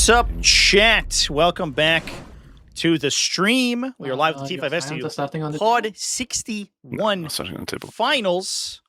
What's up, chat? Welcome back to the stream. We are live with T5S2 Pod 61 Finals.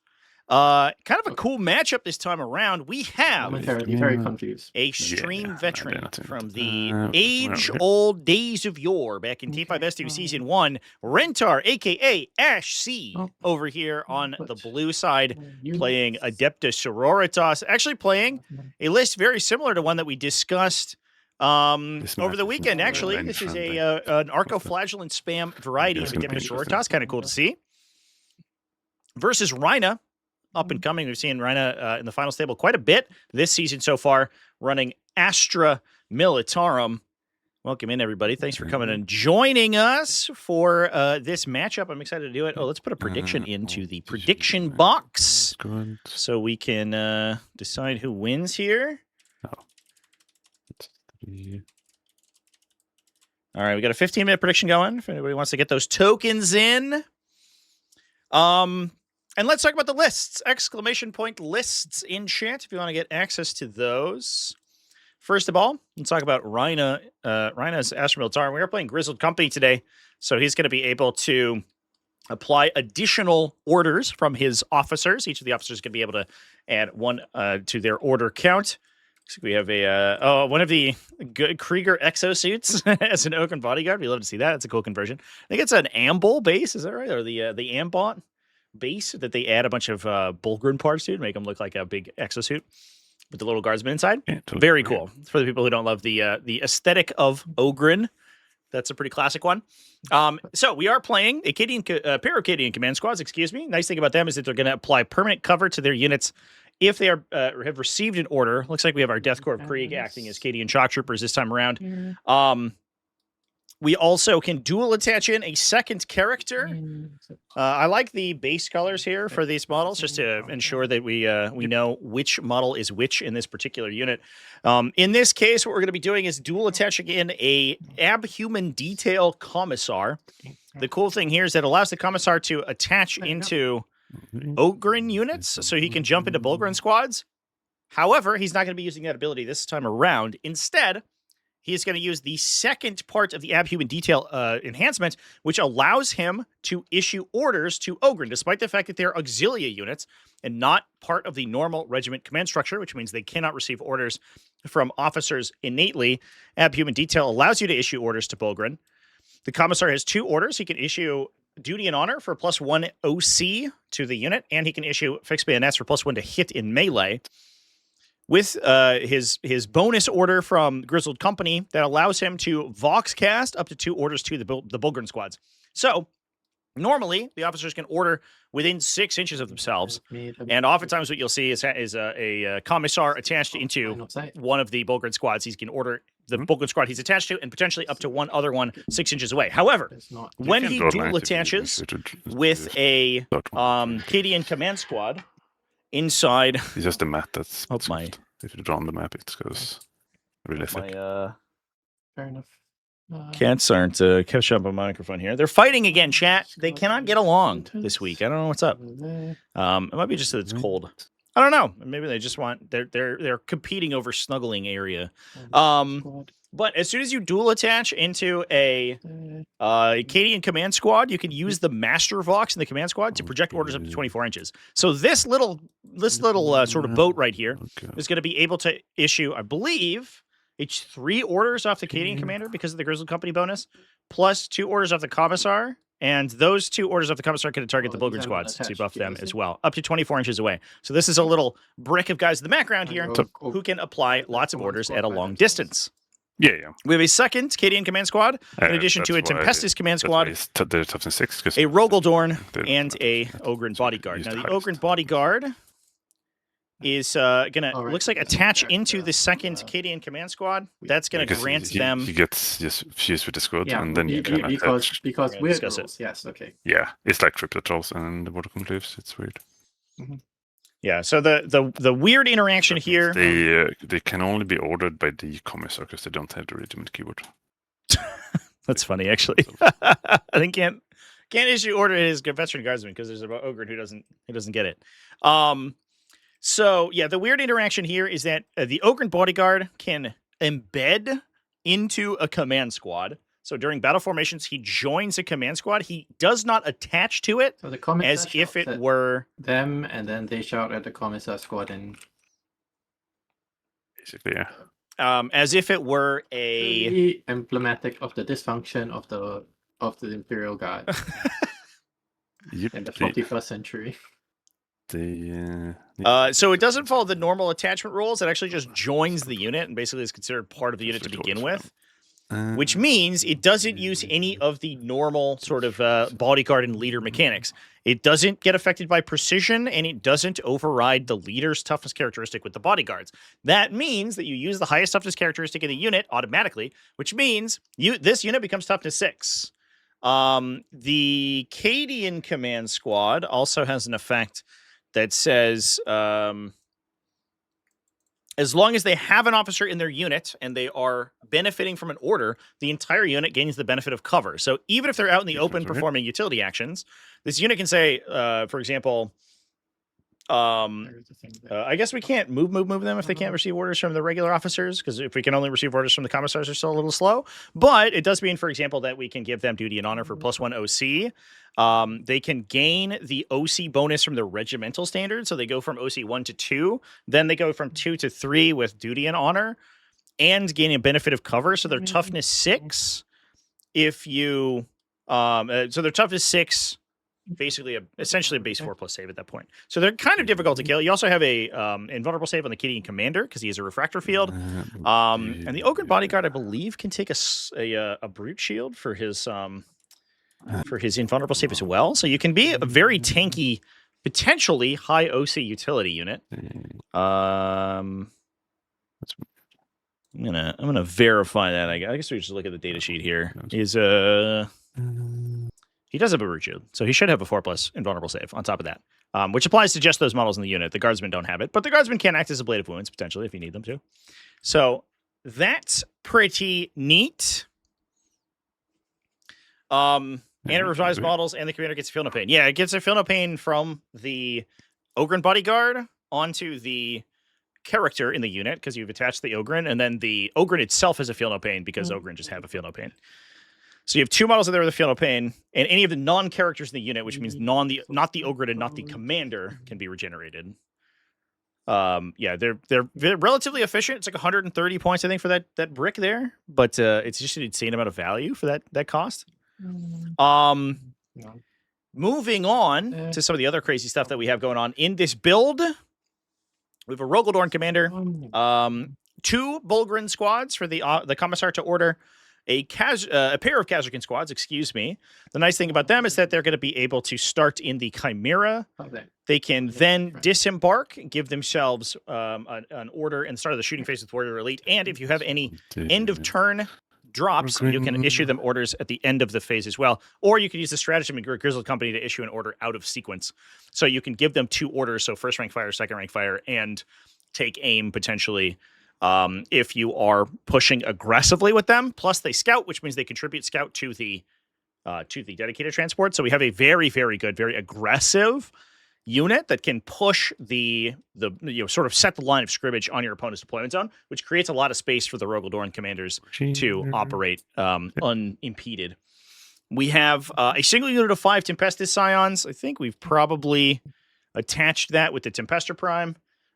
Kind of a cool matchup this time around. We have very confused. a stream veteran from the age-old days of yore back in T5S2 Season 1, Rentar, a.k.a. Ash C, over here on the blue side, playing Adeptus Sororitas, actually playing a list very similar to one that we discussed over the weekend. Actually, this is an Arcoflagellant spam variety of Adeptus Sororitas, kind of cool to see, versus Rhina. Up and coming. We've seen Rhina in the finals table quite a bit this season so far, running Astra Militarum. Welcome in, everybody. Thanks for coming and joining us for this matchup. I'm excited to do it. Oh, let's put a prediction into the prediction box so we can decide who wins here. All right, we got a 15-minute prediction going if anybody wants to get those tokens in. And let's talk about the lists! Exclamation point lists in chat if you want to get access to those. First of all, let's talk about Rhina. Rhina's Astra Militarum. We are playing Grizzled Company today, so he's going to be able to apply additional orders from his officers. Each of the officers is going to be able to add one to their order count. So we have a one of the good Krieger exosuits as an Ogren bodyguard. We love to see that. It's a cool conversion. I think it's an Amble base. Is that right? Or the Ambot base that they add a bunch of Bulgren parts to make them look like a big exosuit with the little guardsman inside. Yeah, totally. Very cool. For the people who don't love the aesthetic of Ogren, that's a pretty classic one. So we are playing a pair of Cadian command squads. Excuse me. Nice thing about them is that they're going to apply permanent cover to their units if they are have received an order. Looks like we have our Death Corps of Krieg acting as Cadian shock troopers this time around. We also can dual attach in a second character. I like the base colors here for these models, just to ensure that we know which model is which in this particular unit. In this case, what we're going to be doing is dual attaching in a Abhuman Detail Commissar. The cool thing here is that it allows the Commissar to attach into Ogren units, so he can jump into Bulgren squads. However, he's not going to be using that ability this time around. Instead, he is going to use the second part of the Abhuman Detail enhancement, which allows him to issue orders to Ogren, despite the fact that they're auxilia units and not part of the normal regiment command structure, which means they cannot receive orders from officers innately. Abhuman Detail allows you to issue orders to Bulgren. The Commissar has two orders. He can issue Duty and Honor for +1 OC to the unit, and he can issue Fixed Bayonets for +1 to hit in melee. With his bonus order from Grizzled Company that allows him to Vox cast up to 2 orders to the Bulgren squads. So, normally, the officers can order within 6 inches of themselves, and oftentimes what you'll see is a Commissar attached into one of the Bulgren squads. He can order the Bulgren squad he's attached to, and potentially up to one other one 6 inches away. However, when he dual attaches with a Cadian command squad, inside... It's just a map that's... If you draw on the map, it goes really thick. Fair enough. Cats aren't catch up on my microphone here. They're fighting again, chat. They cannot get along this week. I don't know what's up. It might be just that it's cold. I don't know. Maybe they just want... They're competing over snuggling area. But as soon as you dual attach into a Cadian command squad, you can use the Master Vox in the command squad to project orders up to 24 inches. So this little sort of boat right here is going to be able to issue, I believe, it's 3 orders off the Cadian commander because of the Grizzled Company bonus, plus 2 orders off the Commissar. And those 2 orders off the Commissar can target the Bulgren squads to buff them as well, up to 24 inches away. So this is a little brick of guys in the background here who can apply lots of orders at a long distance. Yeah. We have a second Cadian command squad, in addition to a Tempestus command squad, a Rogaldorn, and a Ogren bodyguard. Now, the Ogren bodyguard is gonna looks like attach into the second Cadian command squad. That's gonna grant them. He gets just fused with the squad, and then you can attach. Because weird rules. Yes, okay. Yeah, it's like triplet trolls and water conclaves. It's weird. Yeah, so the weird interaction here. They can only be ordered by the Commissar because they don't have the regiment keyboard. That's funny, actually. I think can't issue order his veteran guardsman because there's an Ogren who doesn't get it. So yeah, the weird interaction here is that the Ogren bodyguard can embed into a command squad. So during battle formations, he joins a command squad. He does not attach to it So the commissar as if shouts it at were them, and then they shout at the commissar squad, and Basically, yeah. as if it were a really emblematic of the dysfunction of the Imperial Guard Yep, in the 41st century. So it doesn't follow the normal attachment rules. It actually just joins the unit and basically is considered part of the unit to begin with, which means it doesn't use any of the normal sort of bodyguard and leader mechanics. It doesn't get affected by precision, and it doesn't override the leader's toughness characteristic with the bodyguards. That means that you use the highest toughness characteristic in the unit automatically, which means this unit becomes toughness 6. The Cadian command squad also has an effect that says as long as they have an officer in their unit and they are benefiting from an order, the entire unit gains the benefit of cover. So even if they're out in the open performing utility actions, this unit can say, for example, I guess we can't move them if they can't receive orders from the regular officers, because if we can only receive orders from the commissars, they're still a little slow. But it does mean, for example, that we can give them duty and honor for +1 OC. They can gain the OC bonus from the regimental standard, so they go from OC 1 to 2. Then they go from 2 to 3 with duty and honor, and gain a benefit of cover. So they're toughness 6. If you, so they're toughness 6. Basically, essentially a base 4+ save at that point. So they're kind of difficult to kill. You also have a invulnerable save on the Cadian commander because he has a refractor field. And the Ogre bodyguard, I believe, can take a brute shield for his invulnerable save as well. So you can be a very tanky, potentially high OC utility unit. I'm gonna verify that. I guess we just look at the data sheet here. He does have a brute shield, so he should have a 4+ invulnerable save on top of that, which applies to just those models in the unit. The guardsmen don't have it, but the guardsmen can act as a blade of wounds, potentially, if you need them to. So that's pretty neat. And it revives models, and the commander gets a feel no pain. Yeah, it gets a feel no pain from the Ogren bodyguard onto the character in the unit, because you've attached the Ogren, and then the Ogren itself has a feel no pain, because Ogren just have a feel no pain. So you have 2 models in there with a feel no pain, and any of the non-characters in the unit, which means not the Ogre and not the commander, can be regenerated. Yeah, they're relatively efficient. It's like 130 points, I think, for that brick there, but it's just an insane amount of value for that cost. Moving on to some of the other crazy stuff that we have going on in this build, we have a Rogaldorn commander, 2 Bulgrin squads for the commissar to order. A pair of Khazarkan squads, excuse me. The nice thing about them is that they're going to be able to start in the Chimera. They can then disembark, give themselves an order, and start the shooting phase with Warrior Elite. And if you have any end-of-turn drops, you can issue them orders at the end of the phase as well. Or you can use the stratagem in Grizzled Company to issue an order out of sequence. So you can give them 2 orders, so first rank fire, second rank fire, and take aim potentially if you are pushing aggressively with them. Plus they scout, which means they contribute scout to the dedicated transport. So we have a very, very good, very aggressive unit that can push the sort of set the line of scrimmage on your opponent's deployment zone, which creates a lot of space for the Rogaldorn commanders to operate unimpeded. We have a single unit of 5 Tempestus Scions. I think we've probably attached that with the Tempestor Prime.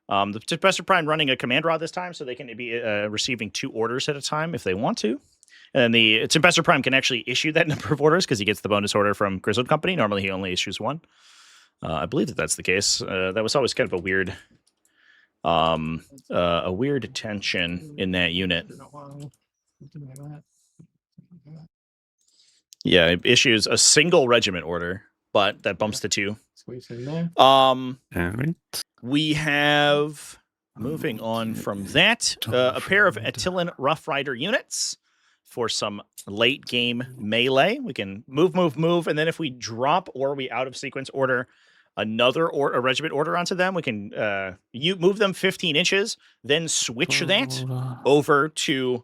The Tempestor Prime running a command rod this time, so they can be receiving 2 orders at a time if they want to. And the Tempestor Prime can actually issue that number of orders because he gets the bonus order from Grizzled Company. Normally, he only issues 1. I believe that's the case. That was always kind of a weird tension in that unit. Yeah, it issues a single regiment order, but that bumps to 2. We have, moving on from that, a pair of Attilan Rough Rider units for some late game melee. We can move, and then if we drop or we out of sequence order a regiment order onto them, we can move them 15 inches, then switch that over to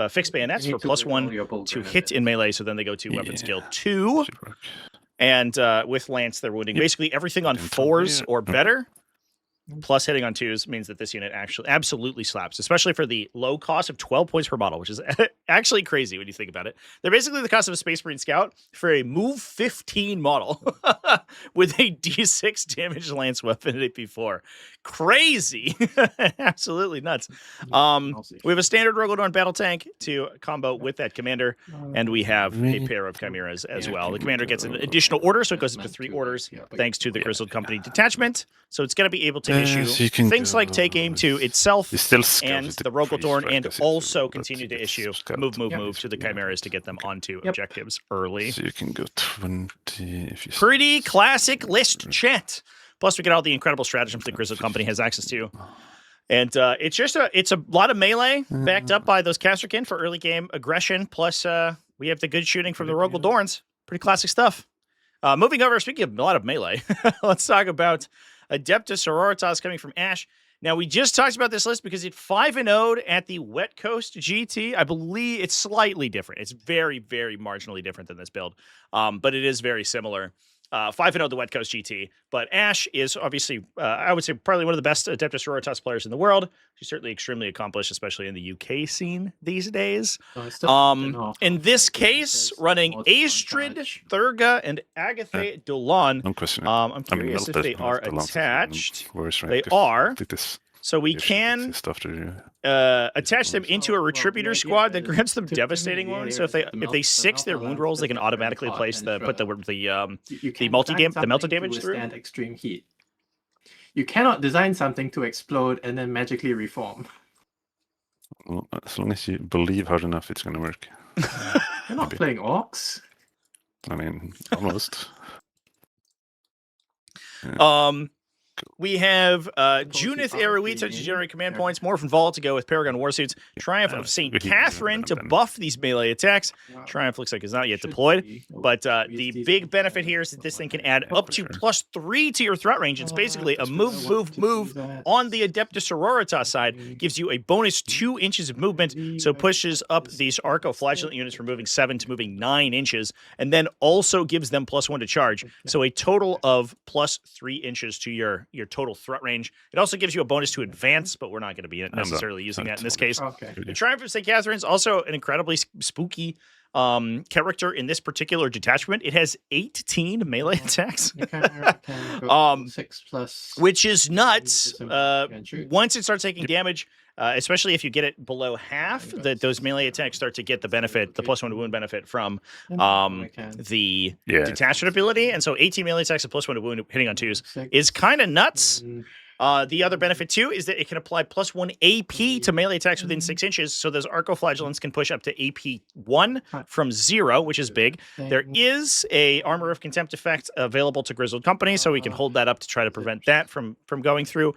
fixed bayonets for +1 to hit in melee, so then they go to weapon skill 2. And with Lance, they're wounding basically everything on 4s or better. plus hitting on 2s means that this unit actually absolutely slaps, especially for the low cost of 12 points per model, which is actually crazy when you think about it. They're basically the cost of a Space Marine Scout for a move 15 model with a D6 damage lance weapon at AP4. Crazy. Absolutely nuts. We have a standard Rogodorn battle tank to combo with that commander, and we have a pair of chimeras as well. The commander gets an additional order, so it goes up to 3 orders thanks to the Grizzled Company detachment. So it's going to be able to issue so you can things like take aim to itself You still scout and with the Rogodorn, pre-strike and as if also you- continue but to it's issue scout. move to the chimeras to get them onto objectives early. So you can go 20 if you Pretty classic list, chat. Plus, we get all the incredible stratagems the Grizzled Company has access to. And it's a lot of melee backed up by those Casterkin for early game aggression. Plus, we have the good shooting from the Rogodorns. Pretty classic stuff. Moving over, speaking of a lot of melee, let's talk about Adeptus Sororitas coming from Ash. Now, we just talked about this list because it 5-0'd at the Wet Coast GT. I believe it's slightly different. It's very, very marginally different than this build, but it is very similar. 5-0 the Wet Coast GT, but Ash is obviously, I would say, probably one of the best Adeptus Sororitas players in the world. She's certainly extremely accomplished, especially in the UK scene these days. In this case, running Astrid, Thurga, and Agatha Dolan. Don't question it. I'm curious if they are attached. They They are. This So we can attach them into a Retributor squad that grants them devastating wounds. So if they 6 their wound rolls, they can automatically put the melted damage through. Withstand extreme heat. You cannot design something to explode and then magically reform. Well, as long as you believe hard enough, it's going to work. You're not playing orcs. I mean, almost. We have Junith Eruita to generate command points, Morphin Vault to go with Paragon Warsuits, Triumph of St. Catherine to buff these melee attacks. Triumph looks like it's not yet deployed, but the big benefit here is that this thing can add up to +3 to your threat range. It's basically a move on the Adeptus Sororitas side, gives you a bonus 2 inches of movement, so pushes up these Arco-Flagellant units from moving 7 to moving 9 inches, and then also gives them +1 to charge, so a total of +3 inches to your total threat range. It also gives you a bonus to advance, but we're not going to be necessarily using that in this case. The Triumph of St. Catherine is also an incredibly spooky character in this particular detachment. It has 18 melee attacks, 6+, which is nuts. Once it starts taking damage, especially if you get it below half, those melee attacks start to get the benefit, the +1 to wound benefit from the detachment ability. And so 18 melee attacks and +1 to wound hitting on 2s is kind of nuts. The other benefit, too, is that it can apply +1 AP to melee attacks within 6 inches, so those Arco-Flagellants can push up to AP 1 from 0, which is big. There is a Armor of Contempt effect available to Grizzled Company, so we can hold that up to try to prevent that from going through.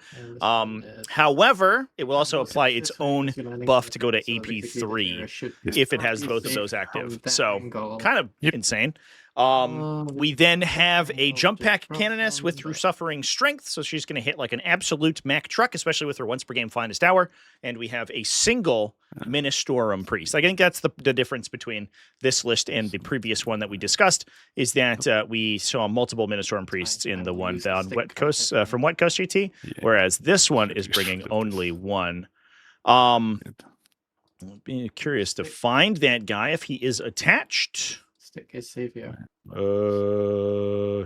However, it will also apply its own buff to go to AP 3 if it has both of those active. So, kind of insane. We then have a jump pack Canoness with Through Suffering Strength, so she's going to hit like an absolute Mack truck, especially with her once per game Finest Hour. And we have a single Ministorum Priest. I think that's the difference between this list and the previous one that we discussed, is that we saw multiple Ministorum Priests in the one on Wet Coast from Wet Coast GT, whereas this one is bringing only one. I'll be curious to find that guy if he is attached. Savior.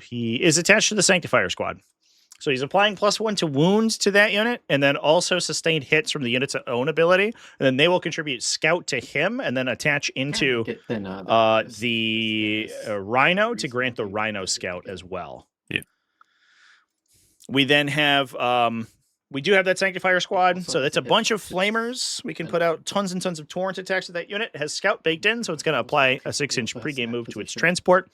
He is attached to the Sanctifier squad. So he's applying +1 to wounds to that unit, and then also sustained hits from the unit's own ability. And then they will contribute Scout to him, and then attach into the Rhino to grant the Rhino Scout as well. Yeah. We then have we do have that Sanctifier squad, so that's a bunch of flamers. We can put out tons and tons of torrent attacks to that unit. It has Scout baked in, so it's going to apply a 6-inch pregame move to its transport.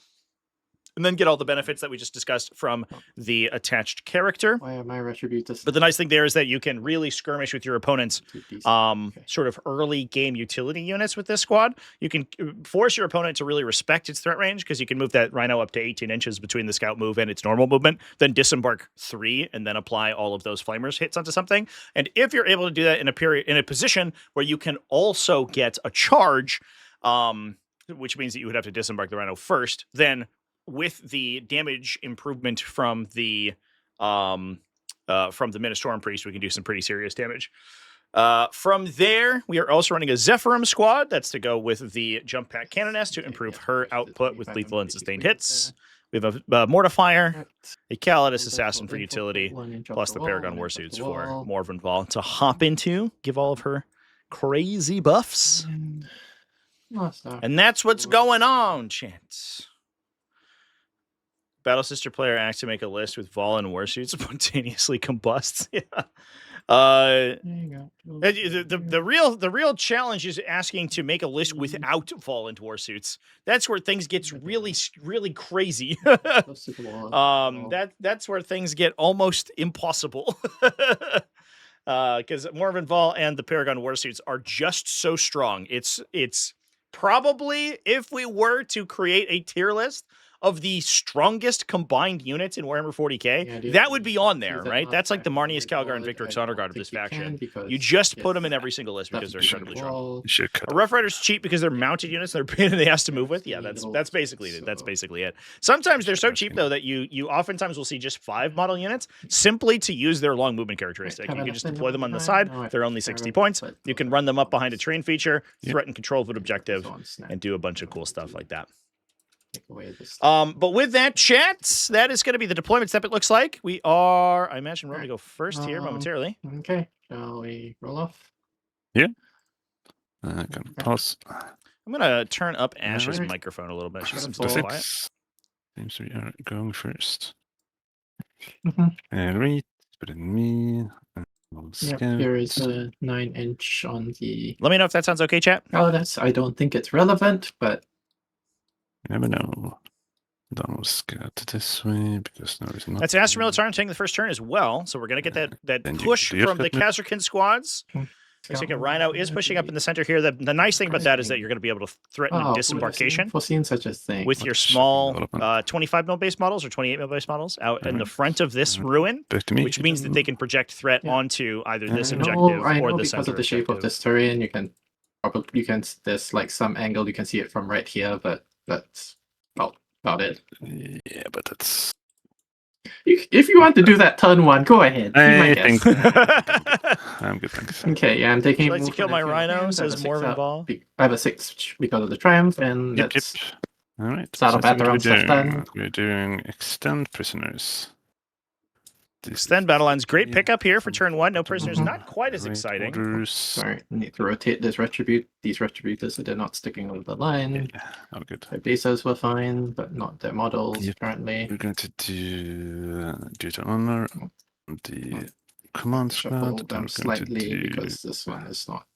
And then get all the benefits that we just discussed from the attached character. Why are my Retributors? But the nice thing there is that you can really skirmish with your opponent's sort of early game utility units with this squad. You can force your opponent to really respect its threat range, because you can move that Rhino up to 18 inches between the Scout move and its normal movement, then disembark 3, and then apply all of those Flamers hits onto something. And if you're able to do that in a position where you can also get a charge, which means that you would have to disembark the Rhino first, then with the damage improvement from the from the Ministorum Priest, we can do some pretty serious damage. From there, we are also running a Zephyrum squad. That's to go with the Jump Pack Canoness to improve her output with lethal and sustained hits. We have a Mortifier, a Calidus Assassin for utility, plus the Paragon Warsuits for Morvenval to hop into, give all of her crazy buffs. And that's what's going on, chance. Battle Sister player acts to make a list with Vol and Warsuits spontaneously combusts. Yeah. The real challenge is asking to make a list without Vol and Warsuits. That's where things gets really crazy. That's where things get almost impossible. Because Morven Vol and the Paragon Warsuits are just so strong. It's probably, if we were to create a tier list of the strongest combined units in Warhammer 40k, that would be on there, right? That's like the Marnius Calgar and Victrix Honor Guard of this faction. You just put them in every single list because they're incredibly strong. Rough Riders cheap because they're mounted units. They're pain in the ass to move with. Yeah, that's basically it. That's basically it. Sometimes they're so cheap though that you oftentimes will see just 5 model units simply to use their long movement characteristic. You can just deploy them on the side. They're only 60 points. You can run them up behind a train feature, threaten control of an objective, and do a bunch of cool stuff like that. But with that, chats, that is going to be the deployment step. It looks like we are. I imagine we're going to go first here momentarily. Okay, shall we roll off? Yeah. I can pause. I'm going to turn up Ash's microphone a little bit. She seems to be quiet. Seems we are going first. Mm-hmm. Read, put in me. Yep, here is a 9-inch on the. Let me know if that sounds okay, chat. Oh, I don't think it's relevant, but. You never know. Don will scout this way because no, there's not. That's Astra Militarum taking the first turn as well. So we're going to get that push from the Kazarkin squads. Looks like a Rhino is pushing up in the center here. The nice thing about that is that you're going to be able to threaten disembarkation foreseen such a thing with your small 25mm base models or 28mm base models out in the front of this ruin, which means that they can project threat onto either this objective or the center because of the shape of this terrain. You can there's like some angle you can see it from right here, but that's about it. Yeah, but that's. If you want to do that turn 1, go ahead. I think I'm good, thanks. Okay, yeah, I'm taking. Would you like to kill my rhino? Says Morven Ball. I have a 6 because of the triumph, and that's. All right. Start of battle round stuff done. We're doing extend prisoners. Extend battle lines. Great pickup here for turn 1. No prisoners. Not quite as exciting. Orders. Sorry, I need to rotate this these retributors so they're not sticking over the line. Yeah, oh, good. Their bases were fine, but not their models currently. We're going to do duty honor the command Shuffle squad. them slightly because this one is not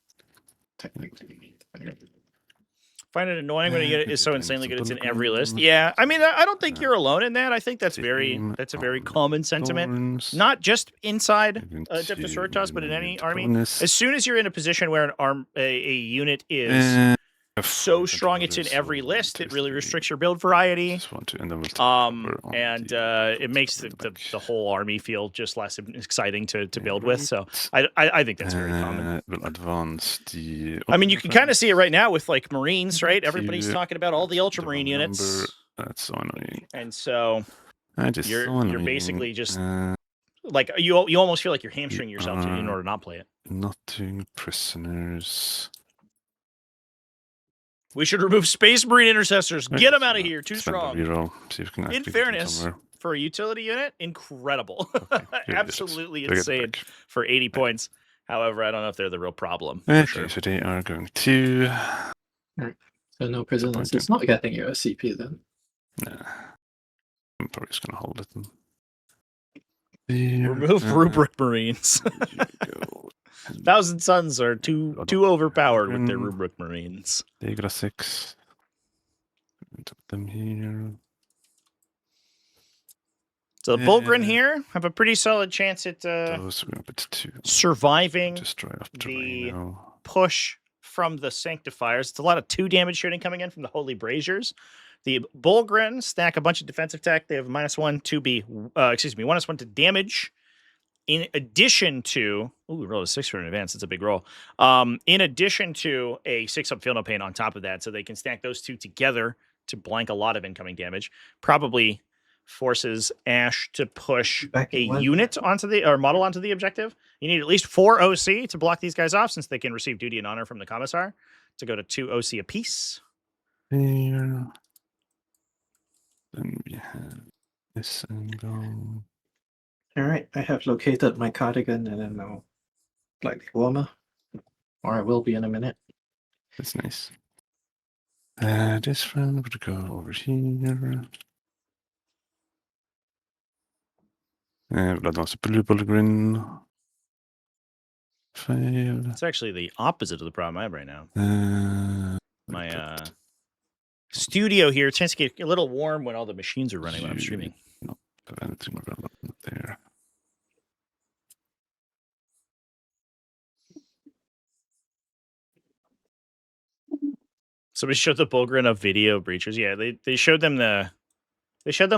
technically. Find it annoying when it is so insanely good. It's in every list. Yeah, I mean, I don't think you're alone in that. I think that's a very common sentiment, not just inside Adeptus Sororitas, but in any army. As soon as you're in a position where a unit is so strong it's in every list, it really restricts your build variety. And it makes the whole army feel just less exciting to build with. So I think that's very common. We'll advance the. I mean, you can kind of see it right now with like Marines, right? Everybody's talking about all the Ultramarine units. That's so annoying. And so you're basically just like you almost feel like you're hamstringing yourself in order to not play it. Not doing prisoners. We should remove Space Marine Intercessors. Get them out of here. Too strong. See if we can in fairness, for a utility unit, incredible. Okay, absolutely insane for 80 points. However, I don't know if they're the real problem. Okay, sure. So they are going to. Right. So no prisoners. It's not getting you a CP then. Nah. I'm probably just going to hold it. Then. Remove Rubric Marines. 1,000 Suns are too overpowered with their Rubric Marines. They got a 6. Put them here. So the Bulgrin here have a pretty solid chance at surviving the push from the Sanctifiers. It's a lot of 2 damage shooting coming in from the Holy Braziers. The Bulgrin stack a bunch of defensive tech. They have -1 -1 to damage. In addition to, we rolled a 6 for an advance. It's a big roll. In addition to a 6-up Feel No Pain on top of that, so they can stack those 2 together to blank a lot of incoming damage. Probably forces Ash to push Back a in one. unit onto the or model onto the objective. You need at least 4 OC to block these guys off, since they can receive duty and honor from the commissar to go to 2 OC apiece. Here. Then we have this angle. All right, I have located my cardigan, and then now slightly warmer, or I will be in a minute. That's nice. This friend would go over here. Blood wants a blue Bulgrin. Fail. It's actually the opposite of the problem I have right now. My studio here tends to get a little warm when all the machines are running when I'm streaming. Not have anything relevant there. Somebody showed the Bulgrin a video of breachers. Yeah, they showed them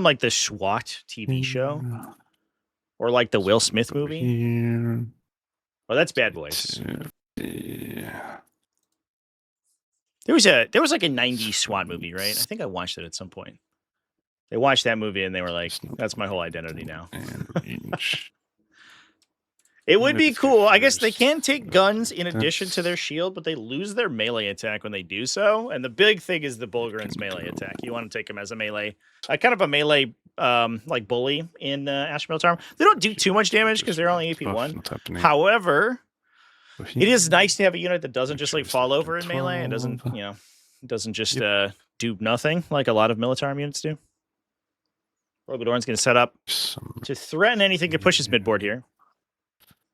like the SWAT TV show or like the Will Smith movie. Here. Oh, that's Bad Boys. Yeah. There was like a 90s SWAT movie, right? I think I watched it at some point. They watched that movie and they were like, that's my whole identity now. And range. It would be Let's go cool. I guess they first. can take guns in addition to That's- their shield, but they lose their melee attack when they do so. And the big thing is the Bulgarin's Can melee go. attack. You want to take him as a melee, kind of a melee like bully in Astra Militarum. They don't do too much damage because they're only Buff AP1. not happening. However, Go it is here. nice to have a unit that doesn't Make just sure like we fall start over at in melee and doesn't, 12. doesn't just do nothing like a lot of Militarum units do. Rogadorn's going to set up Some to threaten anything to push his midboard here.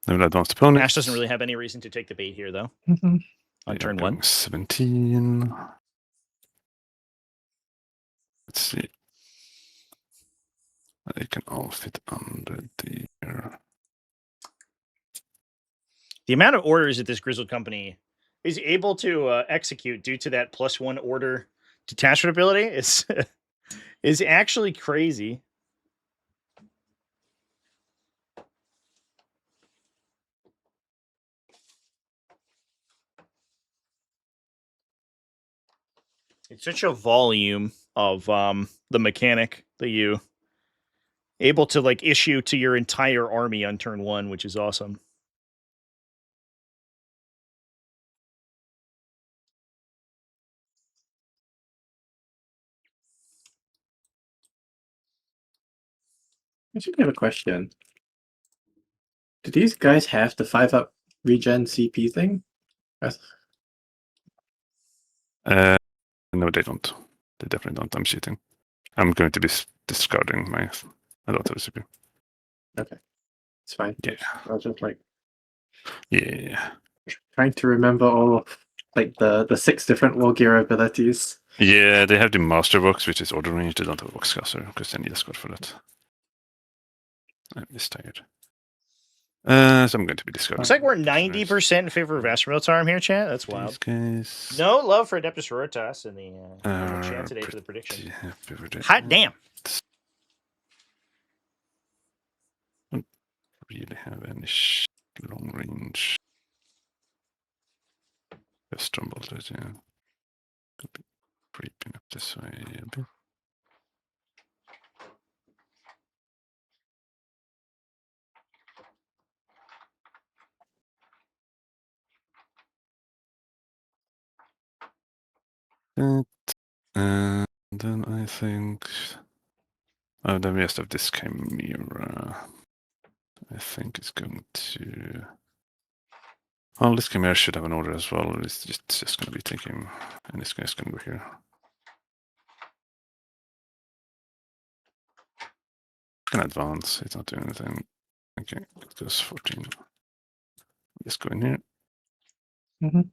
no advanced opponents. Ash doesn't really have any reason to take the bait here, though, Mm-hmm. on They are turn doing 1. 17. Let's see. They can all fit under there. The amount of orders that this Grizzled Company is able to execute due to that +1 order detachment ability is actually crazy. It's such a volume of the mechanic that you able to like issue to your entire army on turn 1, which is awesome. I should have a question. Do these guys have the 5-up regen CP thing? No, they don't. They definitely don't. I'm cheating. I'm going to be discarding my Adeptus Sororitas. It's fine. Yeah. I was just like Yeah. trying to remember all of like the 6 different war gear abilities. Yeah, they have the master box, which is order range. They don't have a box caster because they need a squad for that. I'm just tired. So I'm going to be discarding. Looks like we're 90% in favor of Astra Militarum here, chat. That's wild. These guys. No love for Adeptus Sororitas in the are chat today for the prediction. pretty happy with it. Hot damn. Don't really have any long range. Just stumbled it, yeah. Could be creeping up this way a bit. That, and then I think. Oh, the rest of this chimera. I think is going to. Oh, this chimera should have an order as well. It's just going to be taking. And this guy's going to go here. Can advance. It's not doing anything. Okay, it goes 14. Just go in here. Mhm.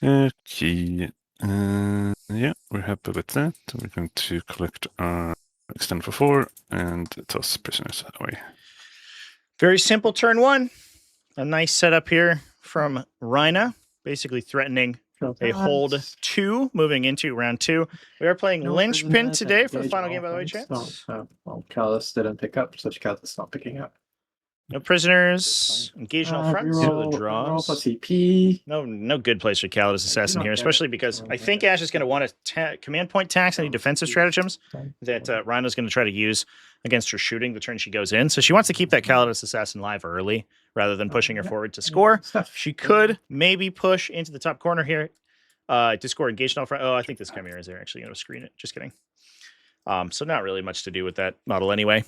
Okay. Yeah, we're happy with that. We're going to collect our extend for 4 and toss prisoners away. Very simple turn 1. A nice setup here from Rhina, basically threatening a hold 2 moving into round 2. We are playing Lynchpin today for the final game, by the way, chat. Well, Callus didn't pick up, so Callus is not picking up. No prisoners. Engaged on all fronts. So the Roll for draws. CP. No good place for Calidus Assassin not here, get especially it. because So I think Ash is going to want to command point tax any defensive stratagems that Rhino's going to try to use against her shooting the turn she goes in. So she wants to keep that Calidus Assassin live early rather than pushing her forward to score. She could maybe push into the top corner here to score engaged on all front. Oh, I think this Chimera is there actually going to screen it. Just kidding. So not really much to do with that model anyway.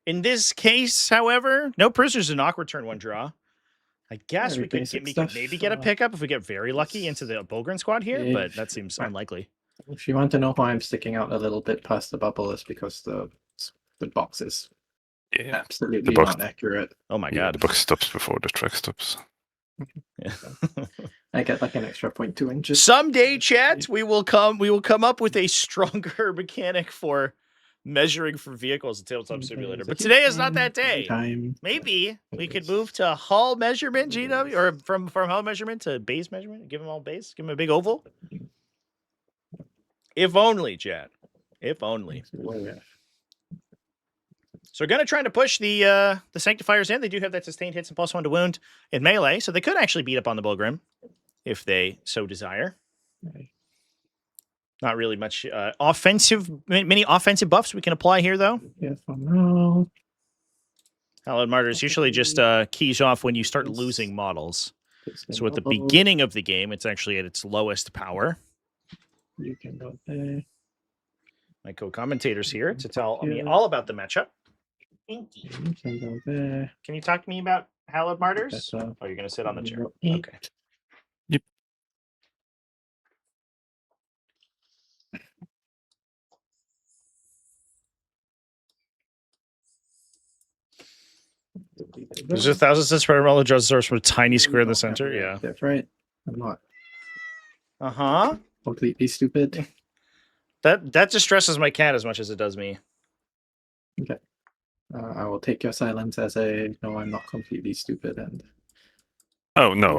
In this case, however, no prisoners in awkward turn one draw. I guess Very we could basic maybe stuff, get a pickup if we get very lucky into the Bulgren squad here, but that seems unlikely. If you want to know why I'm sticking out a little bit past the bubble, it's because the box is Yeah. absolutely The box- not accurate. Oh my Yeah, god. the box stops before the track stops. Yeah. I get like an extra 0.2 inches. Someday, chat, we will come up with a stronger mechanic for measuring for vehicles in Tabletop Simulator. But today is not that day. Maybe we could move to hull measurement, GW, or from hull measurement to base measurement. Give them all base. Give them a big oval. If only, chat. If only. So we're going to try to push the Sanctifiers in. They do have that sustained hits and +1 to wound in melee, so they could actually beat up on the Bulgrim if they so desire. Not really much many offensive buffs we can apply here, though. Yes, no. Hallowed Martyrs usually just keys off when you start losing models. So at the beginning of the game, it's actually at its lowest power. You can go there. My co-commentator's here to tell me all about the matchup. Inky. You can go there. Can you talk to me about Hallowed Martyrs? That's, Oh, you're going to sit on the chair. eight. Okay. Yep. There's a 1,000 spread roll draws source from a tiny square in the center. Yeah. That's right. I'm not Uh-huh. completely stupid. That distresses my cat as much as it does me. Okay. I will take your silence as a no, I'm not completely stupid. And Oh, no.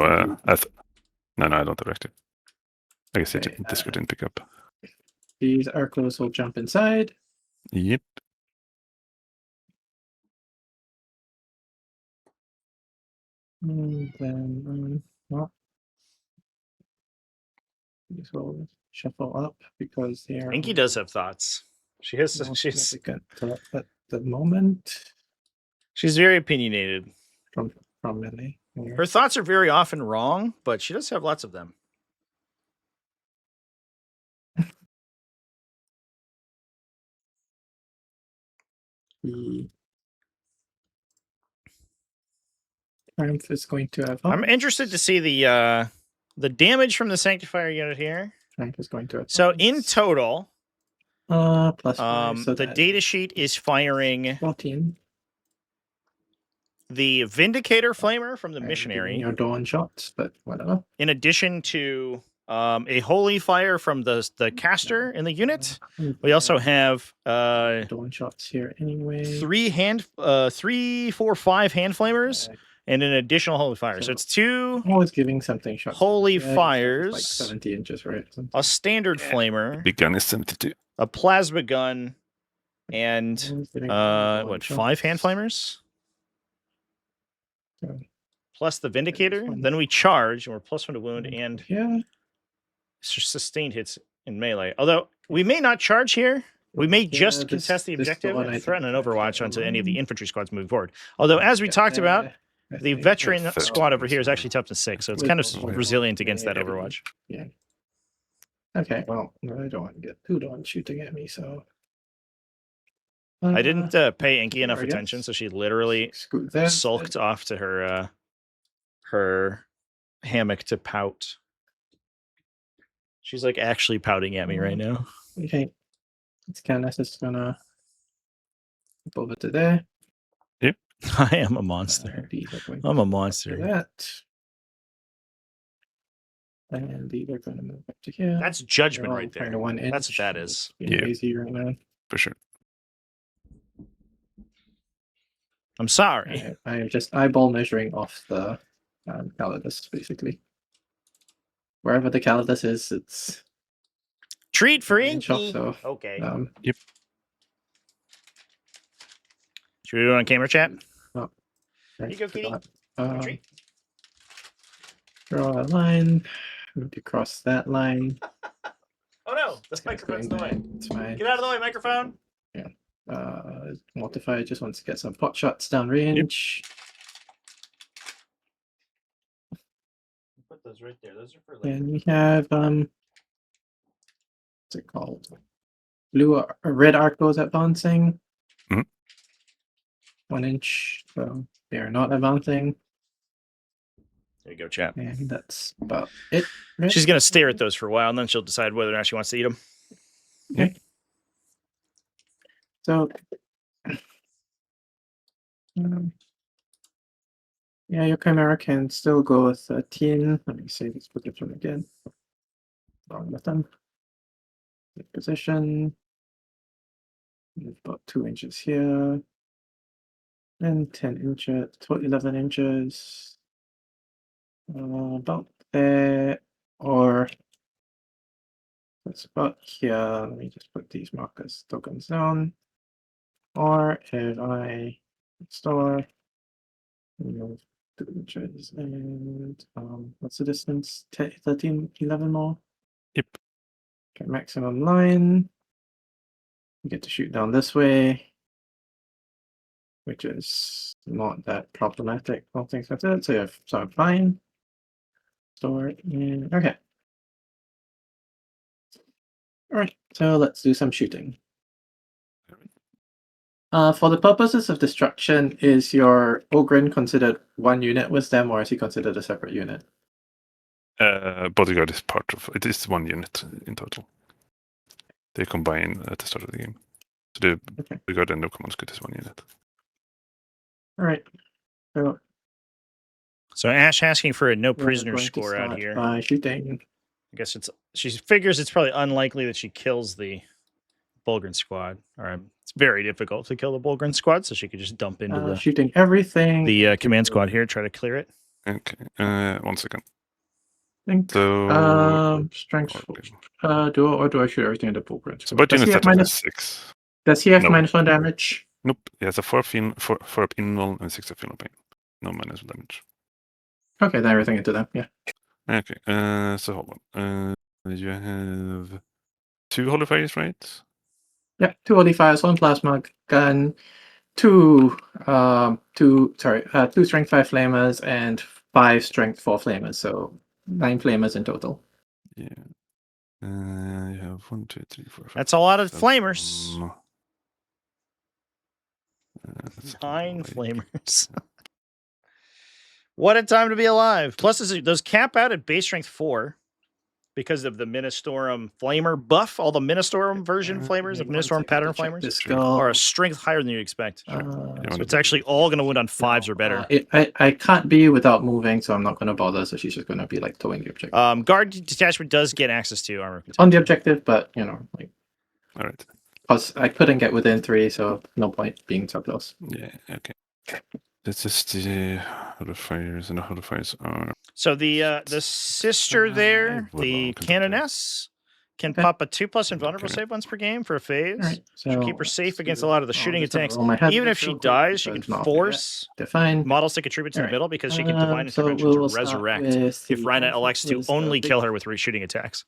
No, I don't direct it. I guess Okay, Discord didn't pick up. these Arcos will jump inside. Yep. And then these will shuffle up because they are Inky does have thoughts. She's significant at the moment very opinionated. from melee. Her thoughts are very often wrong, but she does have lots of them. The Triumph is going to have. I'm interested to see the damage from the Sanctifier unit here. Triumph is going to have. So in total, +5, so the that data sheet is firing 14. the Vindicator Flamer from the I'm Missionary, giving your dawn shots, but whatever. in addition to a Holy Fire from the caster in the unit. We also have dawn shots here anyway. 5 hand flamers and an additional Holy Fire. So it's 2 I'm always giving something shots. Holy Yeah, Fires, like 70 inches, right? a standard flamer, Big gun is 72. a plasma gun, and Always giving dawn 5 shots. hand flamers So, plus the Vindicator. one. Then we charge, and we're +1 to wound and yeah. sustained hits in melee. Although we may not charge here. We may just contest the objective and threaten an overwatch onto any of the infantry squads moving forward. Although, as we talked about, the veteran Yeah, squad over here is actually top to 6, so it's kind of resilient against that overwatch. Yeah. Okay, well, I don't want to get too on shooting at me, so. I didn't pay Inky enough there we go. attention, so she literally Screw that. sulked off to her hammock to pout. She's like actually pouting at me right now. Okay. It's Canis is gonna go over to there. I am a monster. These are going I'm a to monster. that. And these are going to move up to here. That's judgment They're all right there. kind of 1 inch. That's what that is. Being Yeah. lazy right now. For sure. I'm sorry. I am just eyeball measuring off the Calidus, basically. Wherever the Calidus is, it's Treat for an inch off, Inky. so Okay. Should we do it on camera chat? Right, you go, Kitty. forgot. Retreat. Draw a line. Move across that line. Oh no, this It's microphone's in going the way. there. It's fine. Get out of the way, microphone. Mortifier just wants to get some pot shots down range. Put those right there. Those are for later. And we have what's it called? Red arcos advancing. Mhm. 1 inch, so they are not advancing, There you go, chat. and that's about it. Right? She's gonna stare at those for a while, and then she'll decide whether or not she wants to eat them. Okay. So, yeah, your Chimera can still go with 13. Let me save this position again. Wrong button. Take position. Move about 2 inches here. And 10 inches, 11 inches. About there, or it's about here. Let me just put these markers tokens down. Or if I store, move 2 inches, and what's the distance? 13, 11 more? Yep. Okay, maximum line. You get to shoot down this way, which is not that problematic. All things considered, so I'm fine. Store in, okay. All right, so let's do some shooting. For the purposes of destruction, is your Ogren considered one unit with them, or is he considered a separate unit? Bodyguard is part of it. Is 1 unit in total. They combine at the start of the game. So the bodyguard and the command squad is 1 unit. All right. So Ash asking for a no we're prisoner going to score out start here. by shooting. I guess she figures it's probably unlikely that she kills the Bulgren squad. Or it's very difficult to kill the Bulgren squad, so she could just dump into the Shooting everything. the command squad here, try to clear it. Okay. 1 second. Think. So Strength. Do I shoot everything in the Bulgren? so both units start with 6. Does he have No. -1 damage? Nope. He has a 4 up invul and 6 of final pain. No minus damage. Okay, then everything into them. Yeah. Okay. So hold on. You have 2 holy fires, right? Yeah. 2 holy fires, 1 plasma gun, 2 strength 5 flamers and 5 strength 4 flamers. So 9 flamers in total. Yeah. You have 1, 2, 3, 4, 5. That's a lot of 7. flamers. That's 9 like- flamers. What a time to be alive. Plus, those cap out at base strength 4 because of the Ministorum flamer buff. All the Ministorum version flamers, the Ministorum pattern flamers, are a strength higher than you'd expect. So So it's actually all going to win on 5s or better. I can't be without moving, so I'm not going to bother. So she's just going to be like towing the objective. Guard detachment does get access to armor. On the objective, but like. All right. Because I couldn't get within 3, so no point being so close. Yeah. Okay. This is the holy fires, and the holy fires are. So the sister there, well, the Canoness, can pop a 2+ invulnerable save once per game for a phase. Right, Should keep her safe against a lot of the shooting attacks. Even if she dies, she can force define models to contribute to the middle because she can divine intervention to resurrect if Rhina elects to only kill her with shooting attacks.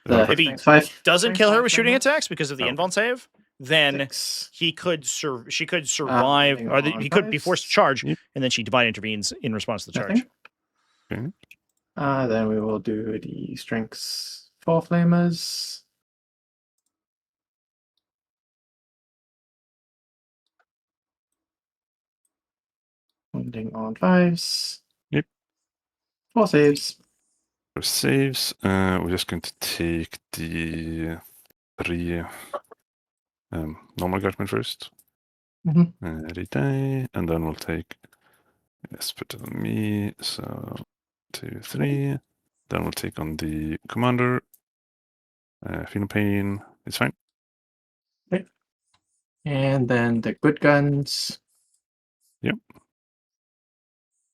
If he doesn't kill her with shooting attacks because of the invuln save, then she could survive, or he could be forced to charge, and then she divine intervenes in response to the charge. Okay. Then we will do the strengths 4 flamers. Ending on 5s. Yep. 4 saves. For saves, we're just going to take the 3 normal guardsmen first. They die, and then we'll take. Let's put it on me. So 2, 3. Then we'll take on the commander. Final pain. It's fine. Okay. And then the good guns. Yep.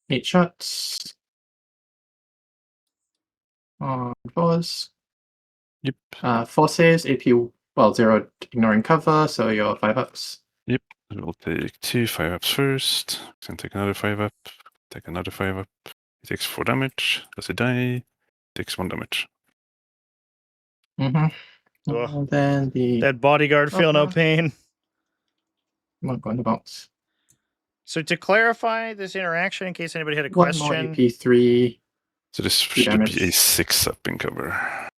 8 shots. On 4s. Yep. 4 saves, AP, 0 ignoring cover, so you're 5 ups. Yep. We'll take 2 5-ups first. Then take another 5-up. Take another 5-up. He takes 4 damage. Does he die? Takes 1 damage. Mm-hmm. Ugh. And then the That bodyguard feel no Uh-huh. pain. I'm not going to bounce. So to clarify this interaction, in case anybody had a One more question, AP3. So this Two should be a damage. 6-up in cover.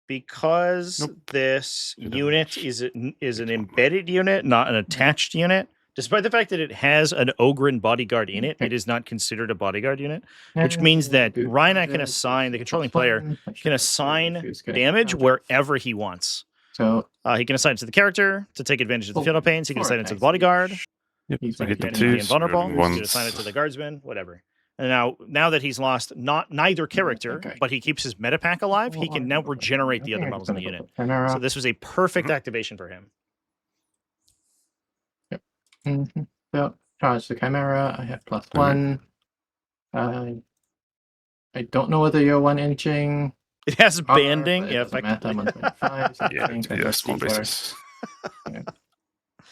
because Nope. this You unit don't. is an It's one embedded unit, not an attached unit, despite the fact that it has an Ogren bodyguard in it, Okay. it is not considered a bodyguard unit, which And means we'll that do Rhina can this. assign, the This is controlling plus player one. I should can have said assign if he was getting damage damage. wherever he wants. So He can assign it to the character to take advantage of the Oh, field of pains. He can four assign it to the attacks bodyguard. each. Yep. He's I gonna hit get them And be too. invulnerable. Rolling He can once. assign it to the guardsman, whatever. And now that he's lost neither character, Okay. but he keeps his meta pack alive, he can now regenerate the other models in the unit. So this was a perfect activation for him. So charge the Chimera. I have plus Alright. 1. I don't know whether you're 1-inching. It has Are, banding. but it Yeah, doesn't matter. I'm effectively. on 25. So I Yeah, think I yeah, just small D4. bases.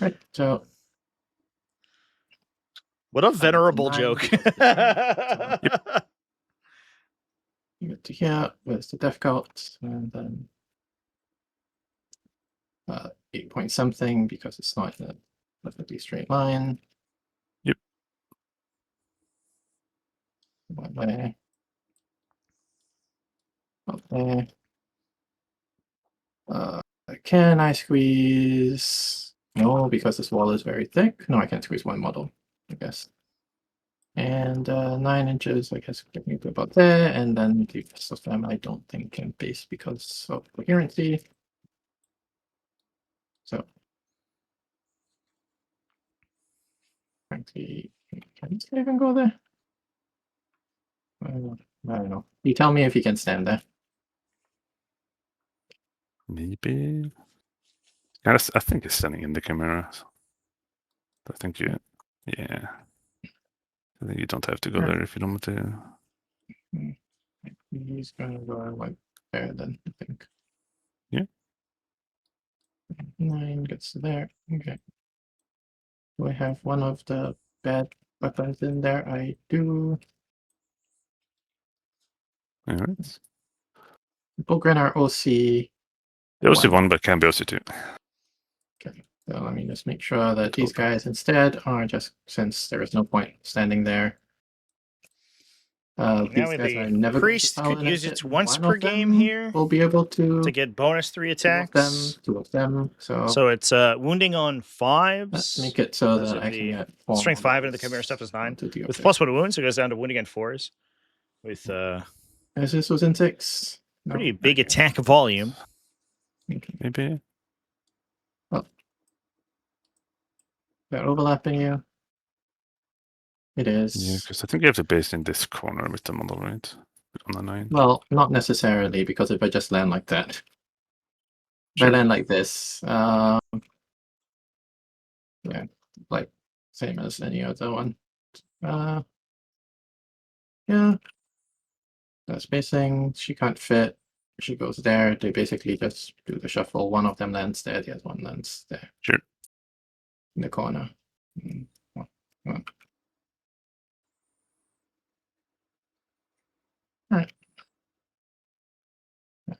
Right. So What a venerable 9 joke. because of the turn. So you get to here. Where's the death cult? And then 8 point something because it's not a perfectly straight line. Yep. One there. Up there. Can I squeeze? No, because this wall is very thick. No, I can't squeeze one model, I guess. And 9 inches, I guess, get me to about there. And then the rest of them I don't think can base because of coherency. So frankly, can this even go there? I don't know. You tell me if you can stand there. Maybe. Yeah, I think it's standing in the camera. I think you. Yeah. I think you don't have to go there if you don't want to. He's gonna go like there then, I think. Yeah. 9 gets to there. Okay. Do I have one of the bad weapons in there? I do. Alright. Bulgren are OC. The OC1, One. but can be OC2. Okay. So let me just make sure that these guys instead are just, since there is no point standing there. Now These guys are never priest going to could use it. it once One per of game them here will be able to get bonus 3 two of attacks. them. So it's wounding on 5s. Let's make it so Those that are I can the get 4 strength 5 and the models Chimera stuff is 9. to deal With it. plus 1 wounds, so it goes down to wounding on 4s. With As this was in 6. No, pretty big okay. attack volume. Okay. Maybe. They're overlapping you. It is. Yeah, because I think you have to base in this corner with the model, right? On the 9. Well, not necessarily, because if I just land like that. If I land like this, yeah, like same as any other one. Yeah. That's spacing. She can't fit. She goes there. They basically just do the shuffle. One of them lands there, the other one lands there. Sure. In the corner. Alright.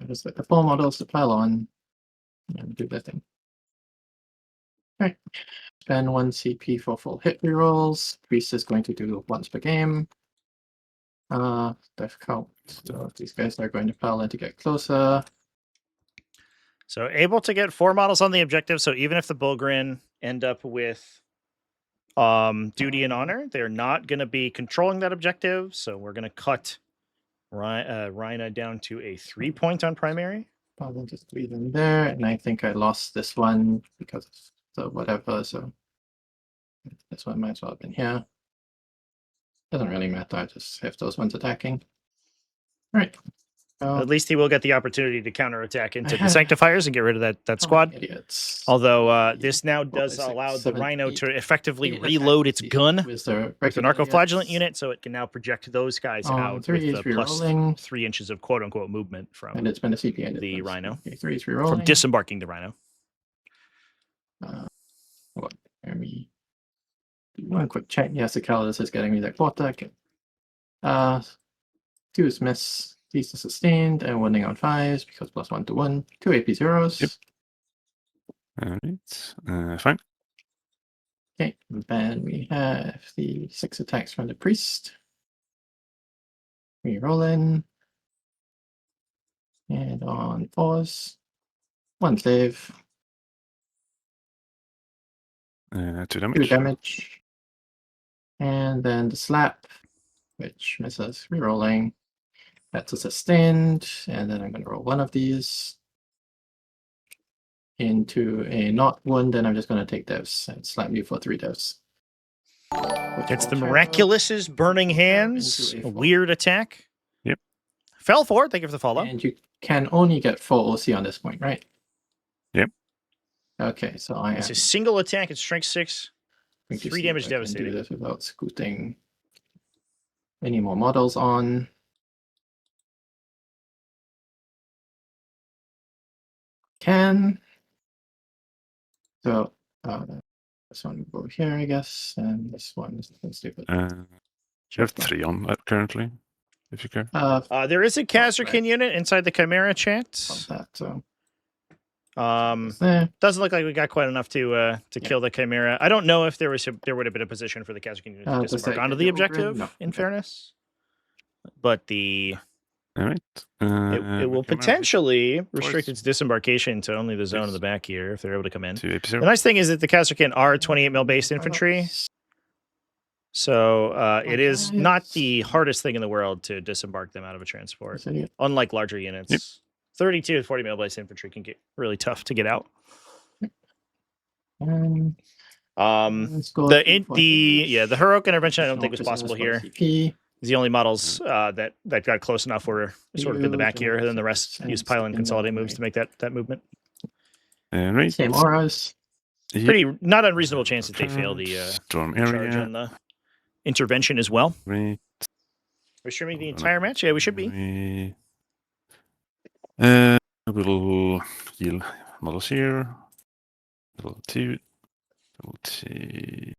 Just let the 4 models to pile on and do their thing. Okay. Spend 1 CP for full hit rerolls. Priest is going to do once per game. Death count. So these guys are going to pile in to get closer. So able to get 4 models on the objective. So even if the Bulgrin end up with duty and honor, they're not going to be controlling that objective. So we're going to cut Rhina down to a 3 point on primary. I'll just leave them there, and I think I lost this one because of the whatever. So this one might as well have been here. Doesn't really matter. I just have those ones attacking. All right. At least he will get the opportunity to counterattack into the have- Sanctifiers and get rid of that squad. Idiots. Although this now Four, does six, allow the seven, Rhino eight. to effectively 8 reload its attacks gun with the with an regular Arcoflagellant idiots. unit, so it can now project those guys out 3 with is the plus rerolling, 3 inches of quote-unquote movement and from it's been a CP the Rhino. Okay, 3 is rerolling. from disembarking the Rhino. What? Let me do one quick check. Yes, the Calidus is getting me that quarter. 2 is miss. These are sustained and winning on 5s because +1 to 1. 2 AP zeros. Yep. Alright. Fine. Okay, and then we have the 6 attacks from the priest. We roll in. And on 4s, 1 save, 2 2 damage. damage. And then the slap, which misses, rerolling. That's a sustained, and then I'm going to roll one of these into a not wound, and I'm just going to take those and slap you for 3 devs. It's the Miraculous's Burning Hands, a weird attack. Yep. Fell for it, thank you for the follow. And you can only get 4 OC on this point, right? Yep. Okay, so I It's am a single attack at strength 6. going to 3 see damage if I can devastating. do this without scooting any more models on. Can. So this one will go here, I guess, and this one is nothing stupid. You have 3 on currently, if you care. There is a Kazrakin unit inside the Chimera chat. That, so Doesn't look like we got quite enough to kill the Chimera. I don't know if there would have been a position for the Kazrakin unit to disembark onto the objective, in fairness. But Alright. it will potentially restrict its disembarkation to only the zone in the back here if they're able to come in. The nice thing is that the Kazrakin are 28 mil based infantry. So it is not the hardest thing in the world to disembark them out of a transport, unlike larger units. Yep. 32 to 40 mil based infantry can get really tough to get out. The heroic intervention I don't think was possible here. The only models that got close enough were sort of in the back here, and then the rest used pile and consolidate moves to make that movement. Right. Same auras. Pretty not unreasonable chance that they fail the storm charge area. on the intervention as well. Right. We're streaming the entire match. Yeah, we should be. We'll heal models here. Level 2. Level 2.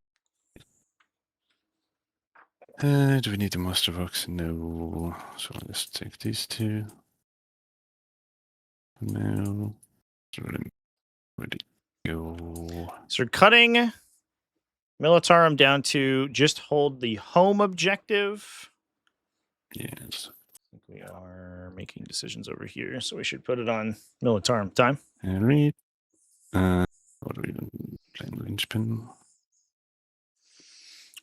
Do we need the master box? No. So let's take these 2. No. Ready go. So we're cutting Militarum down to just hold the home objective. Yes. I think we are making decisions over here, so we should put it on Militarum time. And read. What are we playing? Linchpin.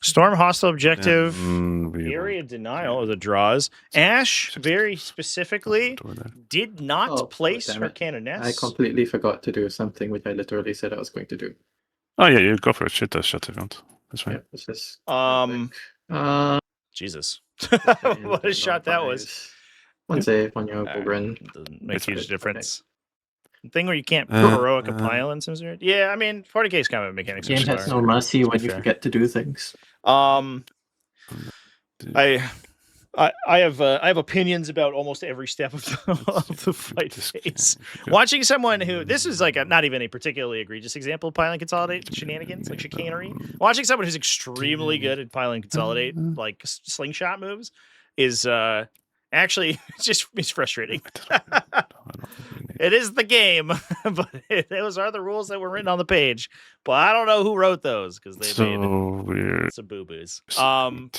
Storm hostile objective. We Area denial of the draws. Ash very specifically did not place her cannoness. I completely forgot to do something which I literally said I was going to do. Oh yeah, you go for it. Shoot that shot if you want. That's fine. Yeah, it's just Jesus. What a shot that was. 1 save on your Bogren. Doesn't make a huge difference. The thing where you can't put heroic a pile in some sort. Yeah, I mean 40K's combat mechanics. Game has no mercy when you forget to do things. I have opinions about almost every step of the fight phase. Watching someone who this is like not even a particularly egregious example of pile and consolidate shenanigans, like chicanery. Watching someone who's extremely good at pile and consolidate, like slingshot moves, is actually it's frustrating. It is the game, but those are the rules that were written on the page. But I don't know who wrote those because they made some boo-boos. To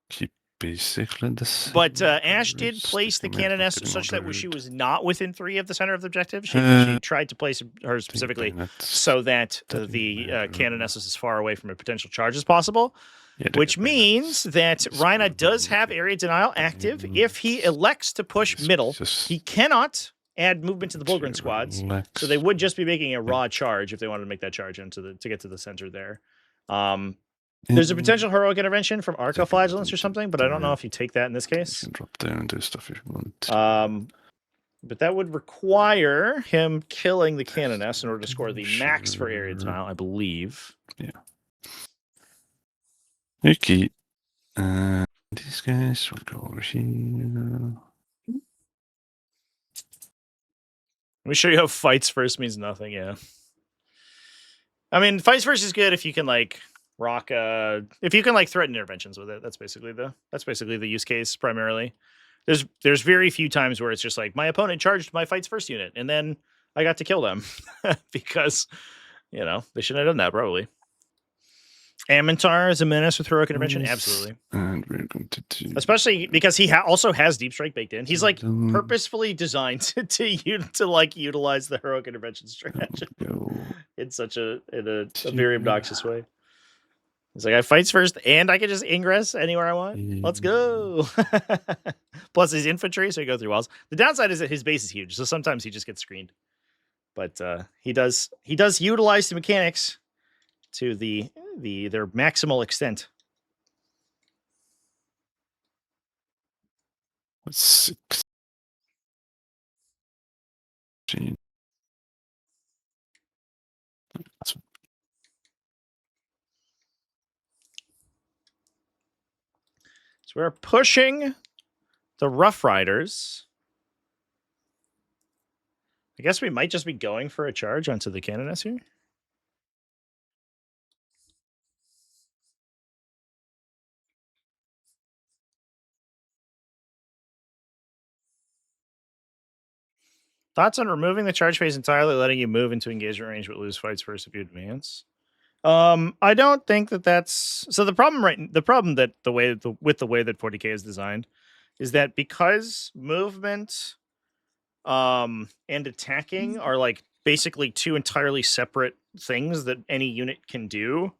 keep basically this. But Ash did place the cannoness such that she was not within 3 of the center of the objective. She tried to place her specifically so that the cannoness is as far away from a potential charge as possible. Yeah, which means that Rhina does have area denial active. If he elects to push middle, he cannot add movement to the Bulgren squads. So they would just be making a raw charge if they wanted to make that charge to get to the center there. There's a potential heroic intervention from Arcoflagellants or something, but I don't know if you take that in this case. You can drop down and do stuff if you want. But that would require him killing the cannoness in order to score the max for area denial, I believe. Yeah. Okay. These guys will go over here. Let me show you how fights first means nothing, yeah. I mean, vice versa is good if you can like rock if you can like threaten interventions with it. That's basically the use case primarily. There's very few times where it's just like my opponent charged my fight's first unit and then I got to kill them because they shouldn't have done that probably. Amintar is a menace with heroic intervention, absolutely, and we're going to do, especially because he also has deep strike baked in. He's like purposefully designed to like utilize the heroic intervention strategy in such a very obnoxious way. He's like, I fights first and I can just ingress anywhere I want. Let's go. Plus his infantry, so he goes through walls. The downside is that his base is huge, so sometimes he just gets screened. But he does utilize the mechanics to their maximal extent. What's 6? So we're pushing the Rough Riders. I guess we might just be going for a charge onto the Canoness here. Thoughts on removing the charge phase entirely, letting you move into engagement range but lose fights first if you advance? I don't think that's so. The problem that with the way that 40k is designed is that because movement and attacking are like basically two entirely separate things that any unit can do.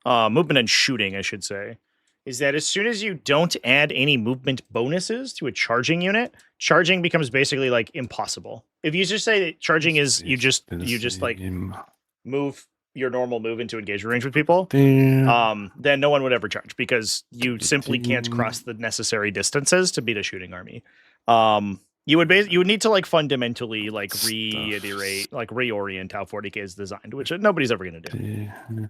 Movement and shooting, I should say, is that as soon as you don't add any movement bonuses to a charging unit, charging becomes basically like impossible. If you just say that charging is you just like move your normal move into engagement range with people, then no one would ever charge because you simply can't cross the necessary distances to beat a shooting army. You would need to like fundamentally like reorient how 40k is designed, which nobody's ever going to do.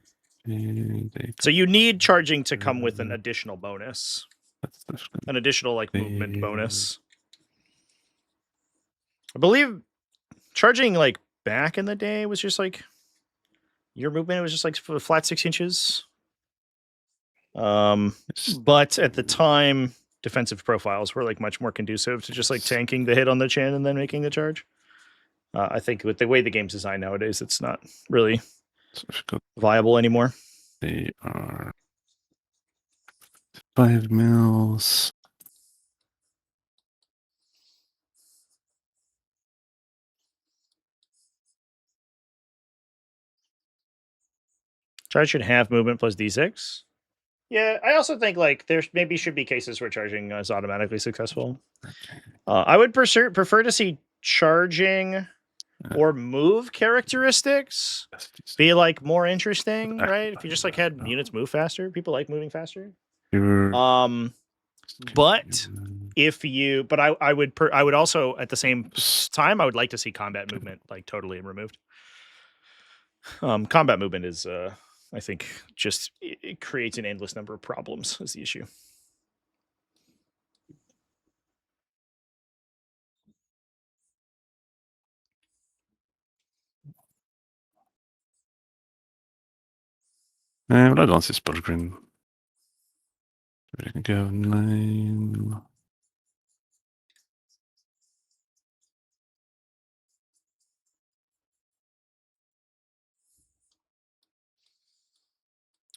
So you need charging to come with an additional bonus, an additional like movement bonus. I believe charging like back in the day was just like your movement was just like flat 6 inches. But at the time, defensive profiles were like much more conducive to just like tanking the hit on the chin and then making the charge. I think with the way the game's designed nowadays, it's not really viable anymore. They are 5 mils. Charge should have movement plus d6. Yeah, I also think like there maybe should be cases where charging is automatically successful. I would prefer to see charging or move characteristics be like more interesting, right? If you just like had units move faster, people like moving faster. But I would also at the same time I would like to see combat movement like totally removed. Combat movement is I think just it creates an endless number of problems is the issue. Well, I don't see Spurgrin. We can go 9.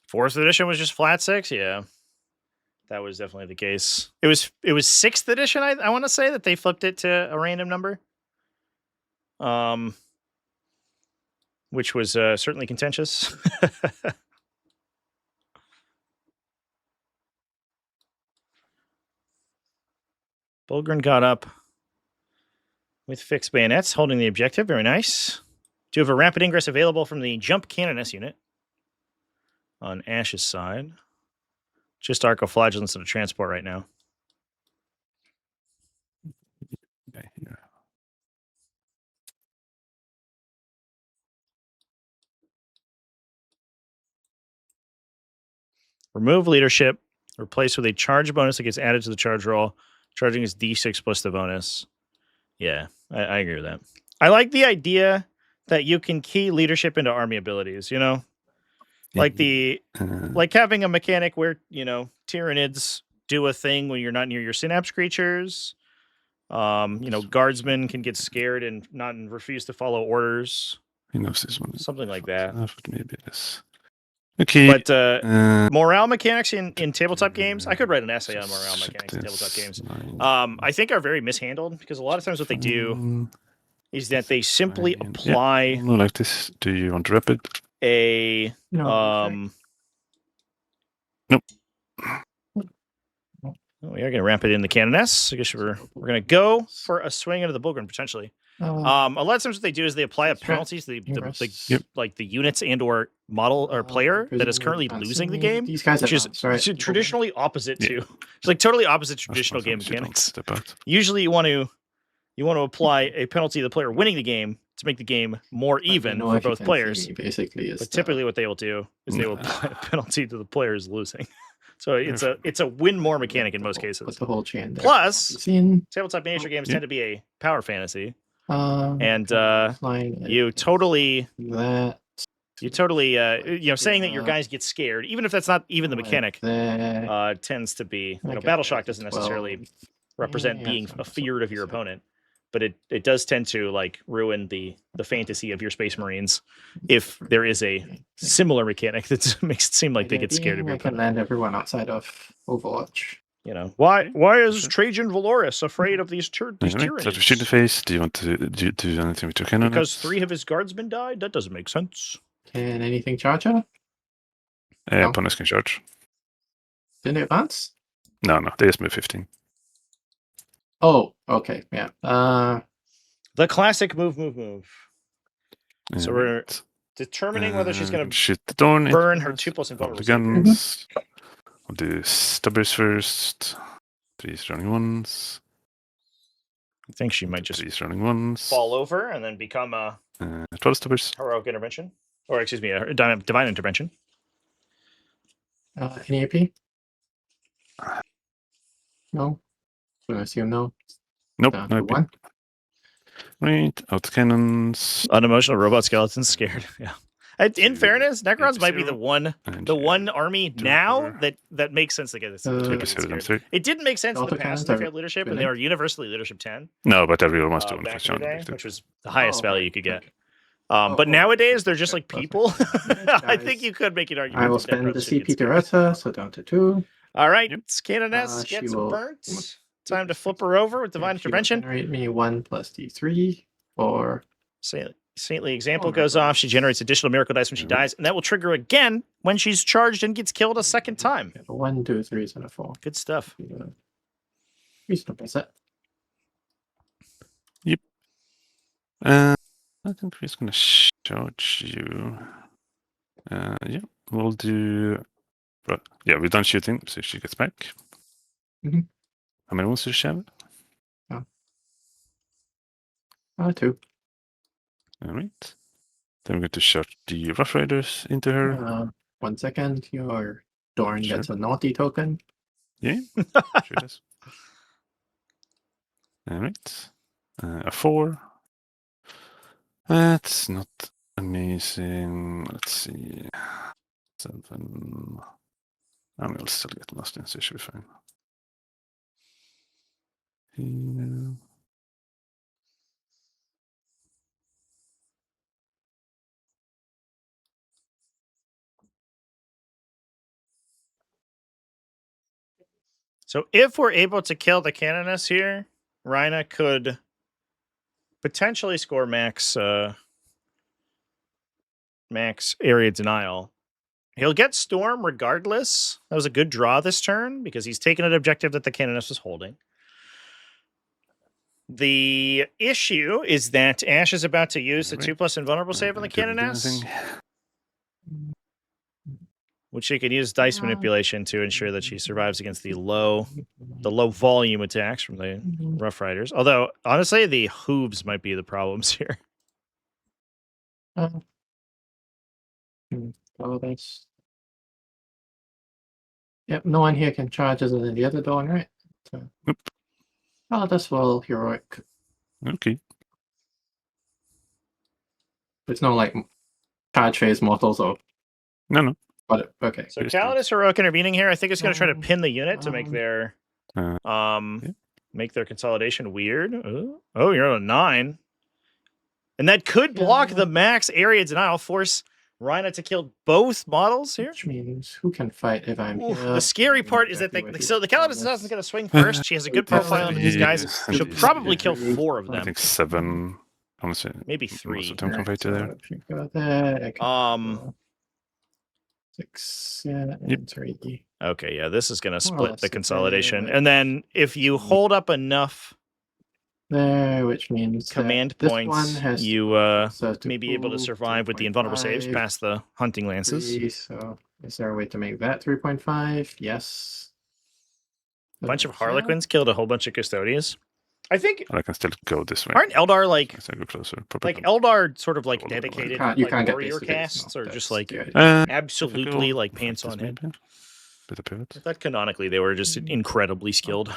Fourth edition was just flat 6, yeah. That was definitely the case. It was 6th edition, I want to say, that they flipped it to a random number. Which was certainly contentious. Bulgrin got up with fixed bayonets, holding the objective. Very nice. Do have a rapid ingress available from the jump Canoness unit on Ash's side. Just Arcoflagellants and a transport right now. Okay, yeah. Remove leadership. Replace with a charge bonus that gets added to the charge roll. Charging is d6 plus the bonus. Yeah, I agree with that. I like the idea that you can key leadership into army abilities, you know? Yeah. Like the Uh, like having a mechanic where, you know, Tyranids do a thing when you're not near your synapse creatures. You know, guardsmen can get scared and not refuse to follow orders. he knows this one. Something like that. But maybe this. Okay. But uh, morale mechanics in tabletop games, I could write an essay on morale mechanics in tabletop games. I think are very mishandled because a lot of times what they do is that they simply apply no, like this. Do you want to wrap it? a No. Nope. Oh, we are going to ramp it in the Canoness. I guess we're going to go for a swing into the Bullgrim potentially. A lot of times what they do is they apply a penalty to the units and or model or player that is currently losing the game, These guys which is traditionally opposite to it's like totally opposite traditional game mechanics. Usually you want to apply a penalty to the player winning the game to make the game more even for both players. Basically, but typically what they will do is they will apply a penalty to the players losing. So it's a win more mechanic in most cases. Put the whole chain there. Plus, tabletop miniature games tend to be a power fantasy. And you totally you know, saying that your guys get scared, even if that's not even the mechanic, tends to be, you know, Battle Shock doesn't necessarily represent being afeared of your opponent, but it does tend to like ruin the fantasy of your Space Marines if there is a similar mechanic that makes it seem like they get scared of your opponent. I can land everyone outside of Overwatch. You know, why is Trajan Valoris afraid of these tyrannies? So to shoot the face, do you want to do anything with your cannon? Because 3 of his guardsmen died? That doesn't make sense. Can anything charge her? Opponents can charge. Didn't it advance? No, they just move 15. Oh, okay, yeah. The classic move. So we're determining whether she's going to shoot the Thorn. Burn her 2+ invulnerable guns. I'll do Stubbers first. 3 running ones. I think she might just 3 running ones. fall over and then become a 12 Stubbers. Heroic intervention. Or excuse me, a divine intervention. Any AP? No. I'm gonna assume no. Nope. No AP. 1. Right, out cannons. Unemotional robot skeletons scared. Yeah. In fairness, Necrons might be the one army now that makes sense to get this. It didn't make sense in the past when they had leadership, and they were universally leadership 10. No, but everyone wants to win back in the day, which was the highest value you could get. But nowadays they're just like people. I think you could make an argument. I will spend the CP Doretta, so down to 2. All right, Canoness gets burnt. Time to flip her over with divine intervention. Generate me 1 plus D3 or Saintly Example goes off. She generates additional miracle dice when she dies, and that will trigger again when she's charged and gets killed a second time. 1, 2, 3s, and a 4. Good stuff. Reasonable set. Yep. I think we're just gonna charge you. Yeah, we'll do. Yeah, we're done shooting, so she gets back. Mm-hmm. How many ones does she have? 2. All right. Then we're going to shot the Rough Riders into her. 1 second. Your Dorn gets a naughty token. Yeah, sure does. All right. A 4. That's not amazing. Let's see. 7. I will still get lost in, so it should be fine. Here. So if we're able to kill the Canoness here, Rhina could potentially score max area denial. He'll get Storm regardless. That was a good draw this turn because he's taken an objective that the Canoness was holding. The issue is that Ash is about to use the 2+ invulnerable save on the Canoness, which she can use dice manipulation to ensure that she survives against the low volume attacks from the Rough Riders. Although, honestly, the hooves might be the problems here. Oh, that's... Yep, no one here can charge other than the other Dawn, right? So... Nope. Oh, that's well heroic. Okay. There's no like charge phase mortals or No. what? Okay. So Just don't. Calidus Heroic intervening here. I think it's going to try to pin the unit to make their Yeah. make their consolidation weird. Oh, you're on a 9. And that could block the max area denial, force Rhina to kill both models here. Which means who can fight if I'm Ooh, here? the scary part is that Exactly what so the he Calidus promised. Assassin's going to swing first. She has a good profile on these guys. Yeah, She'll and probably yeah, kill 4 of I them. think 7. Honestly, Maybe most 3. of them can fight so there. if you go there, I can go 6, and Yep. 3. Okay, yeah, this is going to More or split less the okay, consolidation. like- And then if you hold up enough There, which means command that this points, one has you may be able to move survive with the invulnerable saves 2.5, past the hunting lances. 3, so is there a way to make that 3.5? Yes. A bunch of Yeah. Harlequins killed a whole bunch of Custodians. I think, But I can still go this way. aren't Eldar like As I go closer. Probably like not. Eldar sort of like All over the way. dedicated You like can't get warrior face-to-face, casts, no, or just that's like the idea. absolutely If I go like like pants this on head? maybe. Bit of pivot. I thought canonically they were just incredibly skilled.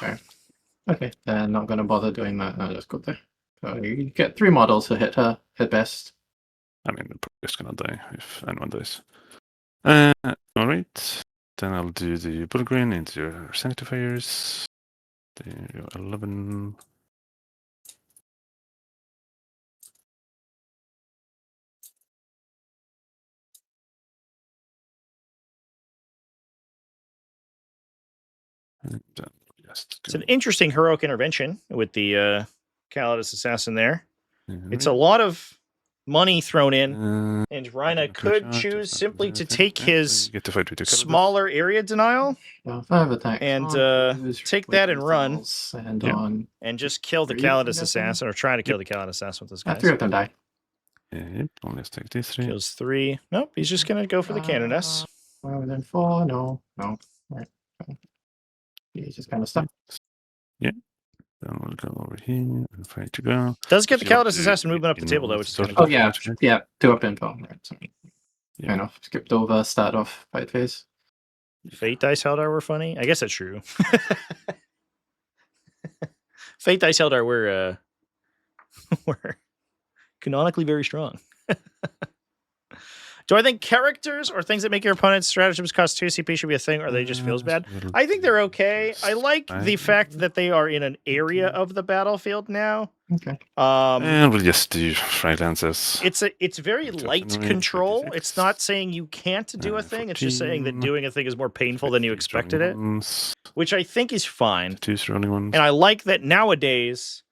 Okay, then not gonna bother doing that. I'll just go there. So you get 3 models to hit her at best. I mean, they're probably just gonna die if anyone dies. Alright. Then I'll do the Bullgreen into your Sanctifiers. There you go, 11. And then just It's an interesting heroic intervention with the Calidus Assassin there. It's a Alright. lot of money thrown in, Uh, and Rhina Good could shot, choose just simply to okay, take okay, so his you get to fight with your Calidus. smaller area denial So 5 attacks. And, on those take with that and run. missiles And Yeah. on and just kill the 3 of them Calidus get Assassin, or try to kill the Calidus Assassin with this guy. 3 of them die. Yep, only take these 3. Kills 3. Nope, he's just going to go for the Canoness. Rather than 4, no. Right. He's just kind of stuck. Then we'll go over here and fight to go. Does get the So you want Calidus to Assassin movement up the in table, though, on which is the kind of Oh cool. yeah, yeah. 2 up info. Right. Sorry. Yeah. Kind of skipped over start off fight phase. Fate Dice Eldar were funny. I guess that's true. Fate Dice Eldar were were canonically very strong. Do I think characters or things that make your opponent's stratagems cost 2 CP should be a thing, or they just feels bad? I think they're okay. I like the fact that they are in an area of the battlefield now. Okay. And we'll just do freelancers. It's very It's light definitely control. 36. It's not saying you can't do a thing. It's just saying that 14. doing a thing is more painful than you expected it, Ones, which I think is fine. 2's the only ones. And I like that nowadays.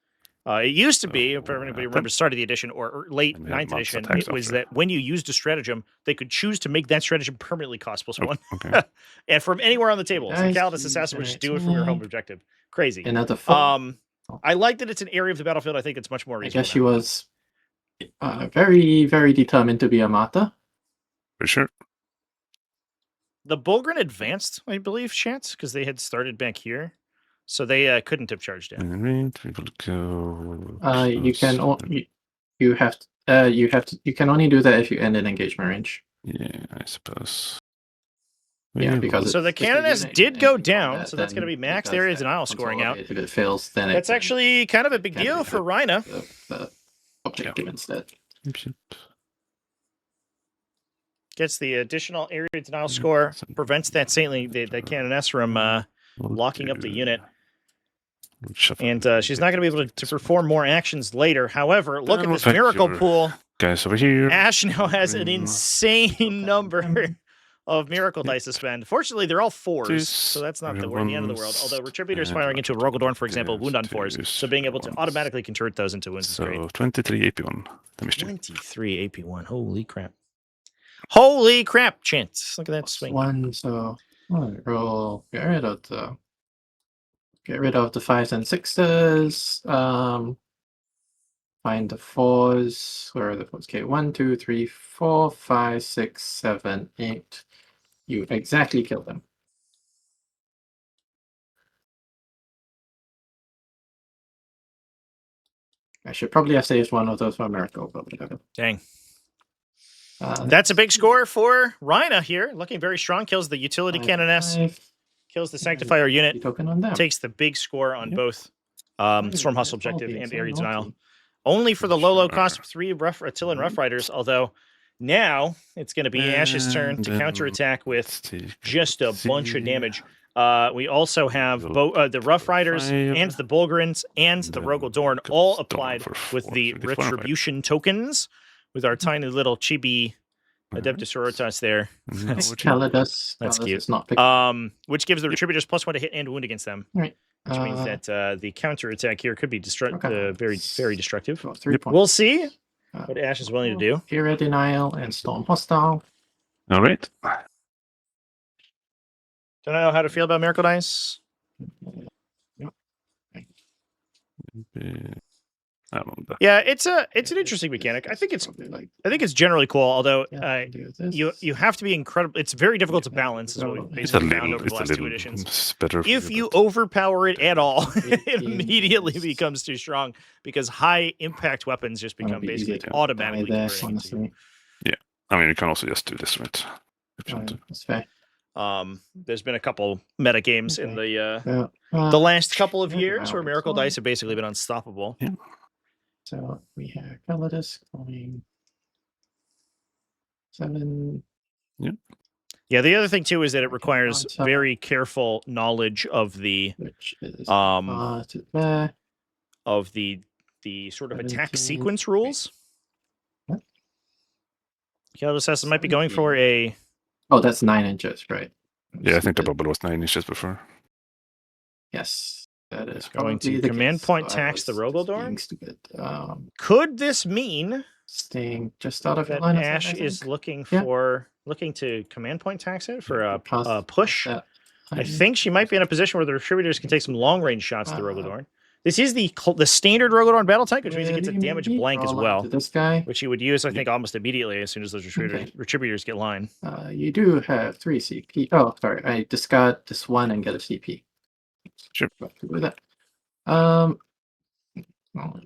It used to be, if So, anybody that- remembers, start of the edition or late And we have 9th months edition, attacks it was after. that when you used a stratagem, they could choose to make that stratagem permanently cost Oh, +1, okay. and from anywhere on the table. So Nice. Calidus Assassin would just do it from your home objective. Crazy. Another 4. I like that it's an area of the battlefield. I think it's much more I reasonable. guess she was very, very determined to be a martyr. For sure. The Bulgren advanced, I believe, Chance, because they had started back here, so they couldn't have charged in. Alright, we will go. You can close. you can only do that if you end in engagement range. Yeah, I suppose. Yeah, We because will- So the it's a Canoness unit did and go you know down, that so that's going to then be max it does area that denial scoring out. consolidate. If it fails, then That's it actually kind of a big can deal do for the- Rhina. the objective instead. Yep, yep. Gets the additional area denial score, prevents that saintly the Canoness from We'll locking up the do- unit, we'll shuffle and the she's not going to be able to this perform more actions later. However, look Then at we'll this take miracle your- pool. Guys over here. Ash now has an Mm. insane number of miracle dice to spend. Fortunately, they're all 4s, Twos, so that's not the real end of the world. ones, Although Retributor is and firing into a Rogaldorn, for example, twos, wound on 4s, twos, so being able to ones. automatically convert those into wounds is great. So 23 AP1 damage. 23 AP1. Holy crap. Holy crap, Chance. Look at that swing. 1, so roll. Get rid of the 5s and 6s. Find the 4s. Where are the 4s? Okay, 1, 2, 3, 4, 5, 6, 7, 8. You exactly kill them. I should probably have saved one of those for a miracle, but whatever. Dang. That's a big score for Rhina here. Looking very strong. Kills the utility Canoness. Kills the Sanctifier unit. Token on them. Takes the big score on Yep. both Storm Hustle objective and area denial. only for the low cost Sure. of 3 Attilan Rough Riders, although now it's going to be Ash's turn And to then counterattack with let's take just a bunch of see. damage. We also have Will the Rough Riders 5. and the Bulgarins and the Then Rogel Dorn the all Storm applied for with 4. the So this one of my- Retribution tokens with our tiny little chibi Adeptus Sororitas there. No, That's- would you- Calidus. That's Calidus cute. is not picked. Which gives the Retributors +1 to hit and wound against them. Right. Which means that the counterattack here could be Okay. very, very destructive. So 3 Yep. points. We'll see Uh, what Ash is willing to do. Era Denial and Storm Hostile. All right. Don't know how to feel about Miracle Dice. I don't know. Yeah, it's an interesting mechanic. I think it's generally cool, although you have to be incredible. It's very difficult to balance, is what we've It's a basically found little, over the it's a last 2 little editions. better. for If you but- overpower it at all, it 18 immediately is- becomes too strong because high impact weapons just become basically automatically there, converting into honestly. I mean, you can also just do this, right? If you want to. That's fair. There's been a couple meta games in So, the last couple of Miracle years where Dice Miracle on. Dice have basically been unstoppable. so we have Calidus going 7. Yeah, the other thing too is that it requires on top. very careful knowledge of the Which is Um, to there. of the sort of attack 17. sequence rules. What? Calidus says it might be going for a Oh, that's 9 inches, right? Yeah, I think the Stupid. bubble was 9 inches before. Yes, that is Going to probably the command case. point So I tax the was Rogel just Dorn? being stupid. Could this mean Staying just out of your that line of sight, Ash I is think. looking to command point tax it for a Because push? that I think she might be in a position where the Retributors can take some long range shots at the Rogel Dorn. This is the standard Rogel Dorn battle tank, which means it gets a Really, damage maybe blank as roll well, onto This guy, which you would use, I think, almost immediately as soon as those Okay. Retributors get line. you do have 3 CP. Oh, sorry, I discard this one and get a CP. Sure. What to do with that? Well,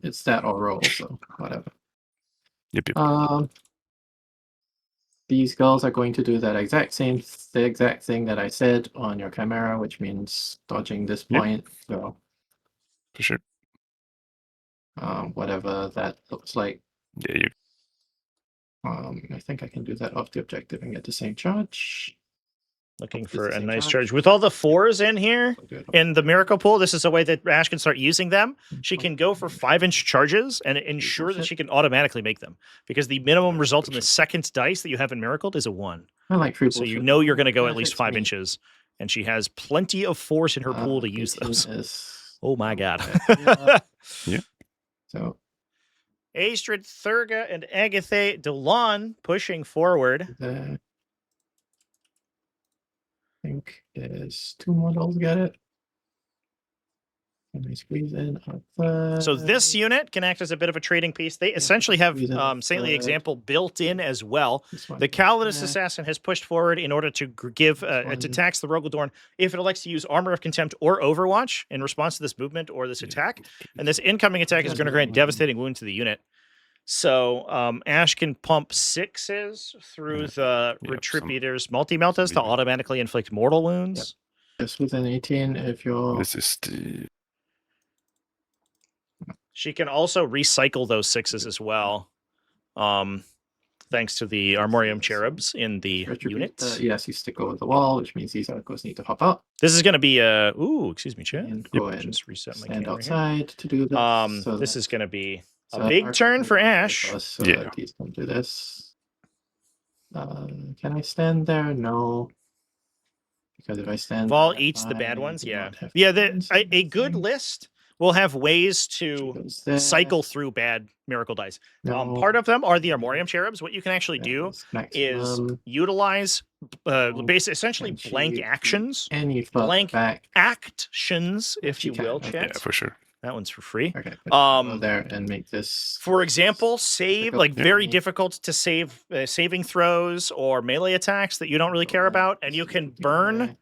it's that or roll, so whatever. Yep. These girls are going to do that the exact thing that I said on your Chimera, which means dodging this Yep. point. So, For sure. whatever that looks like. Yeah, you. I think I can do that off the objective and get the same charge. Looking It's for the a same nice charge. charge. With all the 4s in here, I'll do it off- in the Miracle Pool, this is a way that Ash can start using them. She can go for 5-inch charges and ensure that she can automatically make them. Because the minimum result in the second dice that you have in Miracle is a 1. I like free So you bullshit. know you're going to go That at least fits 5 me. inches. And she has plenty of force in her pool to use 18 those. is- Oh my god. Yeah. So Astrid, Thurga, and Agatha Dolan pushing forward. the I think is 2 models get it. Can we squeeze in a third? So this unit can act as a bit of a trading piece. They essentially have squeeze in a Saintly third. Example built in as well. This one The Calidus there. Assassin has pushed forward in order to give to one. tax the Rogel Dorn if it elects to use Armor of Contempt or Overwatch in response to this movement or this attack. And this incoming attack is going to grant devastating wound to the unit. So Ash can pump 6s through the Yep, Retributors multi-meltas to automatically inflict mortal wounds. Just within 18 if you're This is the. She can also recycle those 6s as well. Thanks to the Armorium Cherubs in the units. yes, you stick over the wall, which means these articles need to hop up This is going to be ooh, excuse me, chat. and go and Just reset my stand camera here. outside to do this. So This that- is going to be a so big articles turn for need to go Ash. first, so Yeah. that these can do this. Can I stand there? No. Because if I stand Vol there, eats the I bad ones. do Yeah. not have Yeah. friends or A good anything. list will have ways She to goes there. cycle through bad miracle dice. No. Part of them are the Armorium Cherubs. What you can actually That do is is maximum. utilize essentially Can she blank do actions, Any further blank back. actions, if She you will, can, okay. chat. Yeah, for sure. That one's for free. Okay. Go Um, there and make this. For example, save Difficult. like very Yeah. difficult to save saving throws or melee attacks that you don't really care about, and you can burn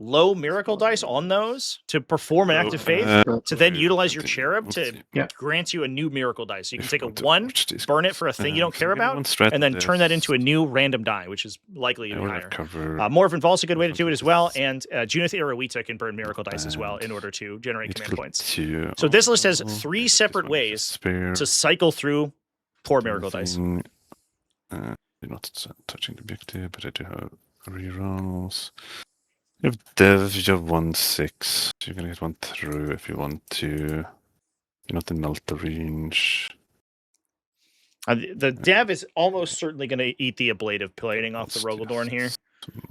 low miracle dice on those to perform an act of faith, to then utilize your cherub to grant you a new miracle dice. So you can take a 1, burn it for a thing you don't care about, and then turn that into a new random die, which is likely to be higher. Morphin Vault's a good way to do it as well, and Junith Irawita can burn miracle dice as well in order to generate command points. So this list has 3 separate ways to cycle through poor miracle dice. You're not touching the objective, but I do have rerolls. You have Dev, you have 1/6. You're gonna get 1 through if you want to. You're not in Melta range. The Dev is almost certainly going to eat the ablative plating off the Rogaldorn here.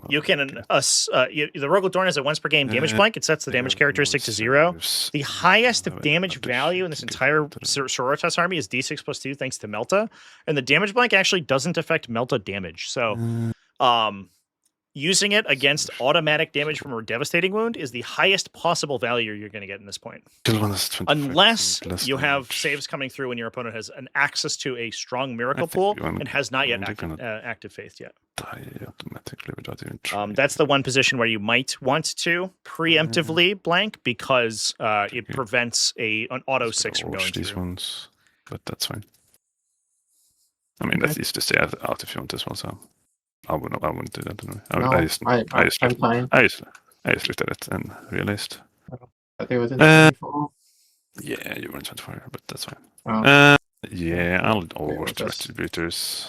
You can the Rogaldorn has a once per game damage blank. It sets the damage characteristic to 0. The highest damage value in this entire Sororitas army is D6+2 thanks to Melta, and the damage blank actually doesn't affect Melta damage. So, using it against automatic damage from a devastating wound is the highest possible value you're going to get in this point. Unless you have saves coming through when your opponent has an access to a strong miracle pool and has not yet active faith yet. Die automatically without even that's the one position where you might want to preemptively blank because it prevents an auto 6 from going these through. Ones, but that's fine. I mean, that's easy to stay out if you want as well, so... I wouldn't do that anyway. I just looked at it and realized. They was in 24. Yeah, you were in 24, but that's fine. Oh. Yeah, I'll overwatch the Retributors.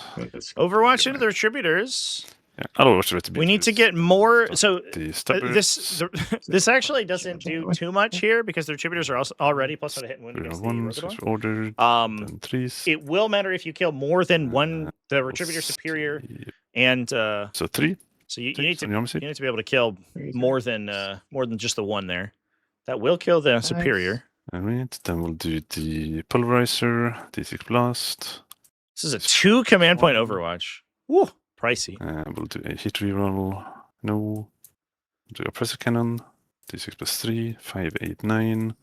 Overwatch into the Retributors. Yeah, I'll overwatch the Retributors. We need to get more. So this actually doesn't do too much here because the Retributors are also already plus 1 hit and wound against the Rogaldorn. Ordered, it will matter if you kill more than one the Retributor Superior and so 3. So you need to be able to kill more than just the one there. That will kill the Superior. Alright, then we'll do the Pulverizer, D6 Blast. This is a 2 command point Overwatch. Woo, pricey. We'll do a hit reroll. No. We'll do a Pressure Cannon, D6+3, 5, 8, 9.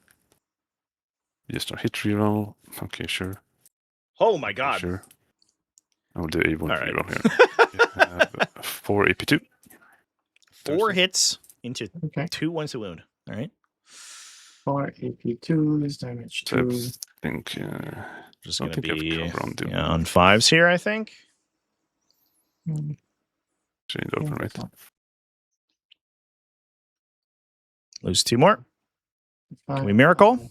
Just a hit reroll. Okay, sure. Oh my god. Sure. I will do a 1 reroll here. 4 AP2. 4 hits into 2 once a wound. All right. 4 AP2s, damage 2. I think just going to be on 5s here, I think. Change open, right? Lose 2 more. Can we miracle?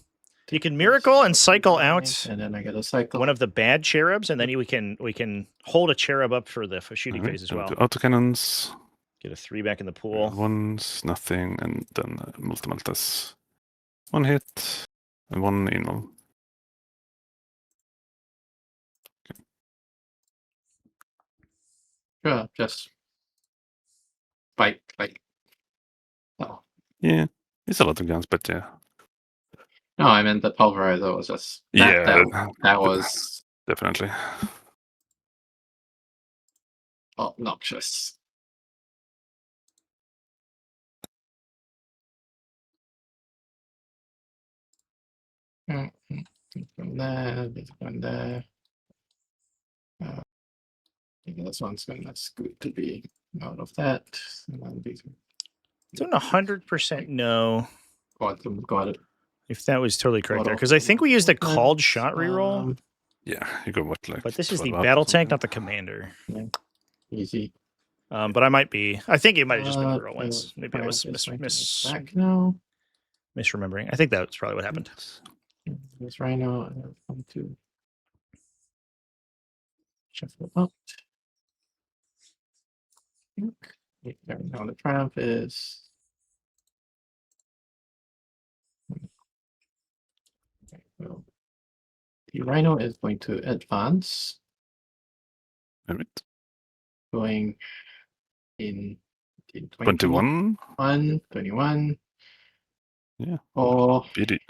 You can miracle and cycle out, and then I get a cycle. One of the bad cherubs, and then we can hold a cherub up for the shooting phase as well. Autocannons. Get a 3 back in the pool. 1s, nothing, and then multi-multas. 1 hit and 1 invul. Okay. Sure, just fight. Oh. Yeah, it's a lot of guns, but yeah. No, I meant the Pulverizer was just that was definitely obnoxious. From there, this one's gonna scoot to be out of that. Don't 100% know got it. If that was totally correct there, because I think we used a called shot reroll. Yeah, you go what like. But this is the battle tank, not the commander. Yeah. Easy. But I might be. I think it might have just been reroll once. Maybe I was misremembering. I think that's probably what happened. This Rhino, I'm going to shuffle up. Now the triumph is. Well, the Rhino is going to advance. Right. Going in 21. 21. Yeah. Or Beauty.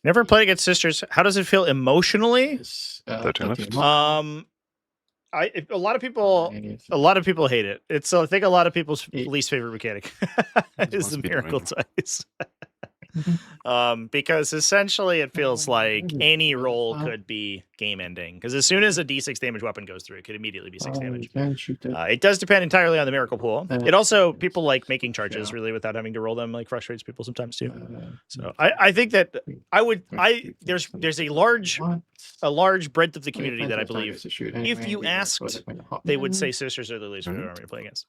Never played against sisters. How does it feel emotionally? 13 left. A lot of people hate it. It's I think a lot of people's least favorite mechanic is the miracle dice. Because essentially it feels like any roll could be game ending. Because as soon as a d6 damage weapon goes through, it could immediately be 6 damage. Can shoot it. It does depend entirely on the miracle pool. It also, people like making charges really without having to roll them, like frustrates people sometimes too. So I think that there's a large breadth of the community that I believe if you asked, they would say Sisters are the least favorite army to play against.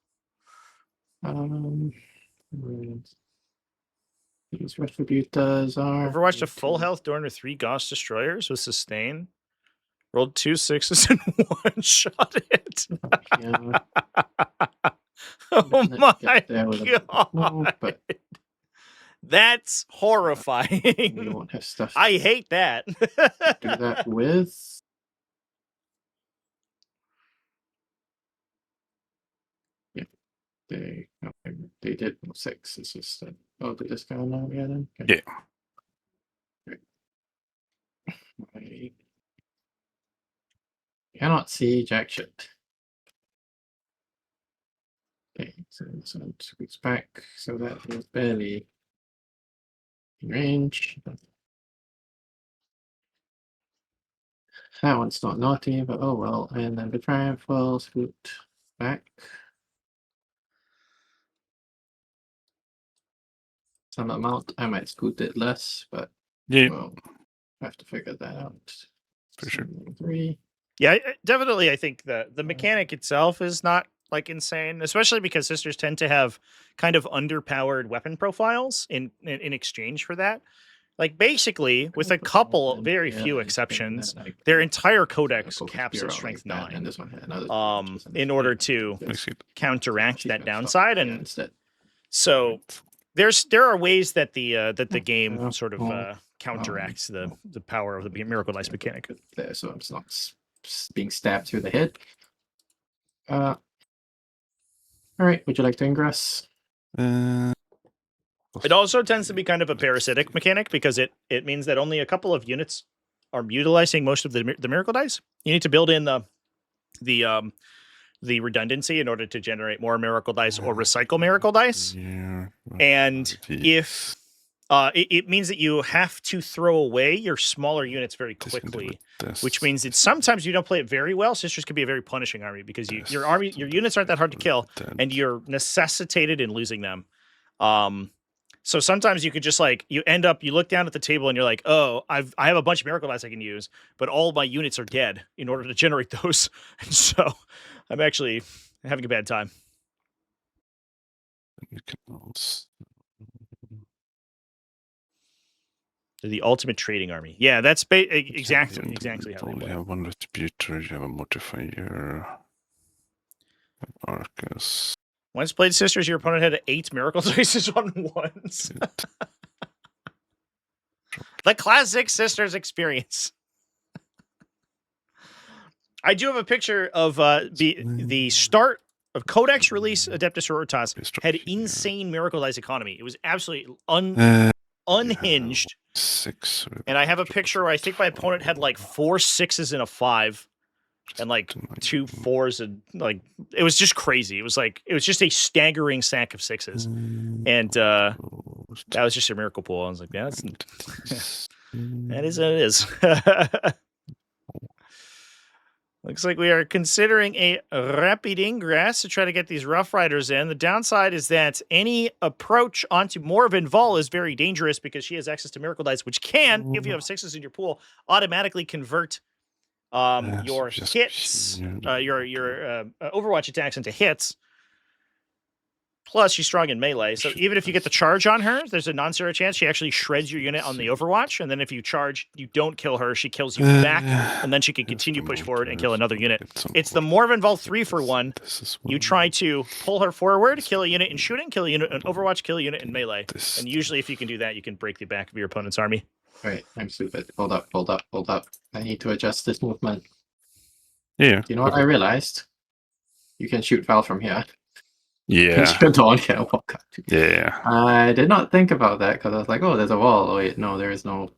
These Retributors are... Overwatched a full health Dorn with 3 Gauss Destroyers with sustain. Rolled 2 6s and one-shot it. Oh my god. That's horrifying. We don't have stuff. I hate that. Do that with... Yeah. They did 6. It's just that... Oh, they just go now, yeah, then? Okay. Yeah. I cannot see jack shit. Okay, so this one squeaks back, so that is barely in range. That one's not naughty, but oh well. And then Batrep will scoot back. Some amount, I might scoot it less, but Yeah. well, I have to figure that out. For sure. 3. Yeah, definitely. I think the mechanic itself is not like insane, especially because Sisters tend to have kind of underpowered weapon profiles in exchange for that. Like basically, with a couple, very few exceptions, their entire codex caps at strength 9. And this one had another in order to counteract that downside, and instead. So there are ways that the game sort of counteracts the power of the Miracle Dice mechanic. There, so it's not being stabbed through the head. All right, would you like to ingress? It also tends to be kind of a parasitic mechanic because it means that only a couple of units are utilizing most of the Miracle Dice. You need to build in the redundancy in order to generate more Miracle Dice or recycle Miracle Dice. Yeah. And if it means that you have to throw away your smaller units very quickly, which means that sometimes you don't play it very well. Sisters can be a very punishing army because your units aren't that hard to kill, and you're necessitated in losing them. So sometimes you could just you look down at the table and you're like, oh, I have a bunch of Miracle Dice I can use, but all of my units are dead in order to generate those. And so I'm actually having a bad time. You can also... The ultimate trading army. Yeah, that's exactly how they only play. have 1 distributor, you have a mortifier, Arcus. Once played Sisters, your opponent had 8 Miracle Dice on once. The classic Sisters experience. I do have a picture of the start of Codex release. Adeptus Sororitas had insane Miracle Dice economy. It was absolutely unhinged. 6. And I have a picture where I think my opponent had 4 6s and a 5. And 2 4s, and it was just crazy. It was just a staggering stack of 6s, and that was just a miracle pool. I was like, yeah, that is what it is. Looks like we are considering a rapid ingress to try to get these Rough Riders in. The downside is that any approach onto Morvenn Vol is very dangerous because she has access to Miracle Dice, which can, if you have 6s in your pool, automatically convert your hits, your Overwatch attacks into hits. Plus, she's strong in melee, so even if you get the charge on her, there's a non-zero chance she actually shreds your unit on the Overwatch, and then if you charge, you don't kill her, she kills you back, and then she can continue push forward and kill another unit. It's the Morvenn Vol 3-for-1. You try to pull her forward, kill a unit in shooting, kill a unit in Overwatch, kill a unit in melee. And usually if you can do that, you can break the back of your opponent's army. Wait, I'm stupid. Hold up. I need to adjust this movement. Yeah. You know what I realized? You can shoot Val from here. Yeah. You don't get walk up to. Yeah. I did not think about that because I was like, oh, there's a wall. Oh wait, no, there is no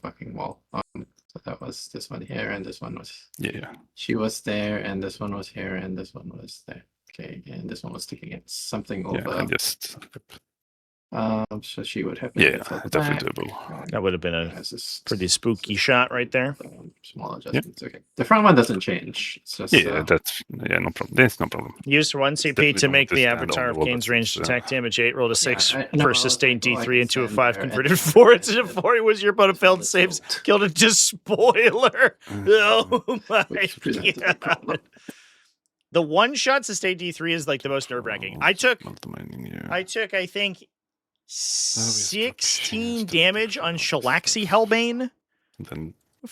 fucking wall. So that was this one here, and this one was. Yeah. She was there, and this one was here, and this one was there. Okay, and this one was sticking against something over. Yeah, So she would have been Yeah, further definitely back. doable. That would have been a Assist. pretty spooky shot right there. Small adjustments. Okay. The front one doesn't change. It's just Yeah, that's no problem. There's no problem. Use 1 CP definitely to don't make the withstand avatar on the of wall, Kane's but ranged it's, attack damage 8, rolled a 6 I for was sustained like, oh, I D3 can into a stand 5, there converted and 4 then- into a 4. It was your opponent failed Let's saves, vote. killed it to spoiler. Oh my Which presented a problem. god. The one shot sustained D3 is like the most nerve wracking. I took, I think, 16 damage on Shalaxi Hellbane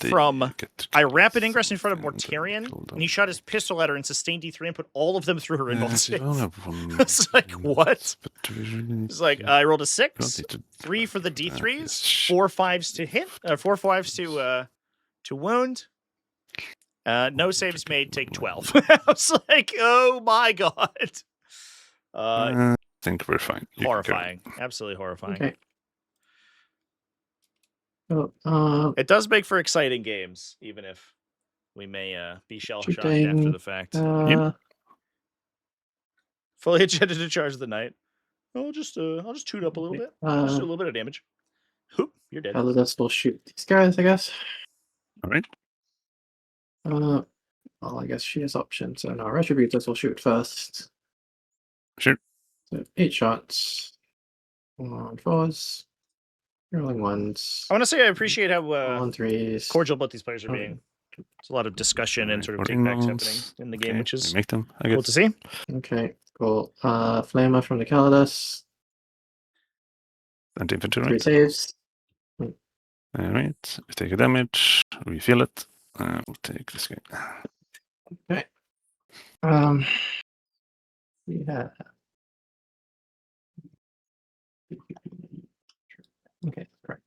from I rapid ingress in front of Mortarion, and he shot his pistol at her and sustained D3 and put all of them through her invuln save. It's like, what? It's like, I rolled a 6, 3 for the D3s, 4 5s to hit, 4 5s to wound. No saves made, take 12. I was like, oh my god. I think we're fine. You can Horrifying. Absolutely horrifying. Okay. So, It does make for exciting games, even if we may be shell-shocked after shooting, the fact. Fully enchanted to charge the knight. I'll just tune up a little bit. Just do a little bit of damage. Hoop, you're dead. Calidus will shoot these guys, I guess. All right. Well, I guess she has options. So now Retributors will shoot first. Sure. So 8 shots. 1 4s. Rolling 1s. I want to say I appreciate how 1 3s. cordial both these players are being. There's a lot of discussion and sort of take-backs happening in the game, which We is make them. I cool guess. to see. Okay, cool. Flamer from the Calidus. And infantry, 3 right? saves. All right. We take a damage. We feel it. We'll take this guy. Okay. Yeah. Okay, correct.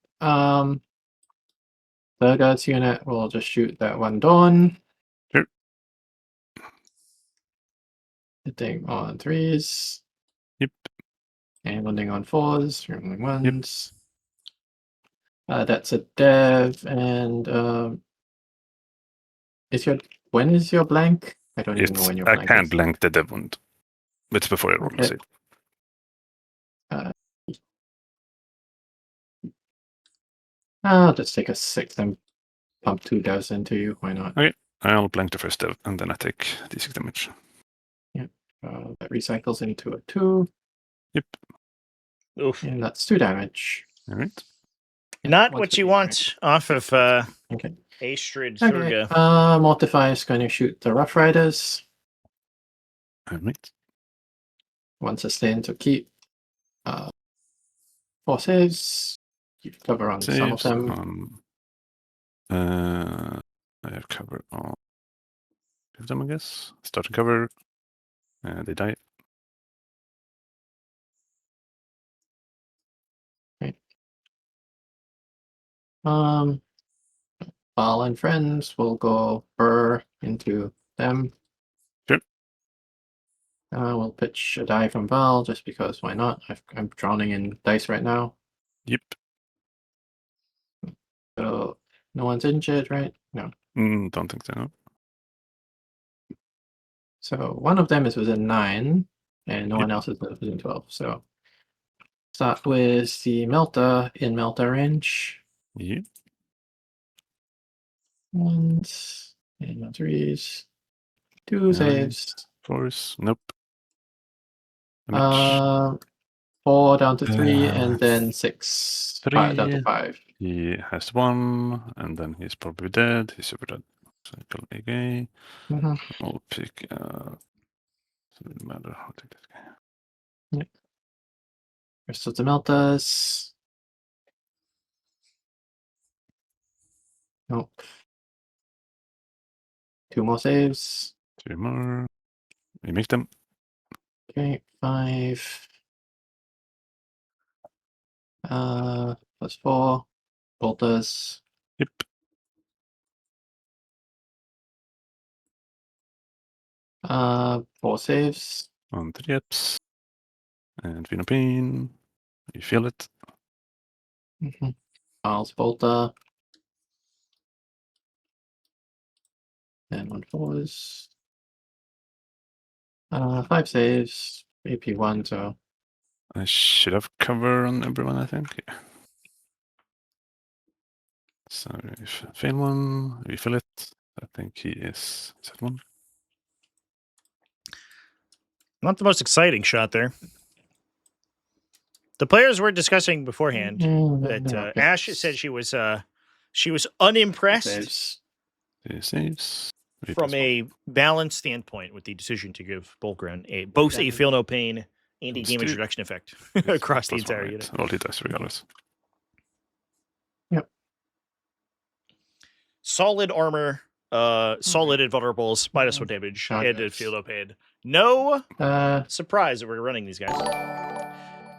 The guards unit will just shoot that one Dawn. Sure. Hitting on 3s. Yep. And landing on 4s, rolling 1s. That's a dev, and when is your blank? I don't even know when your I blank can't is. blank the dev wound. It's before I roll the save. I'll just take a 6 and pump 2 devs into you. Why not? Okay. I'll blank the first dev, and then I take d6 damage. That recycles into a 2. Yep. Oof. And that's 2 damage. All right. Not Once what per you game, want off of Okay. Astrid Okay. Thurga. Mortify is going to shoot the Rough Riders. All right. 1 sustain to keep. 4 saves. You cover on some of Saves them. I have cover on 2 of them, I guess. Start to cover. They die. Val and friends will go burr into them. Sure. We'll pitch a die from Val just because why not? I'm drowning in dice right now. Yep. So no one's injured, right? No. Don't think so. No. So one of them is within 9, and no one else is within 12. So start with the Melta in Melta range. Yeah. 1s and 3s. 2 saves. 4s. Nope. 4 down to 3, and then 6 down to 5. He has 1, and then he's probably dead. He's super dead. Cycle again. We'll pick. Doesn't matter. I'll take this guy. Rest of the Meltas. Nope. 2 more saves. 2 more. We make them. Okay, 5. Plus 4. Bolters. Yep. Four saves. On 3 ups. And Vino Pain. You feel it. Miles Bolter. And 1 4s. 5 saves. AP 1, so I should have cover on everyone, I think. Yeah. So if I fail one, refill it. I think he is that one. Not the most exciting shot there. The players were discussing beforehand that Ash said she was unimpressed Saves. He saves. from a balance standpoint with the decision to give Bulgren both a feel no pain and a Let's game do- introduction effect across the Plus one, entire right? unit. Well, he does regardless. Solid armor, solid invulnerables, minus 1 damage, and a Targets. feel no pain. No surprise that we're running these guys.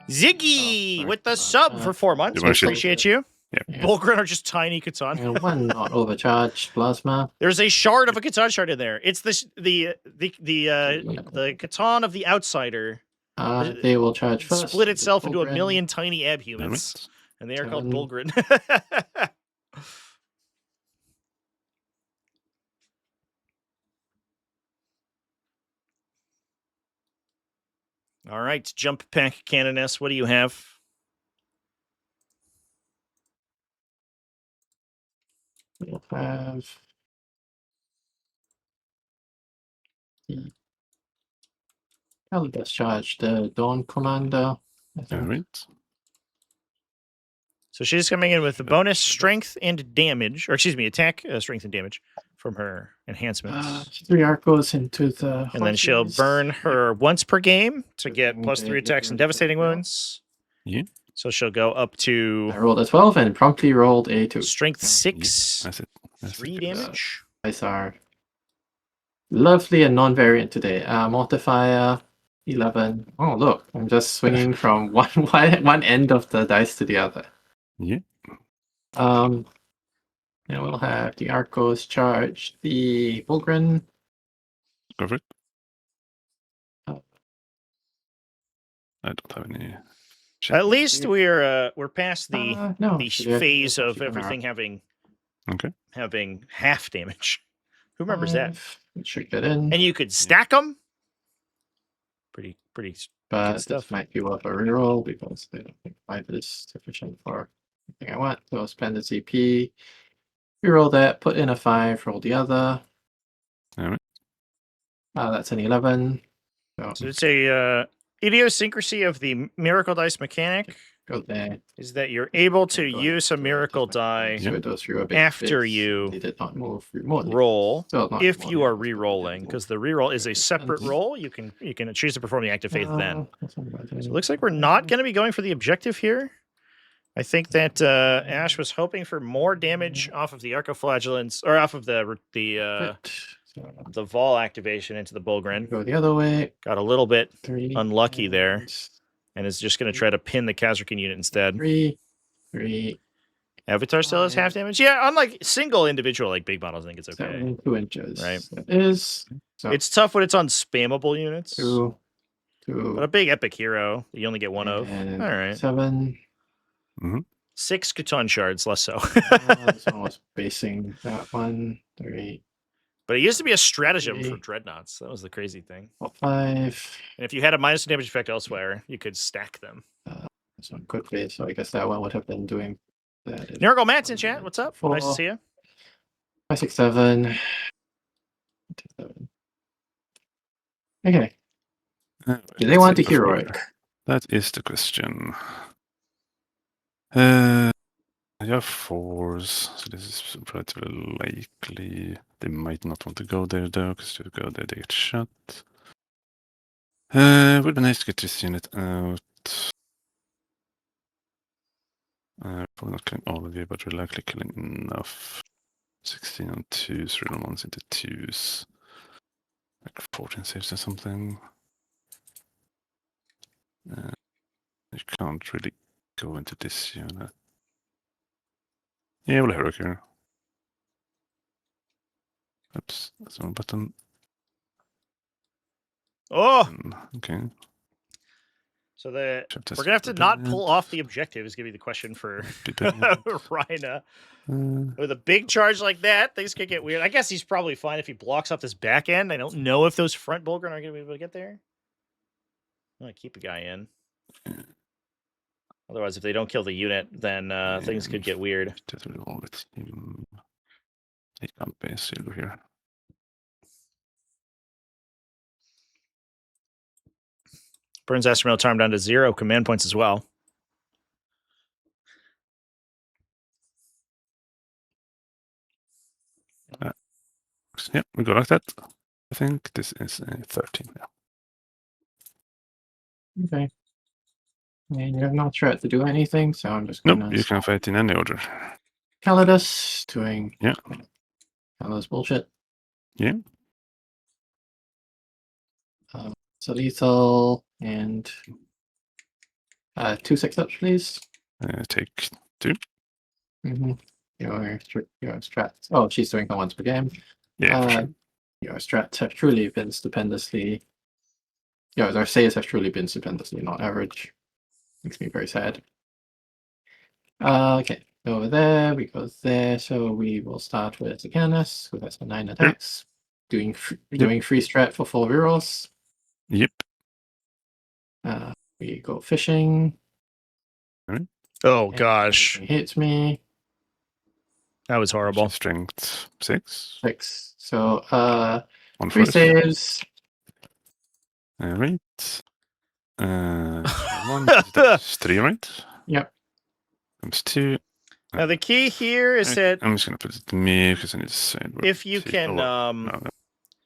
Ziggy sorry with the about sub that. for 4 months. You We wanna shoot? appreciate you. Yeah. Bulgren are just tiny Catan. And one not overcharged plasma. There's a shard of a Catan shard in there. It's the Catan of the outsider They will charge first. split itself into a Bulgren. million tiny ab Damn humans, it. and they are called 7. Bulgren. All right, jump pack Canoness. What do you have? We'll have the Adeptus charge the Dawn Commander. I think. Alright. So she's coming in with the bonus strength and damage, or excuse me, attack, strength and damage from her enhancements. 3 arcos into the. And then she'll horses. burn her once per game to get Burning plus the 3 attacks and different devastating roll. wounds. Yeah. So she'll go up to I rolled a 12 and promptly rolled a 2. strength Yeah. 6, That's it. That's 3 it. damage. Dice are lovely and non-variant today. Mortifier 11. Oh look, I'm just swinging from one end of the dice to the other. Yeah. And we'll have the Arcos charge the Bulgren. Go for it. Oh. I don't have any. At least we're past the No, the so they're- phase they're of keeping our everything Okay. having half damage. Who remembers that? 5. We should get in, And you could stack them. Pretty but good stuff. this might be worth a reroll because I don't think 5 is sufficient for anything I want. So I'll spend the CP, reroll that, put in a 5, roll the other. Alright. That's an 11. So it's a idiosyncrasy of the miracle dice mechanic Go there. is that you're able to Go ahead. use a miracle die So it goes through a bit after bits. you They did not move remotely. roll So not if you are remotely, re-rolling, because the re-roll is a separate roll. You can choose to perform the act of faith then. So it looks like we're not going to be going for the objective here. I think that Ash was hoping for more damage off of the Arcoflagellants, or off of the Vol activation into the Bulgren. Go the other way. Got a little bit 3. unlucky there, and and is just going to try to pin the Kazrakin unit instead. 3. 3. Avatar still has half damage. Yeah, unlike single individual like big models, I think it's okay. 7, 2 inches. Right. That is. So It's tough when it's on spammable units, 2. but a big epic hero that you only get one of. and All right. 7. 6 Catan shards, less so. This one was basing that one. 3. But it used to be a stratagem for Three. dreadnoughts. That was the crazy thing. 5. And if you had a minus damage effect elsewhere, you could stack them. This one could be. So I guess that one would have been doing that. Nurgle Matt's in chat. What's up? Nice to 4. see you. 5, 6, 7. 7. Okay. Do they want the heroic? That is the question. I have 4s, so this is relatively likely. They might not want to go there though, because if they go there, they get shot. Would be nice to get this unit out. Probably not killing all of you, but we're likely killing enough. 16 on 2s, real ones into 2s. Like 14 saves or something. You can't really go into this unit. Yeah, we'll heroic here. Oops, that's the wrong button. Oh, Okay. so we're Should going to have to not pull off the objective is going to be the question for Rhina. With a big charge like that, things could get weird. I guess he's probably fine if he blocks up this back end. I don't know if those front Bulgren are going to be able to get there. I'm going to keep a guy in. Otherwise, if they don't kill the unit, then things could get weird. That will all with him. He can't be a zero here. Burns Astra Militarum down to 0 command points as well. Yeah, we go like that. I think this is a 13. Yeah. Okay. And you have no threat to do anything, so I'm just Nope, gonna you can fight in any order. Calidus doing Yeah. Calidus bullshit. Yeah. So lethal and 2 6-ups, please. Take 2. Mm-hmm. Your strat. Oh, she's doing that once per game. Yeah, for sure. Your strats have truly been stupendously. Yeah, our saves have truly been stupendously not average. Makes me very sad. Okay, over there, we go there. So we will start with Canis, who has 9 attacks. Doing free strat for 4 rerolls. Yep. We go fishing. Oh, gosh. He hits me. That was horrible. Strength 6. 6. So, 1 3 force. saves. Right. 1. That's 3, right? Yep. Comes 2. Now, the key here is that I'm just going to put it to me because I need to decide. if you can, no,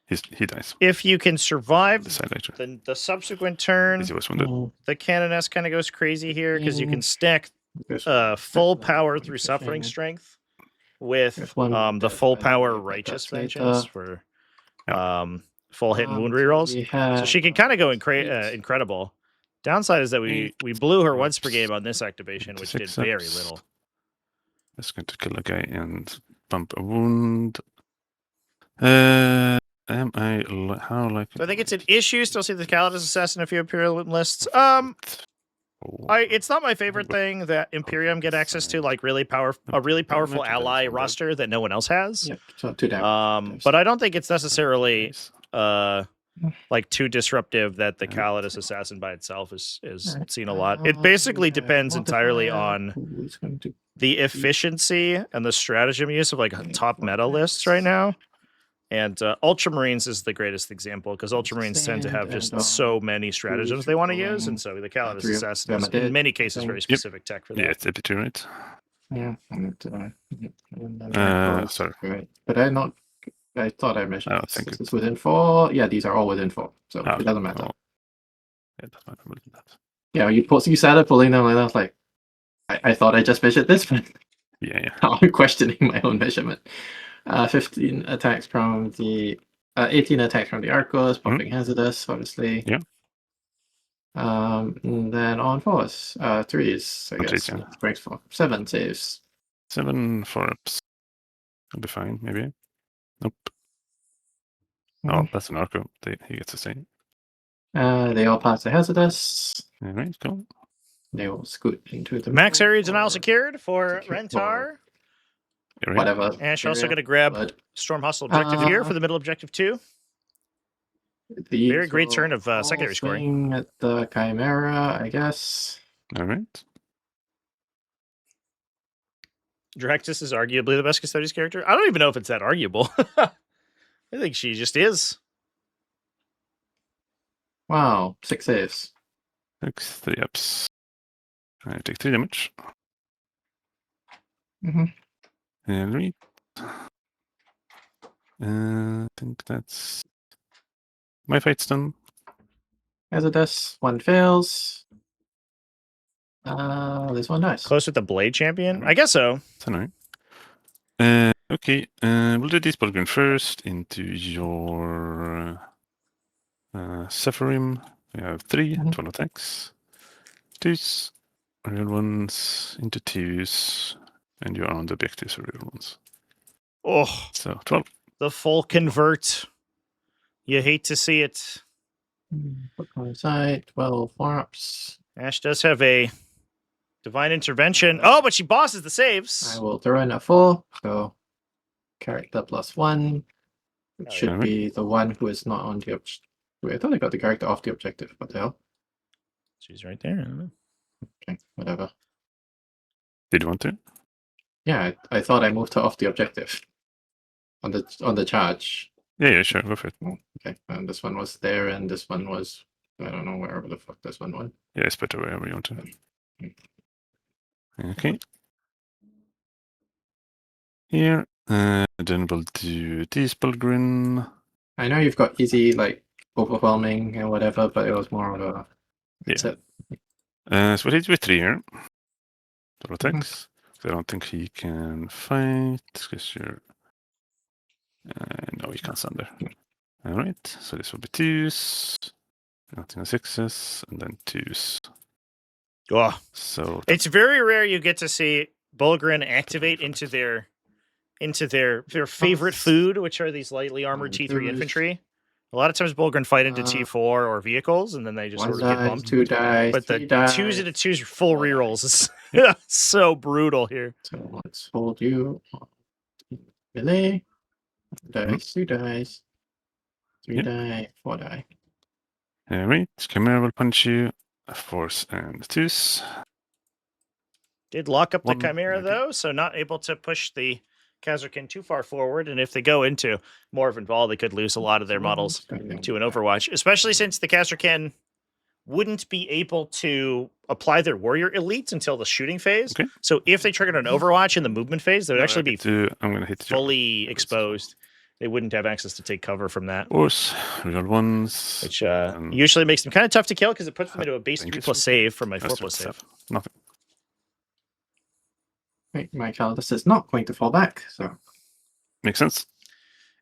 he dies. if you can survive Decide later. the subsequent turn, Because he was wounded. the Canoness kind of goes crazy here because you can stack full power through suffering strength with the full power righteous vengeance for full hit and wound rerolls. So she can kind of go incredible. Downside is that we blew her once per game on this activation, which did very little. That's going to kill a guy and bump a wound. Am I how likely? So I think it's an issue. Still see the Calidus assassin in a few Imperial lists. It's not my favorite thing that Imperium get access to like a really powerful ally roster that no one else has. Yep. So 2 down. But I don't think it's necessarily like too disruptive that the Calidus assassin by itself is seen a lot. It basically depends entirely on the efficiency and the stratagem use of like top meta lists right now. And Ultramarines is the greatest example because Ultramarines tend to have just so many stratagems they want to use, and so the Calidus assassin is in many cases very specific tech for that. Yeah, it's a bit too right. Yeah. Sorry. Right. But I thought I mentioned I think it's within 4. Yeah, these are all within 4, so it doesn't matter. Yeah, it doesn't matter more than that. Yeah, you started pulling them like that. I was like, I thought I just measured this, but Yeah. I'm questioning my own measurement. 15 attacks from the 18 attacks from the Arcos, popping hazardous, obviously. Yeah. And then on 4s, 3s, I guess. Yeah. Breaks 4. 7 saves. 7 4-ups. Will be fine, maybe. Nope. Oh, that's an Arco. He gets a save. They all pass the hazardous. All right, cool. They will scoot into the Max area denial secured for Rentar. Right. Whatever. And she's also going to grab Storm Hustle objective here for the middle objective 2. Very great turn of secondary scoring. At the Chimera, I guess. All right. Dractus is arguably the best Custodes character. I don't even know if it's that arguable. I think she just is. Wow, 6 saves. 6 3-ups. I take 3 damage. And read. I think that's my fight's done. Hazardous, 1 fails. This one dies. Close with the Blade Champion? I guess so. It's annoying. Okay, we'll do this Bulgarian first into your Sephirim. We have 3, 12 attacks. 2s, real ones, into 2s, and you're on the objectives for real ones. Oh, so 12. The full convert. You hate to see it. Put on the side, 12 4-ups. Ash does have a divine intervention. Oh, but she bosses the saves. I will throw in a 4, so character +1. It should be the one who is not on the objective. Wait, I thought I got the character off the objective. What the hell? She's right there. I don't know. Okay, whatever. Did you want to? Yeah, I thought I moved her off the objective. On the charge. Yeah, sure, go for it. Oh, okay, and this one was there, and this one was, I don't know, wherever the fuck this one was. Yeah, it's better wherever you want to. Okay. Here, then we'll do this Bulgrin. I know you've got easy, like, overwhelming and whatever, but it was more of a... That's it. So we'll hit with 3 here. Double attacks. So I don't think he can fight, because you're... no, he can't stand there. Alright, so this will be 2s. Nothing on 6s, and then 2s. Oh, So it's very rare you get to see Bulgrin activate into their favorite food, which are these lightly armored T3 infantry. A lot of times Bulgrin fight into T4 or vehicles, and then they just One sort of get dice, bumped. 2 dice, But 3 the dice. 2s and the 2s full Four rerolls is so brutal here. So let's hold you. Melee. Dice, 2 dice. 3 Yep. die, 4 die. Alright, Chimera will punch you. A force and 2s. Did lock up the One, Chimera, maybe. though, so not able to push the Kazarkin too far forward. And if they go into more of involved, they could lose a lot of their models to an Overwatch, especially since the Kazarkin wouldn't be able to apply their warrior elites until the shooting phase. Okay. So if they triggered an Overwatch in the movement phase, they would actually be I'm gonna hit you. fully exposed. They wouldn't have access to take cover from that, Force, reroll 1s. which usually makes them kind of tough to kill because it puts them into a base think 3 it's plus save from my That's 4 plus save. 7. Nothing. Wait, my Calidus is not going to fall back, so... Makes sense.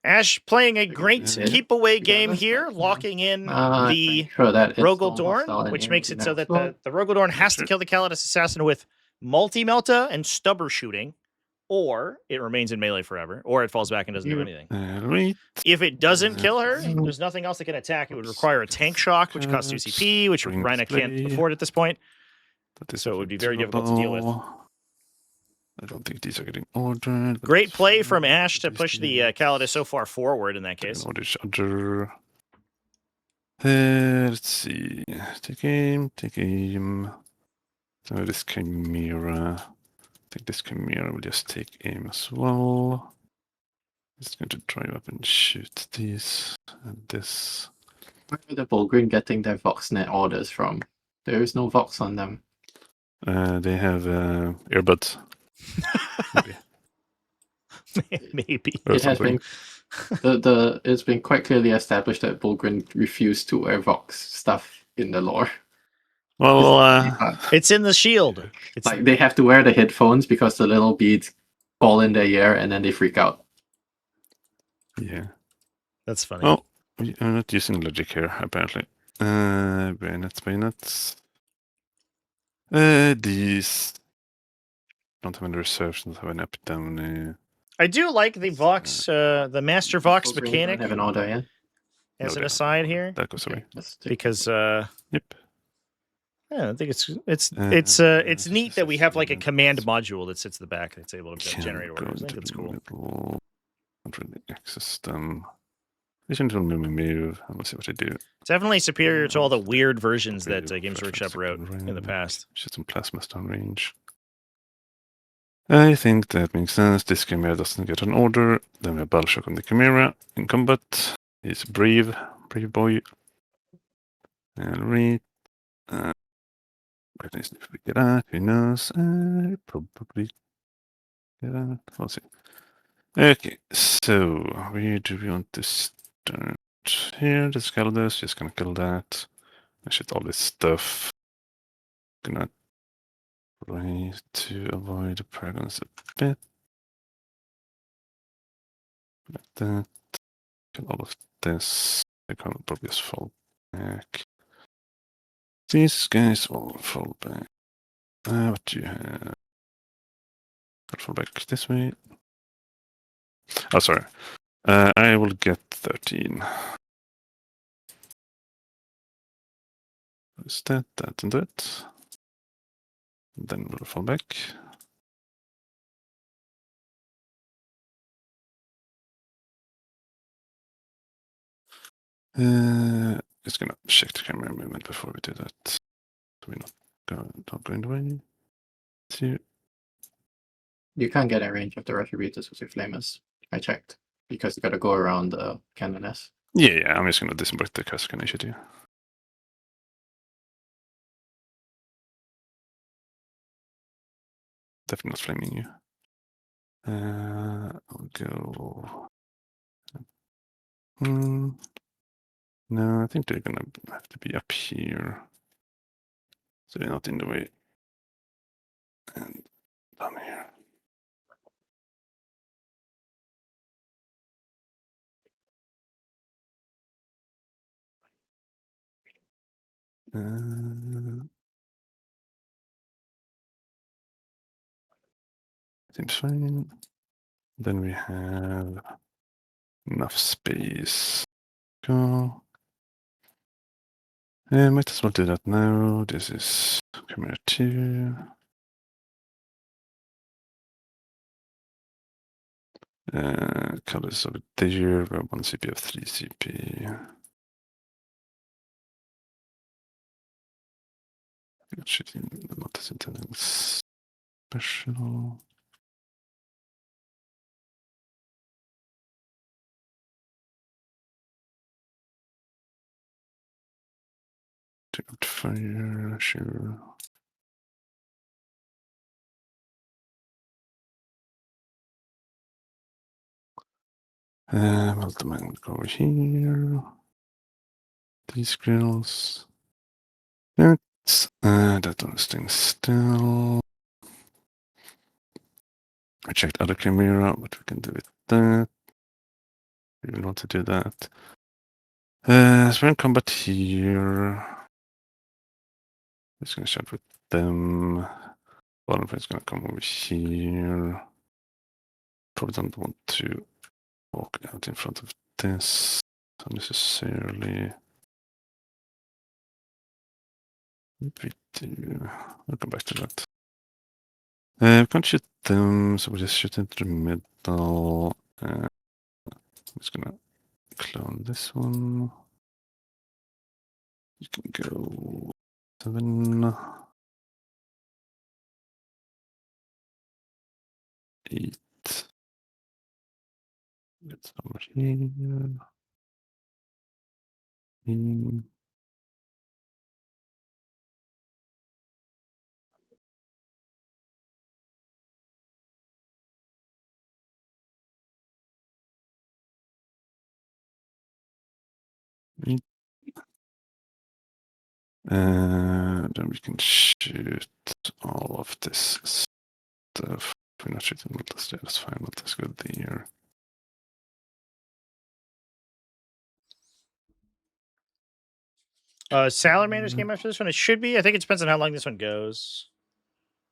Ash playing a great Yeah. keep away Yeah, game that's here, fine. locking in I'm sure that it's Rogel still hostile Dorn, and which you makes do it so that now. the Rogel Dorn has to Sure. kill the Calidus Assassin with multi-melta and stubber shooting, or it remains in melee forever, or it falls back and doesn't do anything. Alright. If it doesn't kill her, there's nothing else that can attack. It would require a tank shock, which costs 2 CP, which Bring Rhina can't display. afford at this point. That is So it would be very difficult to deal with. I don't think these are getting ordered. but Great that's play fine. from Ash to These push the things. Calidus so far forward in that case. Order charger. Let's see. Take aim, take aim. So this Chimera. I think this Chimera will just take aim as well. It's going to drive up and shoot these and this. Where are the Bulgrin getting their VoxNet orders from? There is no Vox on them. They have earbuds. Maybe. Maybe. Or It has something. been it's been quite clearly established that Bulgrin refused to wear Vox stuff in the lore. Well, It's in the shield. It's Like they have to wear the headphones because the little beads fall in their ear and then they freak out. yeah. That's funny. Well, we are not using logic here, apparently. Bayonets. These don't have any reserves, don't have any up down. I do like the Vox, the Master Vox Bulgrin don't mechanic have an order yet. as No, an they aside here, That goes away. Okay, let's take- because Yep. yeah, I think it's neat that we have like a command module that sits at the back that's able to Can generate go orders. I think into it's the cool. middle. Can't really access them. Listen to them move, and we'll see what they do. Definitely superior to all the weird versions that Move, Games reference Workshop wrote second in the range. past. Shoot some plasmas down range. I think that makes sense. This Chimera doesn't get an order. Then we have Balshok on the Chimera in combat. He's brave boy. Alright. Where needs to get at? Who knows? Probably get at. We'll see. Okay, so where do we want to start? Here, let's kill this. Just gonna kill that. I shoot all this stuff. Gonna try to avoid the paragons a bit. Like that. Kill all of this. I can probably just fall back. These guys will fall back. What do you have? I'll fall back this way. Oh, sorry. I will get 13. What is that? That and that. Then we'll fall back. Just gonna check the camera movement before we do that. So we're not going away. Here. You can't get a range of the Retributors with your Flamers. I checked. Because you gotta go around the Canoness. Yeah, I'm just gonna disembark the Casca Initiative. Definitely not flaming you. I'll go. No, I think they're gonna have to be up here. So they're not in the way. And down here. Seems fine. Then we have enough space. Go. Might as well do that now. This is Chimera 2. Colors over there. We have 1 CP of 3 CP. Shooting not as intended special. Take fire, sure. Multiman will go over here. These grills. That one is staying still. I checked other Chimera, what we can do with that. We will want to do that. So we're in combat here. Just gonna start with them. Bottom is gonna come over here. Probably don't want to walk out in front of this unnecessarily. We do. I'll come back to that. We can't shoot them, so we'll just shoot into the middle. I'm just gonna clone this one. You can go 7, 8. It's over here. Then we can shoot all of this stuff. We're not shooting Atlas there, that's fine. Let's go there. Salamanders came after this one. It should be. I think it depends on how long this one goes.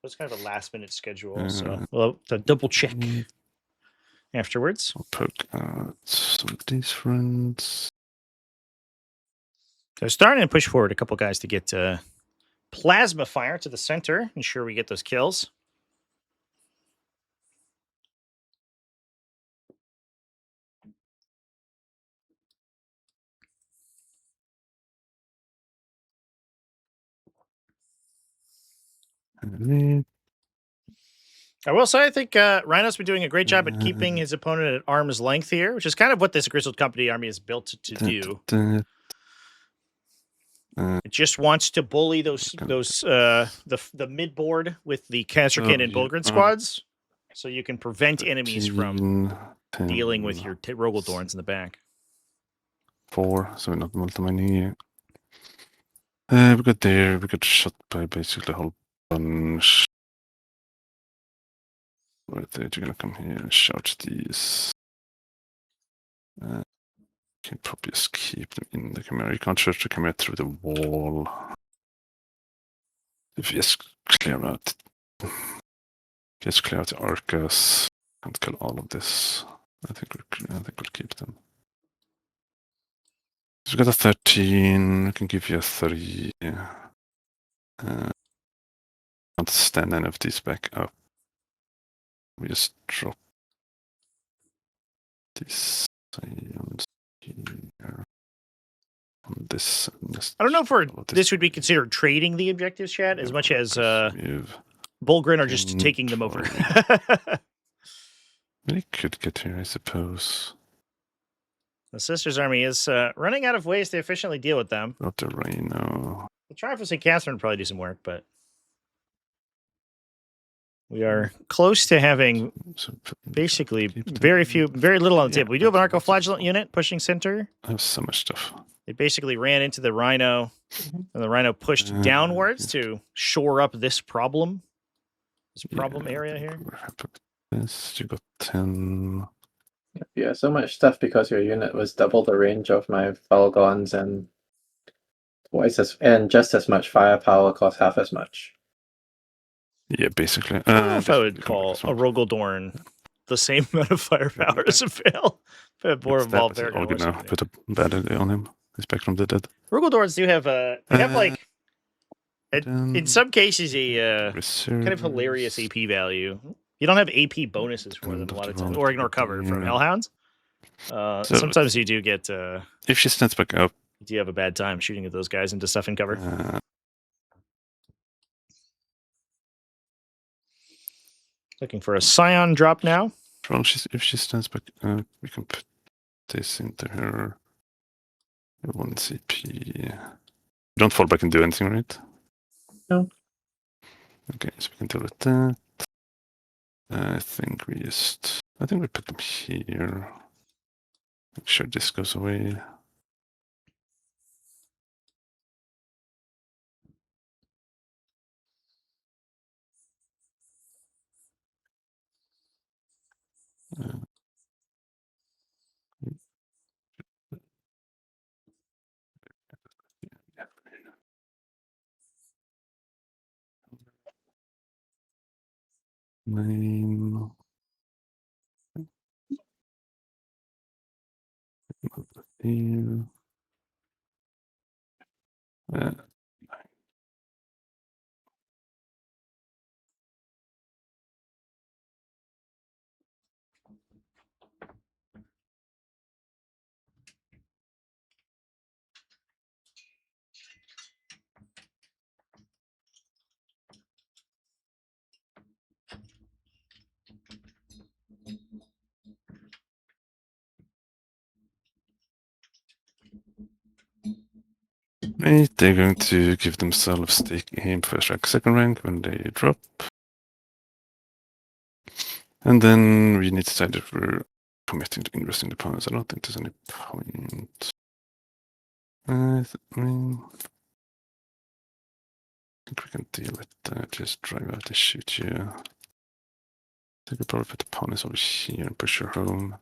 It's kind of a last minute schedule, so we'll have to double check afterwards. I'll poke out some of these friends. So starting to push forward a couple guys to get plasma fire to the center. Ensure we get those kills. I will say, I think Rhino's been doing a great job at keeping his opponent at arm's length here, which is kind of what this Grizzled Company army is built to do. It just wants to bully the mid board with the Kasrkin and Bulgrin squads, so you can prevent enemies from dealing with your Rogaldorns in the back. 4, so we're not multi-mining here. We got shot by basically a whole bunch. Right there, you're gonna come here and charge these. You can probably just keep them in the Chimera. You can't charge the Chimera through the wall. If you just clear out the Arcas and kill all of this, I think we'll keep them. So we got a 13. We can give you a 3. Can't stand any of these back up. We just drop these scions here. on this. I don't know if what this would be considered trading the objectives, chat, as much as move. Bullgrin are just taking them over. Really could get here, I suppose. The Sisters' Army is running out of ways to efficiently deal with them. Got the Rhino. The Triumph of St. Catherine would probably do some work, but we are close to having basically very little on the table. We do have an Arco-Flagellant unit pushing center. I have so much stuff. They basically ran into the Rhino, and the Rhino pushed downwards to shore up this problem. This problem area here. This, you got 10. Yeah, so much stuff because your unit was double the range of my Falgons and just as much firepower cost half as much. Yeah, basically. I don't know if I would call a Rogaldorn the same amount of firepower as a fail. If I had more involved there. All good now. Put a battery on him. The Spectrum did it. Rogaldorns do have they have like in some cases a kind of hilarious AP value. You don't have AP bonuses for them a lot of times, or ignore cover from Hellhounds. Sometimes you do get. If she stands back up, you do have a bad time shooting at those guys into stuff in cover. Looking for a Scion drop now. Well, if she stands back up, we can put this into her. 1 CP. Don't fall back and do anything, right? No. Okay, so we can deal with that. I think we put them here. Make sure this goes away. Name. Here. Right, they're going to give themselves the aim first rank, second rank when they drop. And then we need to decide if we're committing to investing the opponents. I don't think there's any point. I think we can deal with that. Just drive out and shoot you. I could probably put the opponents over here and push her home.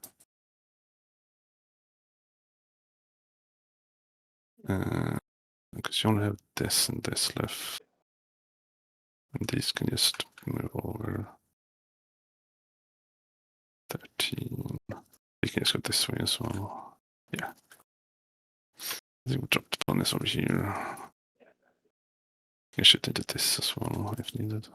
Because you only have this and this left. And these can just move over. 13. We can just go this way as well. Yeah. I think we'll drop the opponents over here. You can shoot into this as well if needed.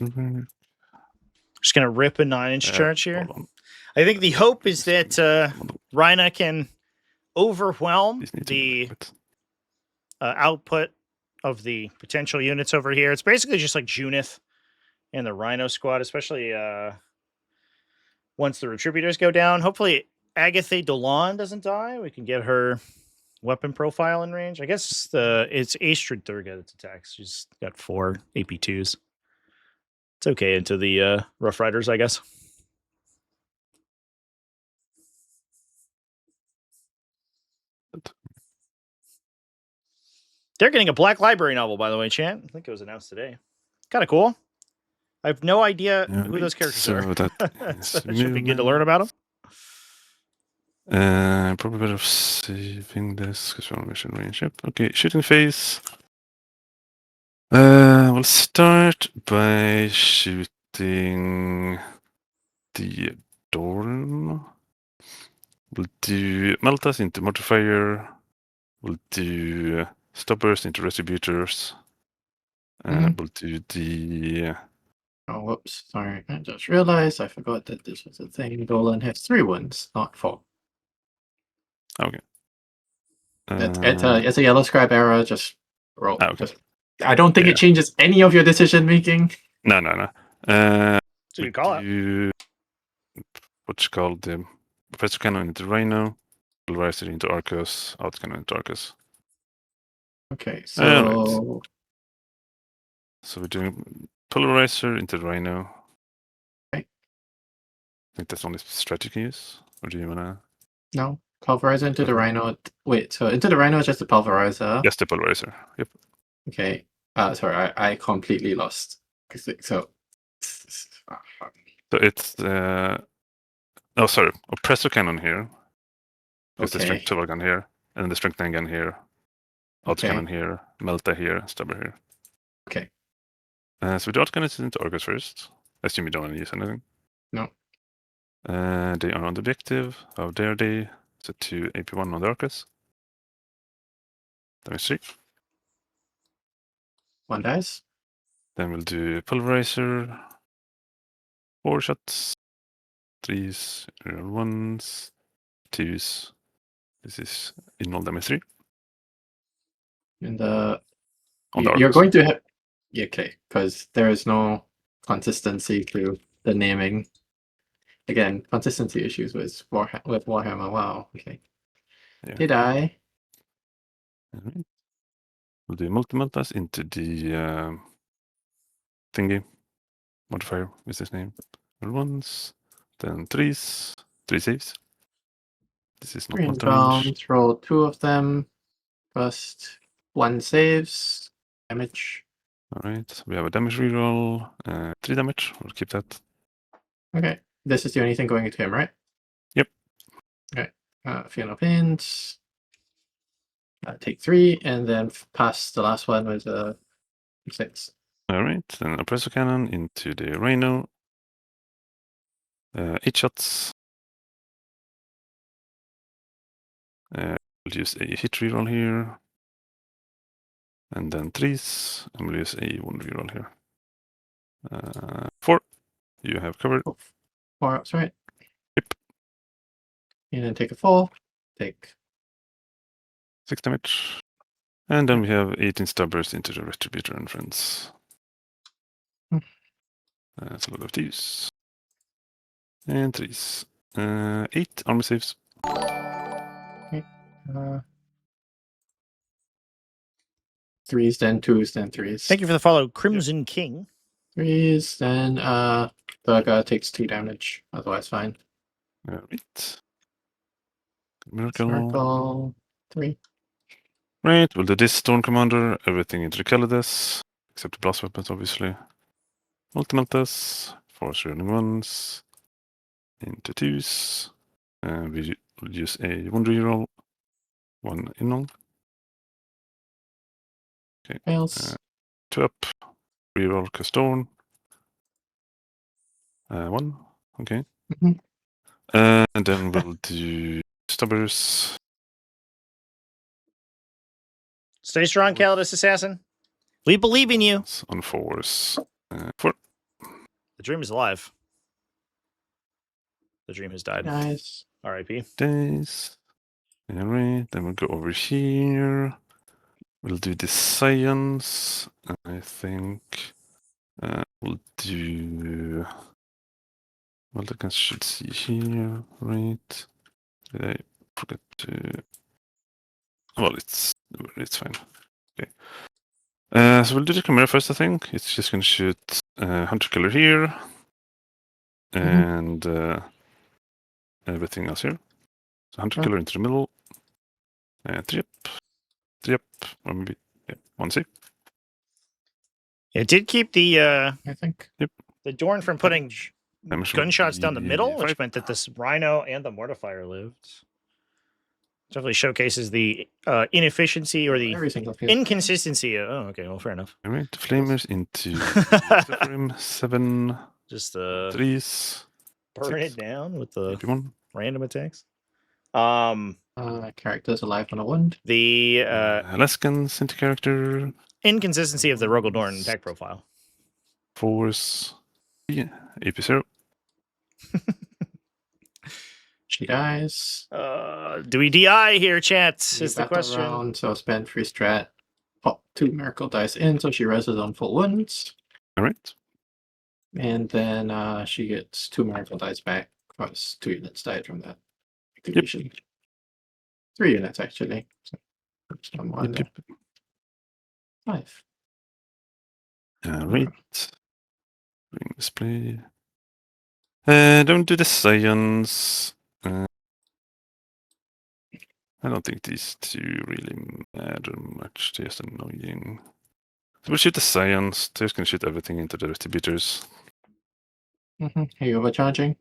Just going to rip a 9-inch charge here. I think the hope is that Rhina can overwhelm the output of the potential units over here. It's basically just like Junith and the Rhino squad, especially once the Retributors go down. Hopefully Agatha Dolan doesn't die. We can get her weapon profile in range. I guess it's Astrid Thurga that's attacks. She's got 4 AP2s. It's okay into the Rough Riders, I guess. They're getting a Black Library novel, by the way, Chan. I think it was announced today. Kind of cool. I have no idea who those characters are. So it should be good to learn about them. Probably better saving this because we want to mission range. Yep. Okay, shooting phase. We'll start by shooting the Dorm. We'll do Meltas into Mortifier. We'll do Stoppers into Retributors. We'll do the Oh, whoops. Sorry. I just realized I forgot that this was a thing. Dolan has 3 wounds, not 4. okay. It's a yellow scribe error. Just roll. Okay. I don't think Yeah. it changes any of your decision making. No. So We you call it. do what's called the Professor Cannon into Rhino, Pulverizer into Arcus, Outcannon into Arcus. Okay, Alright. so So we're doing Pulverizer into Rhino. Okay. I think that's the only strategy you can use. Or do you wanna no pulverizer into the Okay. rhino. Wait, so into the rhino is just the pulverizer. Yes, the Pulverizer. Yep. Okay. Sorry, I completely lost. So So it's oh sorry, Oppressor Cannon here. There's the Strength okay. 12 gun here, and then the Strength 9 gun here. Outcannon here, Melta here, Stubber here. Okay. So the Outcannon is into Arcus first. I assume you don't want to use anything. No. They are on the objective. How dare they? So 2 AP1 on the Arcus. Damage 3. 1 dice. Then we'll do Pulverizer. 4 shots. 3s, 1s, 2s. This is in all damage 3. And On the you're Arcus. going to have okay, because there is no consistency to the naming. Again, consistency issues with Warhammer. Wow. Okay. Yeah. Did I? Alright. We'll do multi-multas into the thingy. Modifier is his name. Roll 1s, then 3s, 3 saves. This is not 3 multi range. rounds. Roll 2 of them. First 1 saves. Damage. Alright, so we have a damage reroll. 3 damage. We'll keep that. Okay. This is the only thing going into him, right? Yep. Okay. Feel no pains. Take 3, and then pass the last one with a 6. Alright, then Oppressor Cannon into the Rhino. 8 shots. We'll use a hit reroll here. And then 3s. And we'll use a wound reroll here. 4. You have covered. 4 ups, right? Yep. And then take a fall. Take 6 damage. And then we have 18 stubbers into the Retributor and friends. That's a lot of 2s. And 3s. 8 armor saves. Okay. 3s, then 2s, then 3s. Thank you for the follow, Crimson King. 3s, then the guy takes 2 damage. Otherwise, fine. Alright. Miracle. Circle 3. Right, we'll do this Storm Commander, everything into the Calidus, except the blast weapons, obviously. Multimeltas, 4 running 1s, into 2s. We will use a wound reroll, 1 in all. Okay. Fails. 2 up, reroll Castorn. 1, okay. Mhm. And then we'll do Stubbers. Stay strong, Calidus Assassin. We believe in you. On 4s. 4. The dream is alive. The dream has died. Guys. R.I.P. Days. Alright, then we'll go over here. We'll do the science. I think we'll do. Well, I guess should see here, right? Did I forget to? Well, it's fine. Okay. So we'll do the Chimera first. I think it's just gonna shoot Hunter Killer here, and everything else here. So Hunter Killer into the middle. 3 up, or maybe 1 save. It did keep the I think. Yep. the Dorn from putting Damage gunshots would down the be middle, which 5. meant that this Rhino and the Mortifier lived. Definitely showcases the inefficiency or the Every single field. inconsistency. Oh, okay. Well, fair enough. All right, Flamers into him. 7 Just 3s. burn 6. it down with the 81. random attacks. Characters alive on a wound. The Alaskans into character. inconsistency of the Rogaldorn deck profile. Force. Yeah. AP0. She dies. Do we DI here, chat? You Is the battle question. round, so spend free strat. Pop 2 miracle dice in, so she rests on full wounds. All right. And then she gets 2 miracle dice back because 2 units died from that activation. 3 units actually. So first one, Yep. 5. All right. Bring display. Don't do the science. I don't think these two really matter much. They're just annoying. So we'll shoot the science. They're just gonna shoot everything into the distributors. Are you overcharging?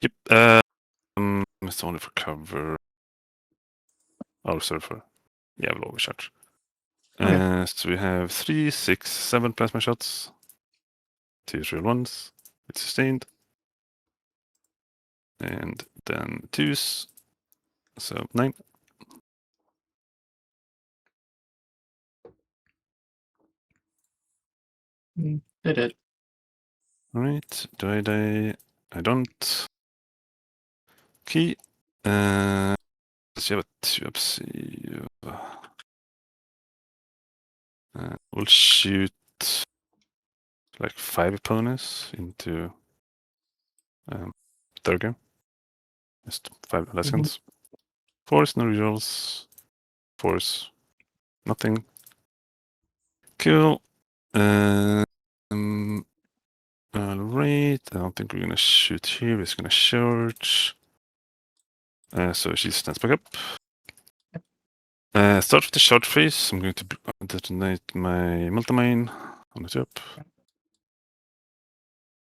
Yep. It's only for cover. Oh, sorry for. Yeah, we'll overcharge. Okay. So we have 3, 6, 7 plasma shots. 2 real ones. It's sustained. And then 2s. So 9. Did it. Alright. Do I die? I don't. Key. Does she have a 2 up save? We'll shoot like 5 opponents into third game. Just 5 lessons. Force, no rerolls. Force, nothing. Cool. Alright. I don't think we're gonna shoot here. We're just gonna charge. So she stands back up. Start with the short phase. I'm going to detonate my multi-mine on the top.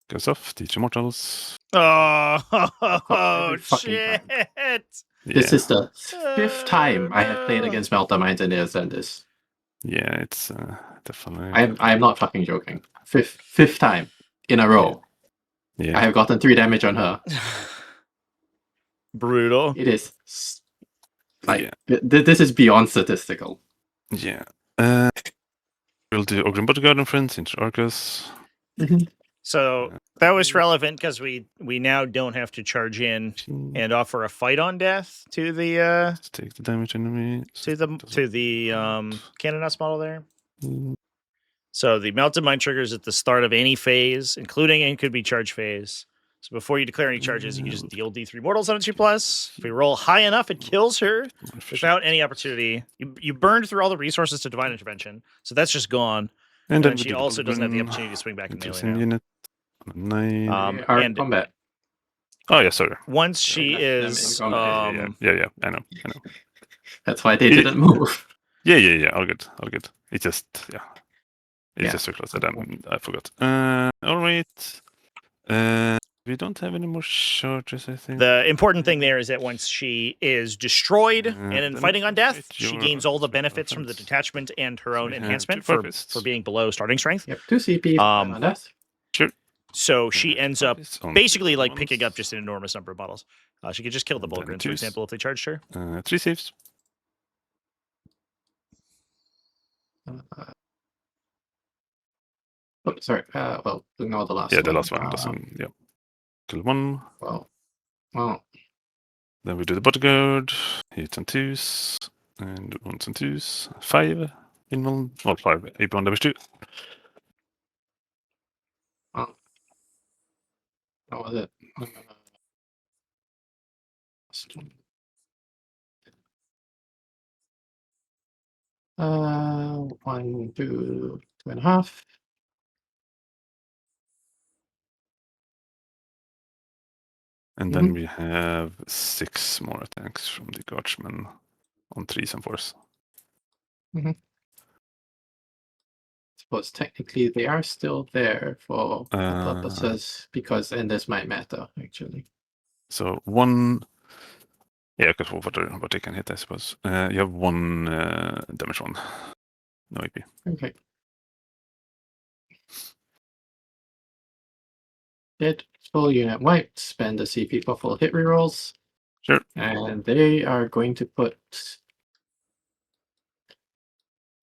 Goes off. Teach Immortals. Oh, fucking shit! This Yeah. is the 5th time I have played against Melta Mines and there's and this. Yeah, it's definitely. I am not fucking joking. Fifth time in a row. Yeah. I have gotten 3 damage on her. Brutal. It is like this is beyond statistical. Yeah. We'll do Ogren Bodyguard and Friends into Arcus. So that was relevant because we now don't have to charge in and offer a fight on death to the Let's take the damage enemy. to the Cannonus model there. Mm. So the melted mine triggers at the start of any phase, including and could be charge phase. So before you declare any charges, you can just deal D3 mortals on a 2+. If we roll high enough, it kills her without any opportunity. You burned through all the resources to Divine Intervention, so that's just gone. And then she also doesn't have the opportunity to swing back and melee now. Unit. 9. Hard combat. Oh yeah, sorry. Once she is Yeah, I know. That's why they didn't move. Yeah. All good. It just It's Yeah. just so close. I forgot. All right. We don't have any more charges, I think. The important thing there is that once she is destroyed and in then fighting on death, your she gains all the benefits from the offense. detachment and her So own we have enhancement 2 for fists. being below starting strength. Yep, 2 CP on death. Sure. So she ends up Fists on basically like ones. picking up just an enormous number of bottles. She could just kill the And then Bulgrins, for twos. example, if they charged her. 3 saves. Oh, sorry. Well, ignore the last Yeah, one. the last one doesn't. Yeah. Kill 1. Well, Then we do the bodyguard. Hits and 2s. And 1s and 2s. 5. In 1. Well, 5. 8 on damage 2. what was it? One, 2, 2.5. And then we have 6 more attacks from the guardsmen on 3s and 4s. Suppose technically they are still there for purposes because, and this might matter actually. So 1. Yeah, because what they can hit, I suppose. You have 1 damage 1. No AP. Okay. Dead full unit wiped. Spend the CP for full hit rerolls. Sure. And they are going to put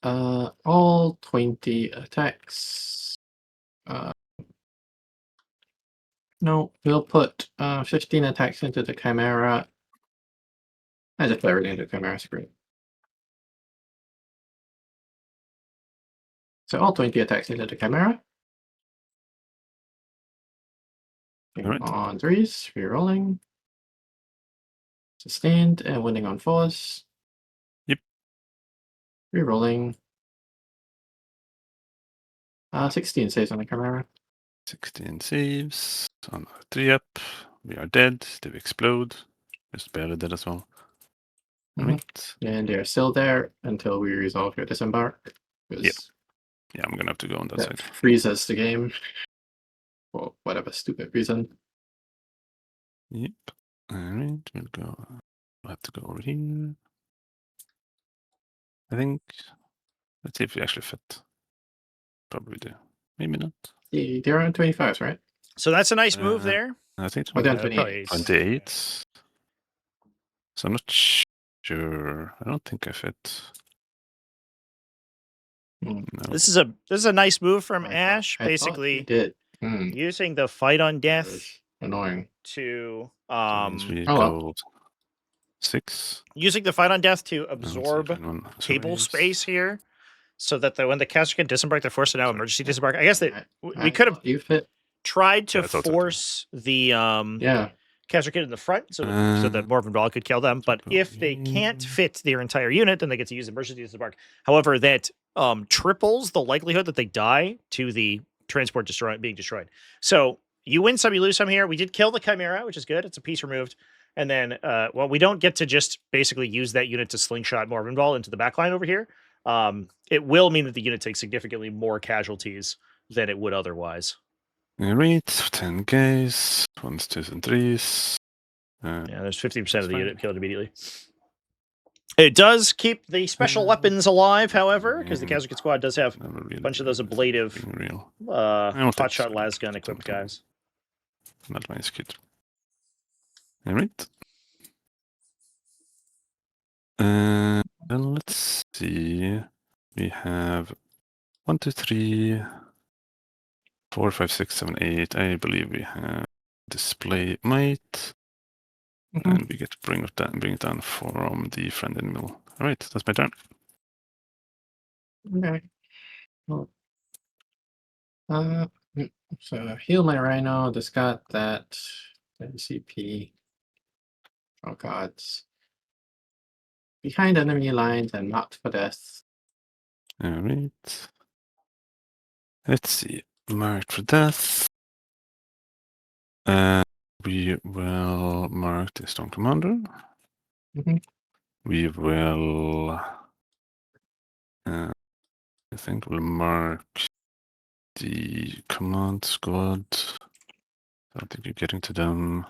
All 20 attacks. No, we'll put 15 attacks into the Chimera. I just put everything into Chimera screen. So all 20 attacks into the Chimera. Alright. On 3s, rerolling. Sustained and winning on 4s. Yep. Rerolling. 16 saves on the Chimera. 16 saves. On 3 up. We are dead. They explode. Just barely dead as well. Alright. And they're still there until we resolve your disembark. Yeah, I'm gonna have to go on that That side. freezes the game. For whatever stupid reason. Yep. Alright, we'll have to go over here. I think. Let's see if we actually fit. Probably do. Maybe not. They're on 25s, right? So that's a nice move there. I think Oh, they're on Uh, 28. 28. So I'm not sure. I don't think I fit. Hmm. No. This is a nice move from I thought- Ash, I thought basically you did. using the fight on That death was annoying. to So it means we oh, well. go 6. using the fight on death to And let's see if absorb anyone table survives. space here, so that when the caster can disembark, they're forced to now emergency disembark. I guess that we could have thought you fit. tried to Yeah, I thought so too. force the Yeah. caster kid in the front so that Morven Ball could kill them. But if they can't fit their entire unit, then they get to use emergency disembark. However, that triples the likelihood that they die to the transport being destroyed. So you win some, you lose some here. We did kill the Chimera, which is good. It's a piece removed. And then, we don't get to just basically use that unit to slingshot Morven Ball into the backline over here. It will mean that the unit takes significantly more casualties than it would otherwise. Alright, 10 guys. 1s, 2s, and 3s. Yeah, there's 50% of the fine. unit killed immediately. It does keep the special weapons alive, however, because the Casualty Squad does have Never really a bunch of those ablative real. hotshot las gun equipped Something. guys. Not my kid. Alright. Then let's see. We have 1, 2, 3, 4, 5, 6, 7, 8. I believe we have display might. And we get to bring it down from the friend in the middle. Alright, that's my turn. Okay. Well, so heal my rhino, discard that, NCP. Oh gods. Behind enemy lines and marked for death. Alright. Let's see. Marked for death. We will mark the Storm Commander. Mhm. We will. I think we'll mark the command squad. I don't think you're getting to them.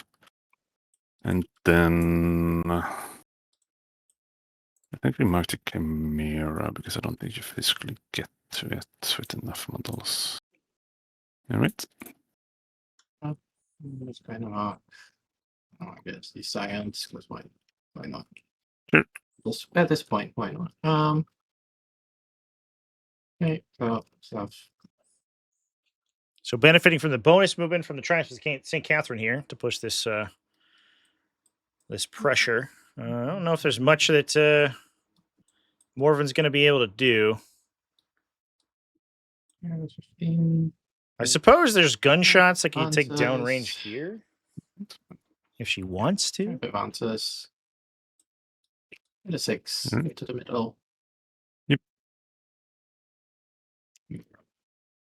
And then I think we mark the Chimera because I don't think you physically get to it with enough models. Alright. It's kind of hard. Oh, I guess the science, because why not? Sure. At this point, why not? Okay, so stuff. So benefiting from the bonus movement from the Triumph of St. Catherine here to push this this pressure. I don't know if there's much that Morven's going to be able to do. Yeah, 15. I suppose there's gunshots that can take Advances. downrange here if she wants to. Advances. Hit a 6 Mhm. into the middle. Yep.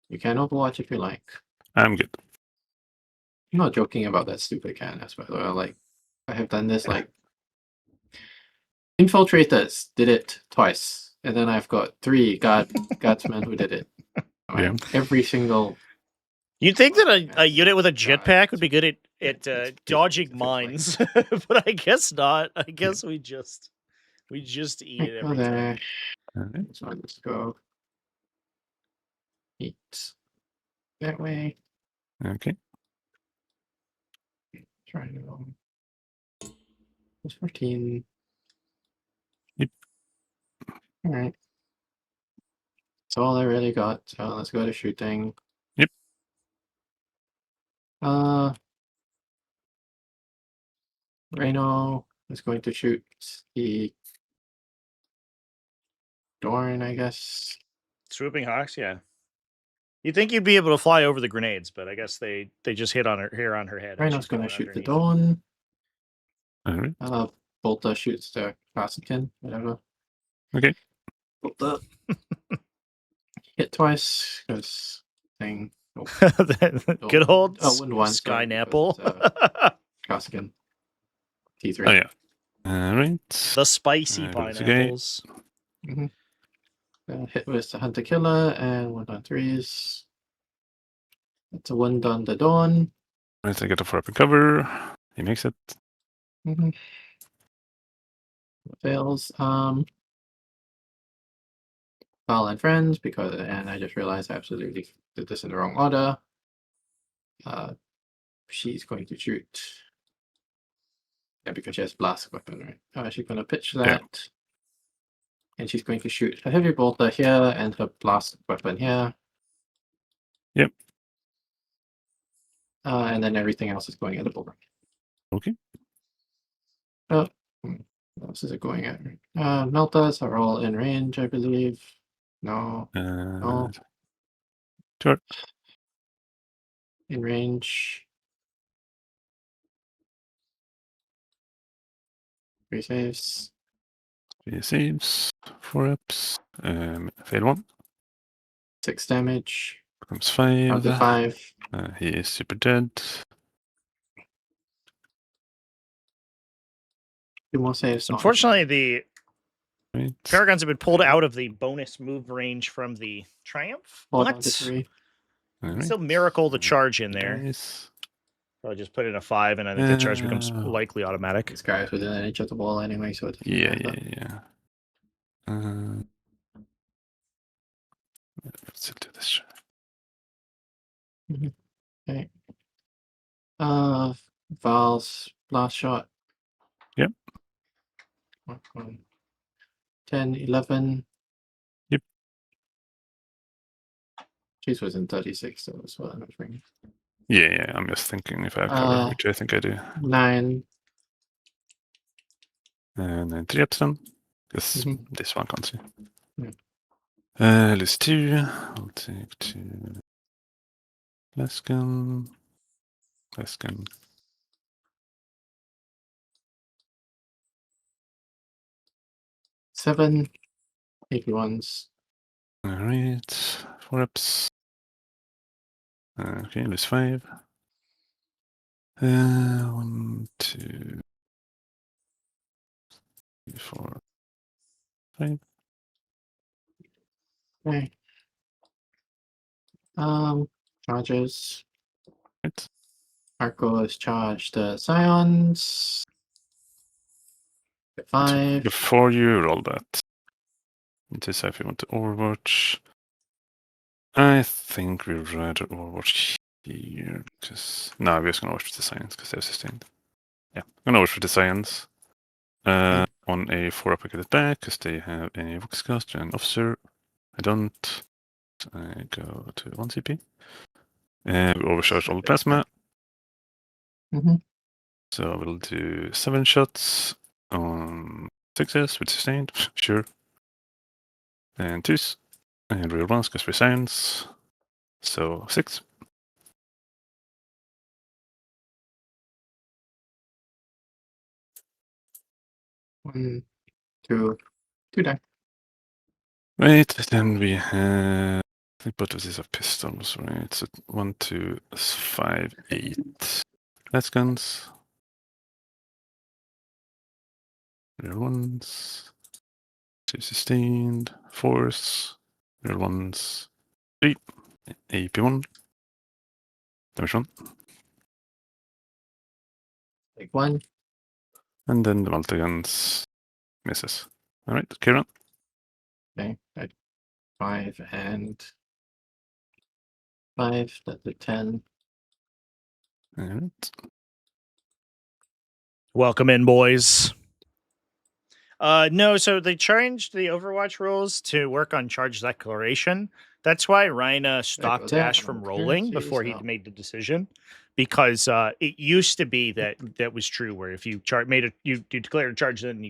You can overwatch if you like. I'm good. I'm not joking about that stupid canvas, by the way. Like, I have done this like infiltrators did it twice, and then I've got 3 guardsmen who did it. Like, Yeah. every single. You'd think that a unit with a God. jetpack would be good at It's dodging feels like- mines, but I guess not. I guess we just eat it Go every time. there. Alright. So let's go. Eat that way. Okay. Try to go. It's 14. Yep. All right. all I really got. So let's go to shooting. Yep. Reno is going to shoot the Dorn, I guess. Swooping Hawks, yeah. You'd think you'd be able to fly over the grenades, but I guess they just hit on her on her head. Reno's going to shoot the Dawn. Alright. Bolta shoots the Classican, whatever. Okay. Bolta. Hit twice, because thing. Good old wouldn't one, Sky sorry, Napple. Classican. T3. Oh yeah. Alright. The spicy Bullets pineapples. Hit with the Hunter Killer and 1 on 3s. That's a 1 on the Dawn. Right, I get a 4-up and cover. He makes it. Fails. Foul and Friends, and I just realized I absolutely did this in the wrong order. She's going to shoot. Yeah, because she has blast weapon, right? She's going to pitch that. Yeah. And she's going to shoot her heavy bolter here and her blast weapon here. Yep. And then everything else is going at the bolter. Okay. What else is it going at? Meltas are all in range, I believe. No. No. Sure. In range. 3 saves. 3 saves. 4-ups. Fail 1. 6 damage. Becomes 5. Out of 5. He is super dead. 2 more saves. Unfortunately, the Right. Paragons have been pulled out of the bonus move range from the Triumph. What? 3. Alright. Still miracle the charge in there. Nice. Probably just put in a 5, and I think the charge becomes likely automatic. This guy is within an inch of the wall anyway, so it doesn't matter. Let's do this. Okay. Val's blast shot. Yep. 10, 11. Yep. She's within 36, so that's what I'm bringing. Yeah, I'm just thinking if I have cover, which I think I do. 9. And then 3 ups then. Because Mhm. this one can't see. Yeah. List 2. I'll take 2. Laskin. 7. 81s. Alright. 4 ups. Okay, list 5. 1, 2, 3, 4, 5. Okay. Charges. Right. Arco is charged the Scions. 5. Before you roll that, decide if you want to Overwatch. I think we'd rather Overwatch here because no, we're just gonna watch with the Science because they're sustained. Yeah, I'm gonna watch with the Science. On a 4-up, I get it back because they have a Voxcaster and Officer. I don't. I go to 1 CP. And we overcharge all the plasma. So I will do 7 shots on 6s with sustained, sure. And 2s. And real 1s because we're Science. So 6. One, 2, 2 die. Right, then we have. I think both of these have pistols, right? So 1, 2, 5, 8. That's guns. Real 1s. 2 sustained. 4s. Real 1s. 3. AP1. Damage 1. Take 1. And then the multi-guns misses. Alright, Kieran. Okay. 5 and 5. That's a 10. Alright. Welcome in, boys. No, so they changed the Overwatch rules to work on charge declaration. That's why Rhina stopped there, Ash from no rolling clearances, before he no. made the decision, because it used to be that was true, where if you you declared a charge, then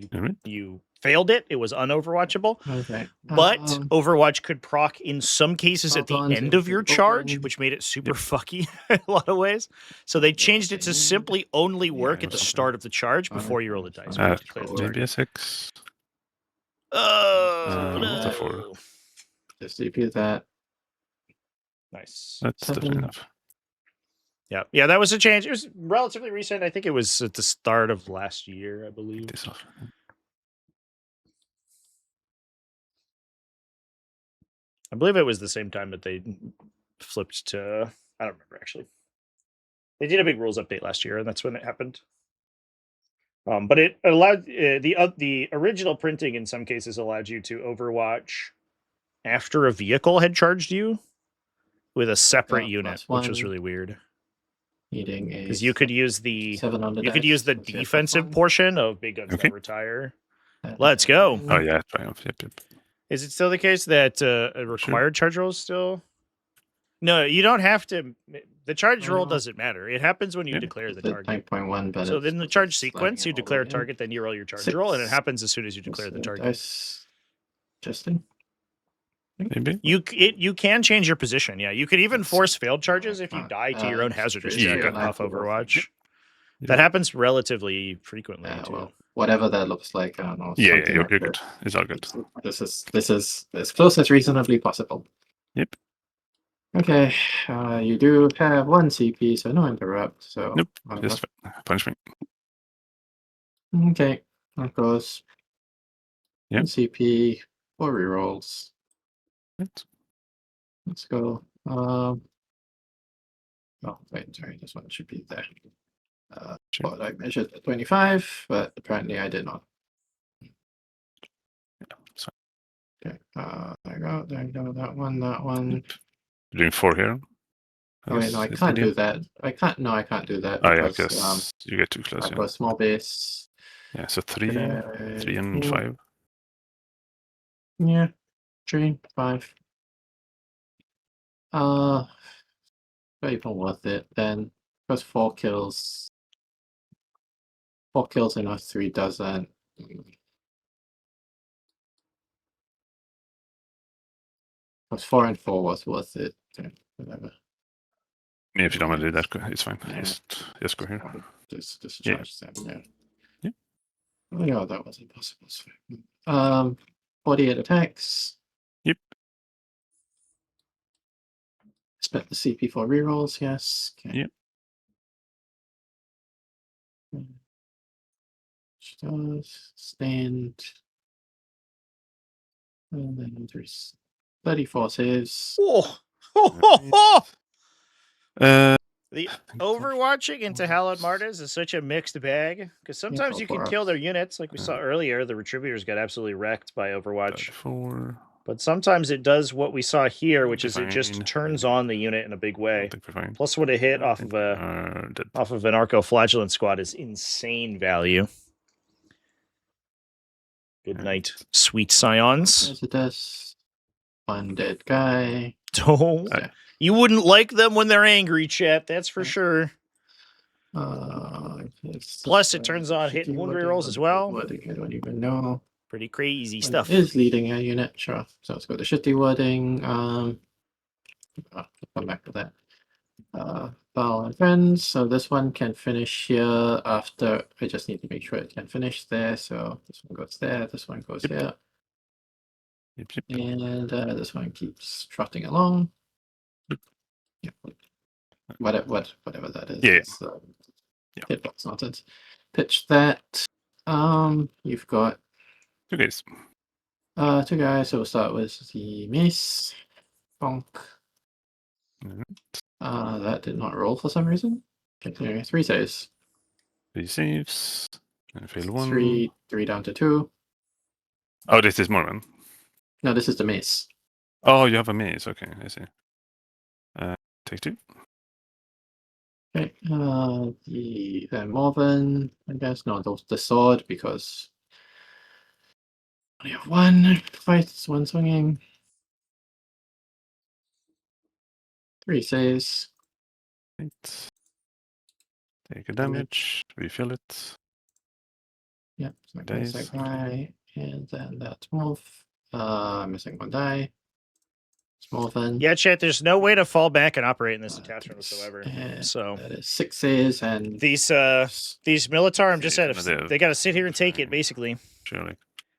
you failed it, it was unoverwatchable. Okay. But Overwatch could proc in some cases at the Falcons end of your charge, open. which made it super fucky in a lot of ways. So they changed it to simply only work at the start of the charge before you roll the dice. When you declare the Maybe a target. 6. Oh, What's a no. 4? Just CPU that. Nice. That's definitely 7. enough. Yeah, that was a change. It was relatively recent. I think it was at the start of last year, I believe. This off. I believe it was the same time that they flipped to. I don't remember actually. They did a big rules update last year, and that's when it happened. But it allowed the original printing in some cases allowed you to Overwatch after a vehicle had charged you with a separate unit, which was really weird. Because you could use the defensive portion of Big Guns Never Retire. Let's go. Oh yeah, triumph. Yep. Is it still the case that a required charge roll is still? No, you don't have to. The charge roll doesn't matter. It happens when you declare the target. 9.1, but so in the charge sequence, you declare a target, then you roll your charge roll, and it happens as soon as you declare the target. Justin? Maybe. You can change your position. Yeah, you could even force failed charges if you die to your own hazardous check off Overwatch. That happens relatively frequently too. Well, whatever that looks like, I don't know. Yeah, something you're like good. that. It's all good. This is as close as reasonably possible. Yep. Okay, you do have 1 CP, so no interrupt. So Nope. Just punch me. Okay, that goes. Yep. 1 CP, 4 rerolls. Right. Let's go. Oh wait, sorry, this one should be there. Sure. Well, I measured at 25, but apparently I did not. Okay, there you go, that one. Yep. You're doing 4 here. Oh wait, no, I can't do that. I can't do that. Oh yeah, because, because you get too close. I've got a small base. Yeah, so 3 and 5. Yeah, 3, 5. Not even worth it then. Because 4 kills. 4 kills enough, 3 doesn't. Because 4 and 4 was worth it. Okay, whatever. Yeah, if you don't want to do that, it's fine. Yeah. Just go here. Just Yeah. charge them, yeah. Yeah. Oh yeah, that was impossible. 48 attacks. Yep. Spent the CP for rerolls, yes. Okay. Yep. Stand. And then there's 34 saves. Oh. Right. The overwatching into Hallowed Martyrs is such a mixed bag, because sometimes you can kill their units, like we saw earlier. The Retributors got absolutely wrecked by Overwatch. 4. But sometimes it does what we saw here, which is it just turns on the unit in a big way. Plus, what a hit off of an Arco-Flagellant squad is insane value. Good night, sweet scions. One dead guy. Don't. You wouldn't like them when they're angry, chat. That's for sure. Plus, it turns on hit and wound rerolls as well. I don't even know. Pretty crazy stuff. Is leading a unit, sure. So let's go to shitty wording. I'll come back to that. Foul and friends. So this one can finish here after. I just need to make sure it can finish there. So this one goes there. This one goes here. Yep. And this one keeps trotting along. Yeah. Whatever that is. Yeah. Hitbox nonsense. Pitch that. You've got 2 guys. 2 guys. So we'll start with the mace. Bonk. That did not roll for some reason. Okay, 3 saves. 3 saves. And fail 1. 3 down to 2. Oh, this is more one. No, this is the mace. Oh, you have a mace. Okay, I see. Take 2. Okay. The Morven, I guess. No, the sword, because Only have one fights, one swinging. 3 saves. Right. Take a damage, refill it. Yep, so Dice. that guy, and then that's Wolf. Missing 1 die. Small fin. Yeah, chat. There's no way to fall back and operate in this attachment whatsoever. And So that is 6 saves and these Militarum just Yeah, had they got to sit here and take it. fine. Basically, Surely.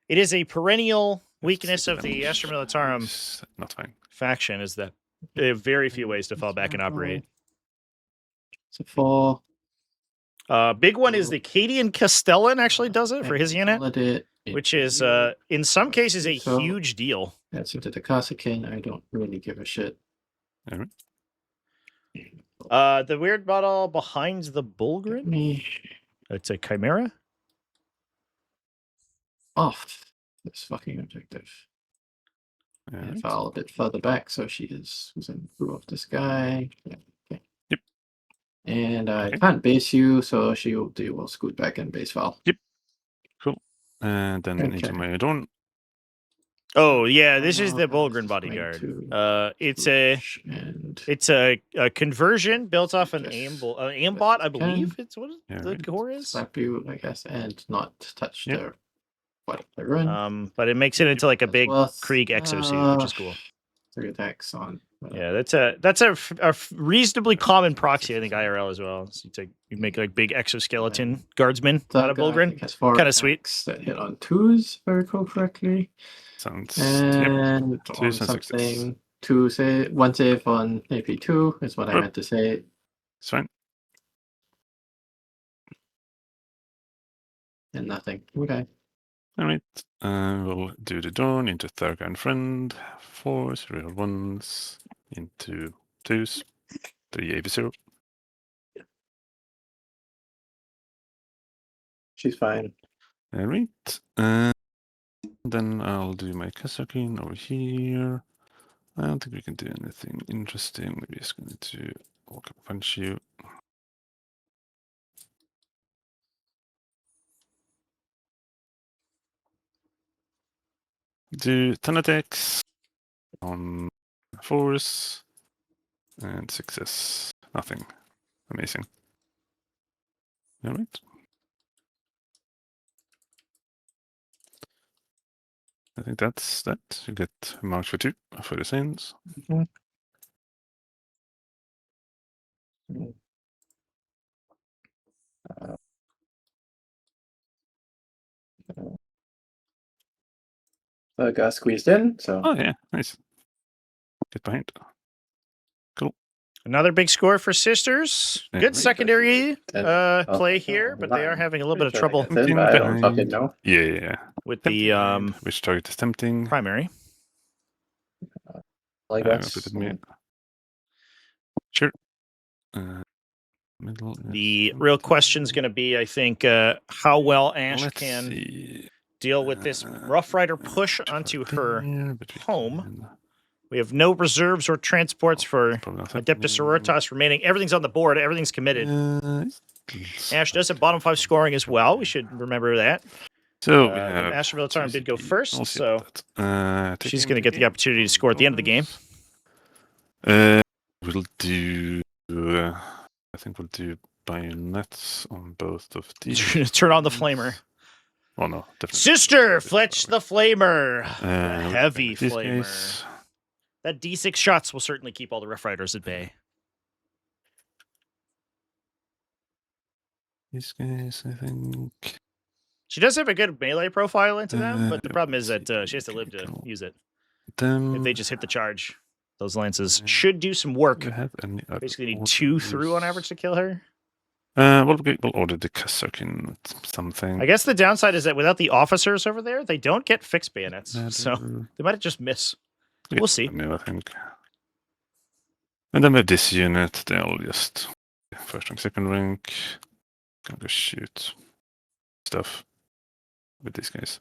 it is a perennial Let's weakness take of the damage. Astra Militarum It's not fine. faction is that they have very few ways to fall back and operate. It's a 4. Big one is the Cadian Castellan actually does it for his unit, Consolidate which is in some cases a huge deal. That's into the Corsican. I don't really give a shit. Alright. The weird model behind the Bulgrin. Me It's a Chimera. off this fucking objective. And Alright. file a bit further back, so she is within view of this guy. Yeah, okay. Yep. And I Okay. can't base you, so will scoot back and base file. Cool. And then into Okay. my own. Oh yeah, this is the This Bulgrin is bodyguard. going to It's push and It's a conversion built off an aimbot, I believe. It's what Yeah, the right. core is. slap you, I guess, and not touch Yep. their what they run. But it makes it into like a That's big worth, Krieg exosuit, which is cool. 3 attacks on. Yeah, that's a reasonably common proxy, I think, IRL as well. So you make like big exoskeleton guardsmen out of Bulgrin. Kinda sweet. That hit on 2s, if I recall correctly. Sounds. And on 2s and 6s. something, 1 save on AP2 is what I Oh. meant to say. It's fine. And nothing. Okay. Alright. We'll do the dawn into Thurga and Friend. 4s, real 1s. Into 2s. 3 AP0. She's fine. Alright. Then I'll do my Kasakin over here. I don't think we can do anything interesting. Maybe it's going to walk up and punch you. Do 10 attacks on 4s and 6s. Nothing. Amazing. Alright. I think that's that. You get marked for 2 for the Saints. The guy squeezed in, so Oh yeah, nice. Get behind. Another big score for Sisters. Yeah, Good right. secondary And- play here, but they are having a little bit of trouble Pretty sure I get in, but I don't Behind. fucking know. Yeah. with Tempting the behind. Which target is tempting? primary. I I'm gonna guess. put it mid. Sure. Middle. The real question is going to be, I think, how well Ash Let's can see. deal with this Rough Rider push onto her There, but we home. can- We have no reserves or transports for Probably not Adeptus happening. Sororitas remaining. Everything's on the board. Everything's committed. It's- Ash does have bottom 5 scoring as well. We should remember that. So we But have Astra Militarum did go TCP. first, We'll see so about that. she's Taking going to get the opportunity to score at the end of the game. We'll do. I think we'll do bayonets on both of these. Turn on the flamer. Oh no, definitely. Sister, Fletch the Flamer. The We'll heavy these flamer. guys. That D6 shots will certainly keep all the Rough Riders at bay. These guys, I think. She does have a good melee profile into them, but the Uh, problem is let's that see. she has to live to Cool. use it. Them. If they just hit the charge, those lances Uh, should do some work. Do we have any other Basically need orders? 2 through on average to kill her. We'll order the Kasakin with something. I guess the downside is that without the officers over there, they don't get fixed bayonets. Ladder. So they might just miss. Yeah, We'll see. I think. And then with this unit, they'll just first rank, second rank. Gonna go shoot stuff with these guys.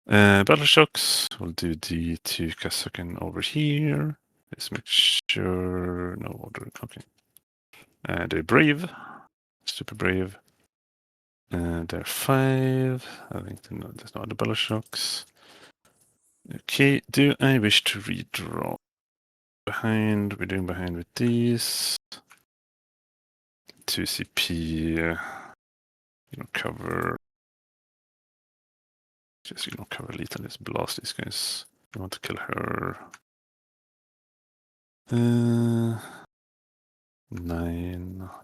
Battle shocks. We'll do the 2 Kasakin over here. Let's make sure no order. Okay. They're brave. Super brave. They're 5. I think there's no other battle shocks. Okay, do I wish to redraw? Behind, we're doing behind with these. 2 CP, cover. Just, cover lethal, let's blast these guys. I want to kill her. 9,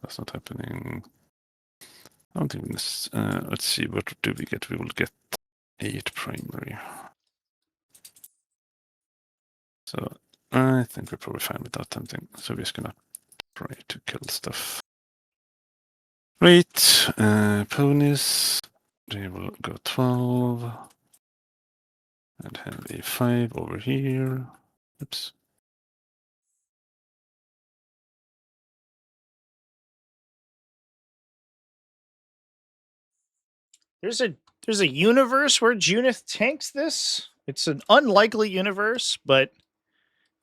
that's not happening. I don't think this, let's see, what do we get? We will get 8 primary. So I think we're probably fine without tempting. So we're just gonna try to kill stuff. Great, ponies. They will go 12. And have a 5 over here. Oops. There's a universe where Junith tanks this. It's an unlikely universe, but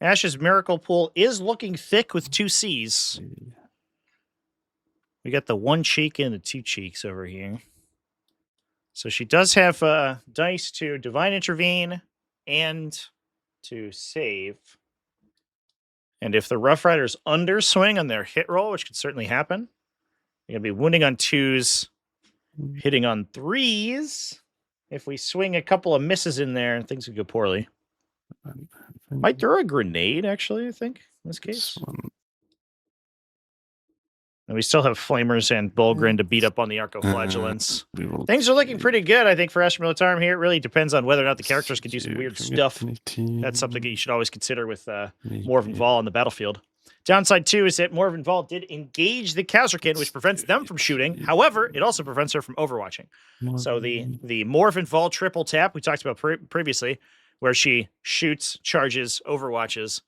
Ash's Miracle Pool is looking thick with 2 C's. We got the 1 cheek and the 2 cheeks over here. So she does have dice to Divine Intervene and to save. And if the Rough Riders underswing on their hit roll, which could certainly happen, they're going to be wounding on 2s, hitting on 3s. If we swing a couple of misses in there, things could go poorly. Might throw a grenade, actually, I think, in this case. And we still have Flamers and Bulgrin to beat up on the Arcoflagellants. Things are looking pretty good, I think, for Astra Militarum here. It really depends on whether or not the characters can do some weird stuff. That's something that you should always consider with Morvenn Vahl on the battlefield. Downside, too, is that Morvenn Vahl did engage the Khazrakin, which prevents them from shooting. However, it also prevents her from overwatching. So the Morvenn Vahl triple tap we talked about previously, where she shoots, charges, overwatches.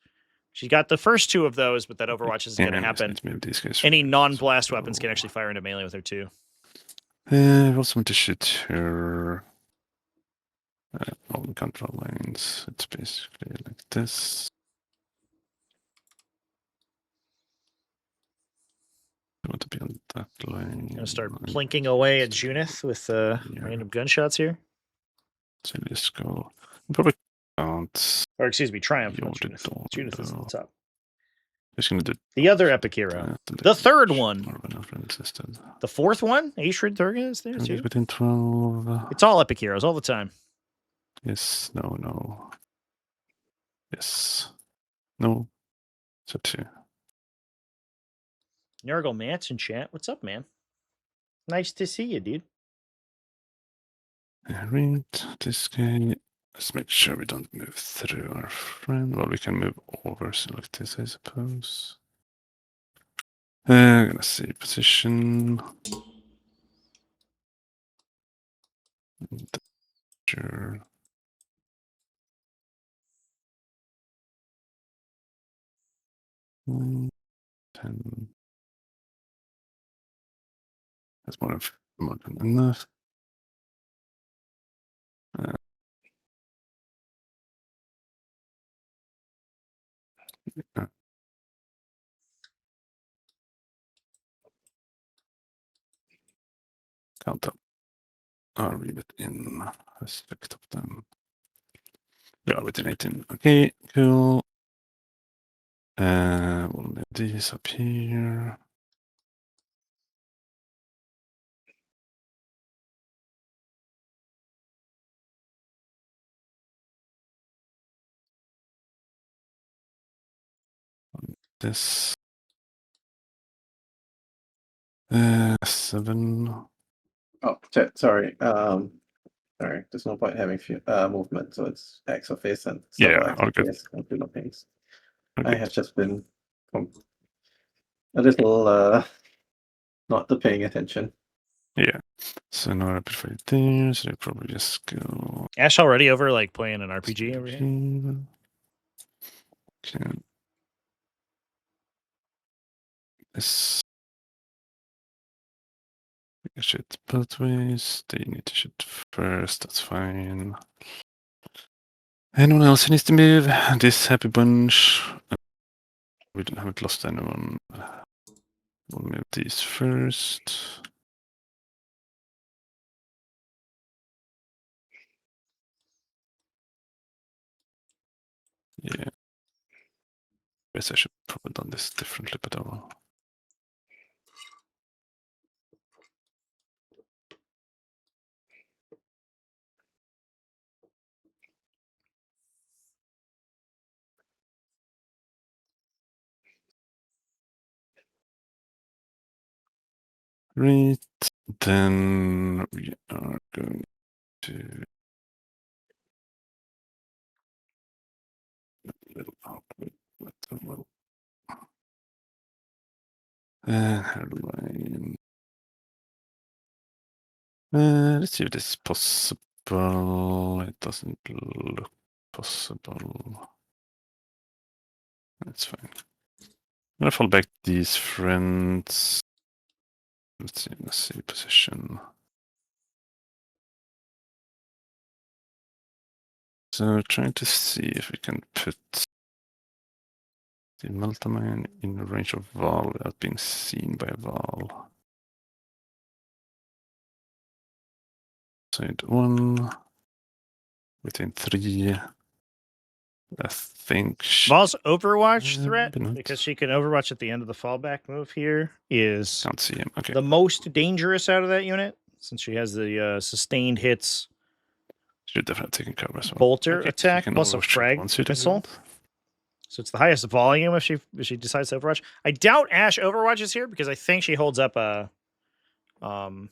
She got the first 2 of those, but that overwatch isn't going to happen. Any non-blast weapons can actually fire into melee with her, too. I also want to shoot her on control lines. It's basically like this. I want to be on that line. Gonna start plinking away at Junith with random gunshots here. So let's go. Probably count. Or excuse me, Triumph. Junith. Junith is at the top. Just gonna do the other epic hero. The third one. The fourth one? Ashrid Thurga is there too. Within 12. It's all epic heroes all the time. Yes, no. Yes. No. So 2. Nurgle Mance in chat. What's up, man? Nice to see you, dude. Read this guy. Let's make sure we don't move through our friend. Well, we can move over, so like this, I suppose. I'm gonna see position. Sure. Mm, 10. That's more than enough. Count up. Are we within respect of them? We are within 18. Okay, cool. We'll move these up here. This 7. Oh, sorry. Sorry, there's no point having movement, so it's X of face and I'll get and do no pains. I have just been a little not paying attention. Yeah. So now I prefer there, so I probably just go. Ash already over like playing an RPG over here. Okay. This. I shoot both ways. They need to shoot first. That's fine. Anyone else who needs to move? This happy bunch. We haven't lost anyone. We'll move these first. Yeah. Guess I should probably done this differently, but I will. Right, then we are going to little output with the little headline. Let's see if this is possible. It doesn't look possible. That's fine. I'm gonna fall back these friends. Let's see position. So trying to see if we can put the multimine in range of Val without being seen by Val. Side 1 within 3. I think Val's Overwatch threat, maybe not. because she can Overwatch at the end of the fallback move here, is Can't see him. Okay. the most dangerous out of that unit, since she has the sustained hits Should definitely take cover as well. bolter Okay, attack you can plus a overwatch it frag once you do missile. that. So it's the highest volume if she decides to Overwatch. I doubt Ash Overwatches here because I think she holds up a Divine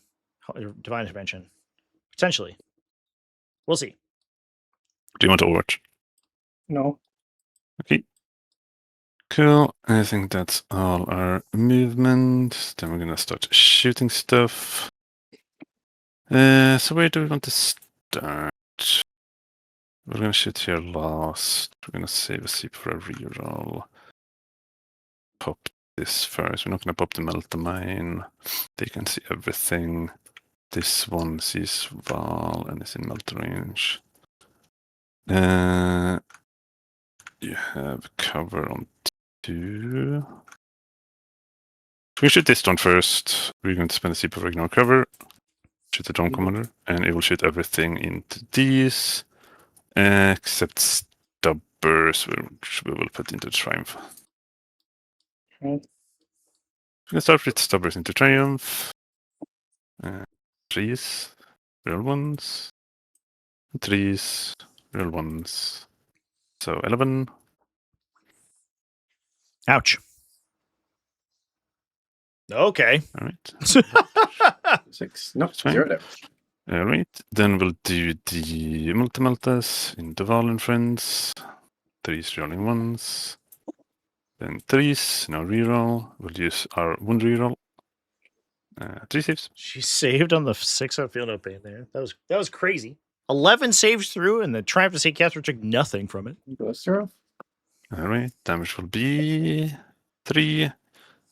Intervention. Potentially. We'll see. Do you want to overwatch? No. Okay. Cool. I think that's all our movement. Then we're gonna start shooting stuff. So where do we want to start? We're gonna shoot here last. We're gonna save a seep for a reroll. Pop this first. We're not gonna pop the Meltamine. They can see everything. This one sees Val and is in melt range. You have cover on 2. We shoot this one first. We're going to spend a seep of ignore cover. Shoot the drone commander, and it will shoot everything into these, except stubbers, which we will put into Triumph. Okay. We can start with stubbers into Triumph. 3s, real ones. 3s, real ones. So 11. Ouch. Okay. All right. 6. No, That's fine. 0 damage. All right. Then we'll do the multi-meltas in Duval and friends. 3s rolling 1s. Then 3s, no reroll. We'll use our wound reroll. 3 saves. She saved on the 6-0 field opening there. That was crazy. 11 saves through, and the Triumph to Sea Caster took nothing from it. Go 0. All right. Damage will be 3.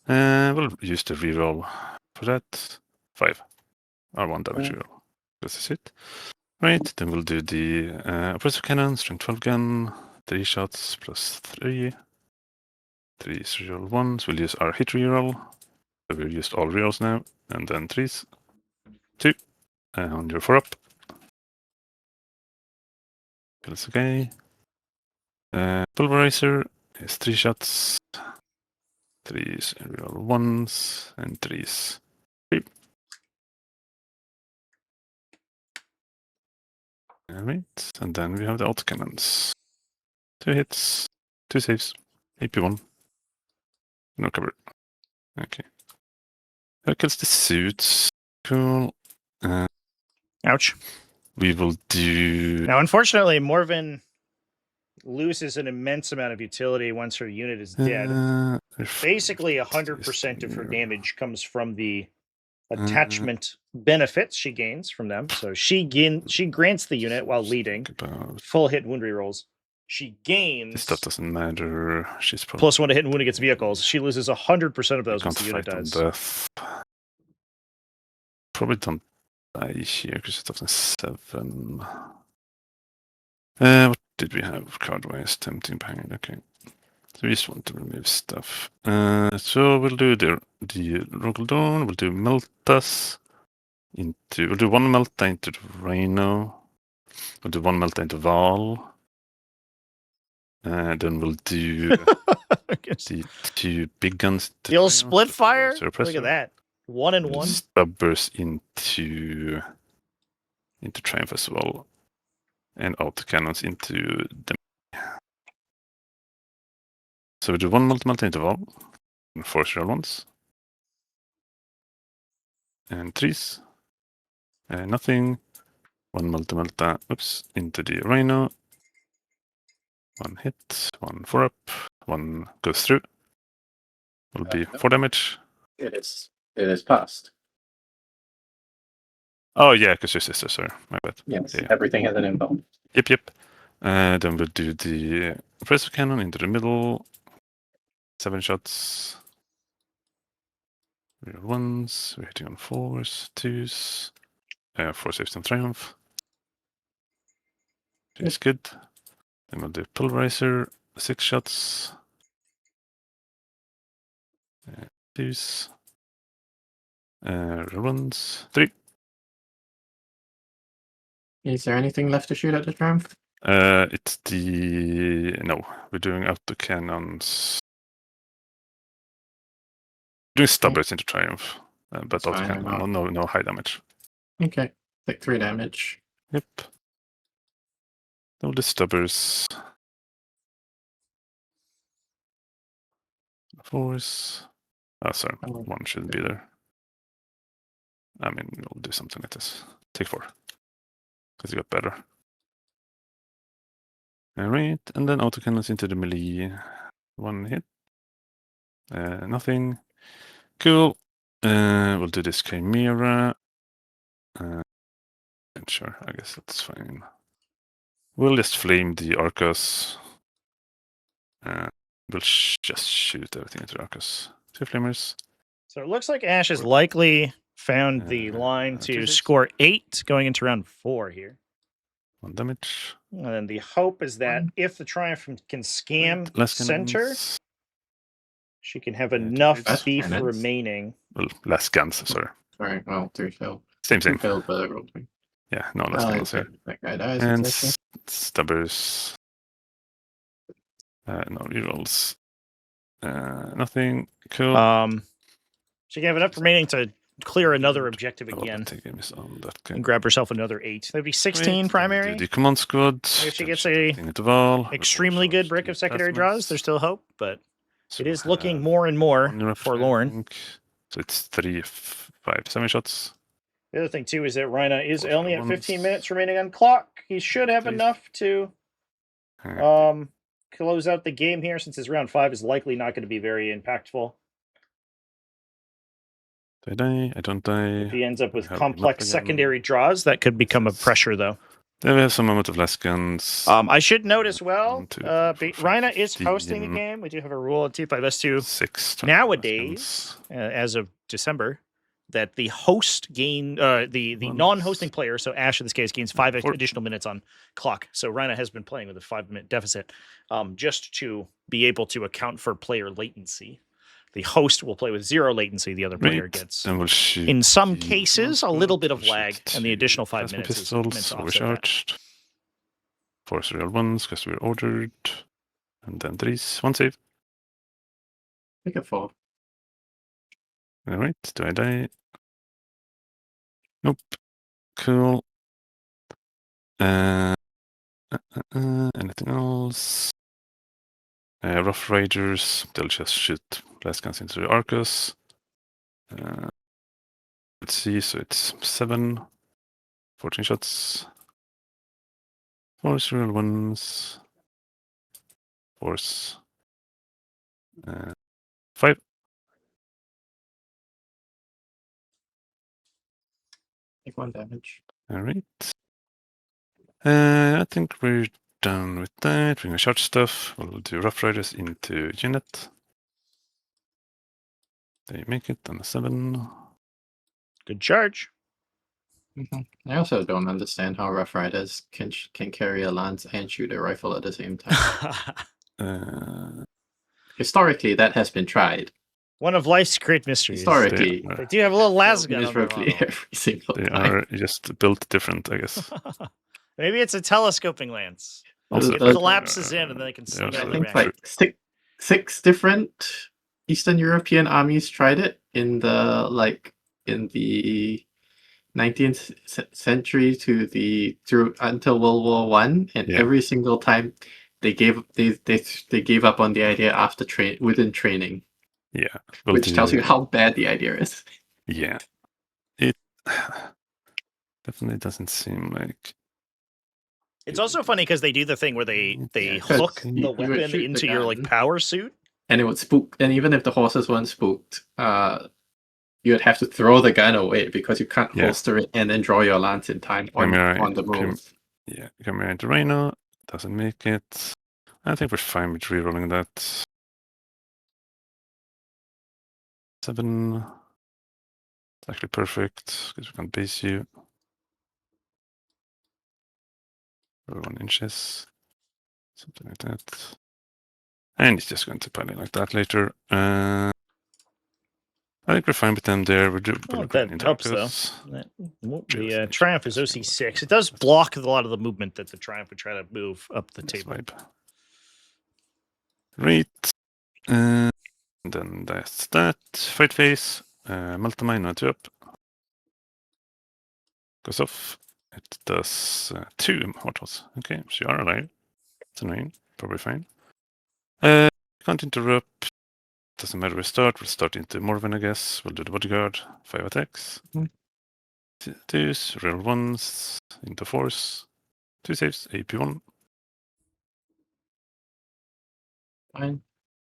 We'll use the reroll for that. 5. Or 1 damage reroll. This is it. Right. Then we'll do the oppressive cannon, strength 12 gun. 3 shots plus 3. 3 reroll 1s. We'll use our hit reroll. So we've used all rerolls now. And then 3s. 2. On your 4-up. That's okay. Pulverizer is 3 shots. 3s reroll 1s. And 3s. 3. Alright. And then we have the autocannons. 2 hits. 2 saves. AP1. No cover. Okay. That kills the suits. Cool. Ouch. We will do. Now, unfortunately, Morven loses an immense amount of utility once her unit is dead. Basically, 100% of her damage comes from the attachment benefits she gains from them. So she grants the unit while leading full hit and wound rerolls. She gains. This stuff doesn't matter. She's probably +1 to hit and wound against vehicles. She loses 100% of those once the unit dies. Death. Probably don't die here because it's often 7. What did we have card-wise? Tempting Pain. Okay. So we just want to remove stuff. So we'll do the Rogal Dawn. We'll do Meltas into. We'll do 1 Melta into the Rhino. We'll do 1 Melta into Val. Then we'll do the the 2 big guns. old split fire. Look Suppressor. at that. 1 and We'll 1. Stubbers into Triumph as well, and autocannons into the. So we do 1 multi interval, and 4 serial ones, and 3s, nothing. 1 multi oops, into the Rhino. 1 hit, 1 4 up, 1 goes through. Will be 4 damage. It is passed. Oh yeah, because your sister, sorry, my bad. Yes, Yeah. everything has an info. Yep. Then we'll do the pressure cannon into the middle. 7 shots. Real 1s. We're hitting on 4s, 2s. 4 saves on Triumph. It's good. Then we'll do Pulverizer. 6 shots. 2s. Real 1s. 3. Is there anything left to shoot at the Triumph? It's the no. We're doing autocannons. Doing Stubbers into Triumph, but That's fine, autocannon, no high damage. Okay, take 3 damage. Yep. No, the Stubbers. 4s. Oh, sorry, 1 shouldn't be there. I mean, we'll do something like this. Take 4, because you got better. Alright, and then autocannons into the melee. 1 hit. Nothing. Cool. We'll do this Chimera. Sure, I guess that's fine. We'll just flame the Arcus. We'll just shoot everything into the Arcus. 2 flamers. So it looks like Ash has likely found the line to score 8 going into round 4 here. 1 damage. And then the hope is that if the Triumph can scam Less center, cannons. she can have enough Less beef cannons? remaining. Well, less guns, sorry. Sorry, well, 3 failed. Same. 2 failed, but I rolled 3. Yeah, no less cannons here. That guy dies. And exactly. Stubbers. No rerolls. Nothing. Cool. She can have enough remaining to clear another objective Oh, again the game is on that game. and grab herself another 8. That'd be 16 primary. Do the command squad. If she then gets shoot a everything into Val. Extremely good brick of secondary draws. There's still hope, but it is looking have more and more 1 rep forlorn. flank. So it's 3, 5, 7 shots. The other thing too is that Rhina is Four only at ones. 15 minutes remaining on clock. He should have Please. enough to close out the game here, since his round 5 is likely not going to be very impactful. Do I die? I don't die. If he ends up with Have complex enough again. secondary draws, that could become a pressure, though. There we have some moment of less guns. I should note as well, 1, 2, 3, 4, 5, Rhina is hosting the 15. game. We do have a rule at T5S2 6 times nowadays, as of December, that the host gain, the non-hosting player, so Ash in this case, gains 5 additional minutes on clock. So Rhina has been playing with a 5-minute deficit, just to be able to account for player latency. The host will play with 0 latency. The other player gets, Then we'll shoot in some the cases, a command little squad. bit of We'll shoot lag, and the 2 additional 5 plasma minutes is meant pistols, to offset that. overcharged. 4 serial 1s because we're ordered. And then 3s. 1 save. Take a 4. Alright, do I die? Nope. Cool. Anything else? Rough Riders, they'll just shoot blast guns into the Arcus. Let's see, so it's 7, 14 shots. 4 serial 1s. 4s. 5. Take 1 damage. Alright. I think we're done with that. We're gonna charge stuff. We'll do Rough Riders into unit. They make it on a 7. Good charge. I also don't understand how Rough Riders can carry a lance and shoot a rifle at the same time. Historically, that has been tried. One of life's great mysteries. Historically, They do have a little las gun on their miserably model. every single They time. are just built different, I guess. Maybe it's a telescoping lance. Also, It Uh, collapses in, and then they can they sling it also out I the think back. like six different Eastern European armies tried it in the 19th century through until World War One, and Yeah. every single time they gave up on the idea after within training, Yeah. Well, which tells you how bad the idea is. Yeah. It definitely doesn't seem like. It's also funny because they do the thing where they Yeah, 'cause hook you the would weapon shoot the into your like gun. power suit. And it would spook. And even if the horses weren't spooked, you would have to throw the gun away because you can't Yeah. holster it and then draw your lance in time on the move. Yeah, Chimera into Rhino doesn't make it. I think we're fine with rerolling that. 7. It's actually perfect because we can base you. 1 inches. Something like that. And it's just going to pile in like that later. I think we're fine with them there. We're Oh, going that into helps though. Arcus. The Triumph is OC6. It does block a lot of the movement that the Triumph would try to move up the table. Great. And then that's that. Fight phase. Multi-mine on 2 up. Goes off. It does 2 mortals. Okay, so you are alive. It's annoying. Probably fine. Can't interrupt. Doesn't matter where we start. We'll start into Morven, I guess. We'll do the bodyguard. 5 attacks. 2s, real 1s, into force. 2 saves, AP1. Fine.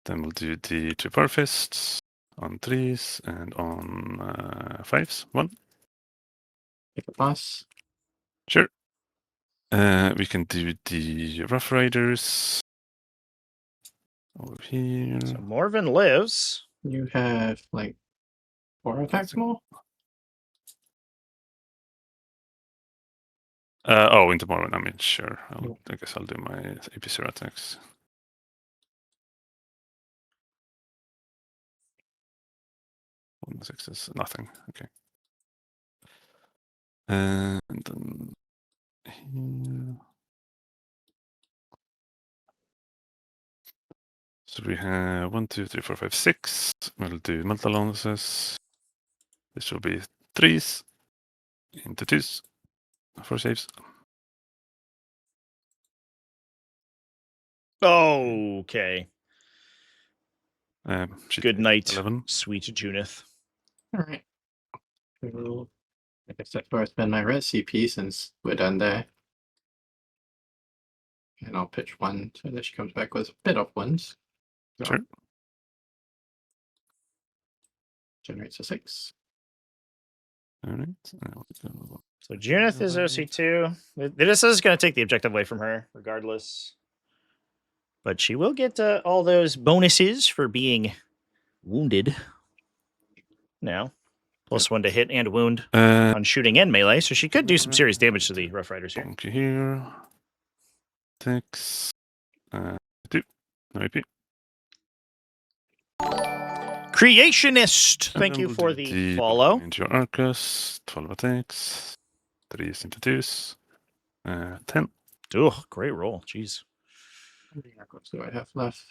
Then we'll do the 2 power fists on 3s and on 5s. 1. Take a pass. Sure. We can do the Rough Riders. Over here. So Morven lives. You have like 4 attacks more. Into Morven. I mean, sure. I guess I'll do my AP0 attacks. One sixes, nothing. Okay. And then here. So we have 1, 2, 3, 4, 5, 6. We'll do multi-allowances. This will be 3s into 2s. 4 saves. Okay. Good night, 11. sweet Junith. All right. So, I guess that's where I spend my red CP since we're done there. And I'll pitch 1 so that she comes back with a bit of 1s. So Sure. generates a 6. All right. So Junith is OC2. This is going to take the objective away from her, regardless. But she will get all those bonuses for being wounded. Now, +1 to hit and wound on shooting and melee, so she could do some serious damage to the Rough Riders here. Bonk you here. 6. 2. No AP. Creationist! And Thank then you we'll for do the follow. Into your Arcus. 12 attacks. 3s into 2s. 10. Oh, great roll. Jeez. How many Arcos do I have left?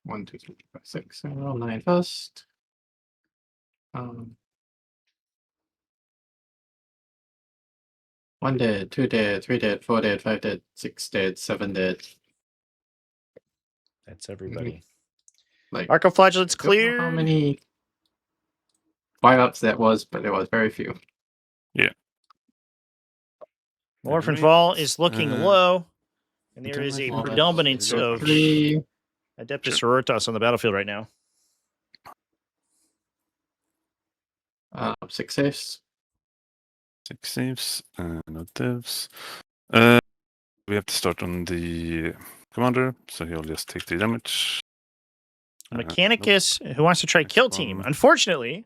1, 2, 3, 4, 5, 6. I roll 9 first. 1 dead, 2 dead, 3 dead, 4 dead, 5 dead, 6 dead, 7 dead. That's everybody. Like, Arcoflagellant's I don't know clear. how many 5-ups that was, but there was very few. Yeah. Morphin Fall is looking low, and there is a Well, predominance of 3. Adeptus Sororitas on the battlefield right now. 6 saves. 6 saves. No devs. We have to start on the commander, so he'll just take 3 damage. Mechanicus, who wants to try Kill Team. Unfortunately,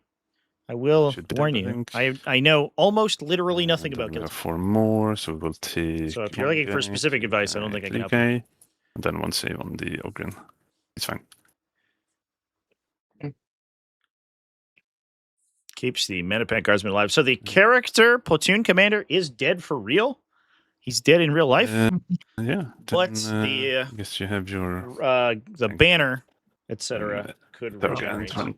I will warn you, I know almost literally nothing about Kill Team. 4 more, so we'll take. So if you're looking for specific advice, I don't think I can help you. And then 1 save on the Ogren. It's fine. Keeps the Metapack Guardsman alive. So the character, Platoon Commander, is dead for real. He's dead in real life, Yeah. but I guess you have your the banner, etc., uh, could there regenerate. again.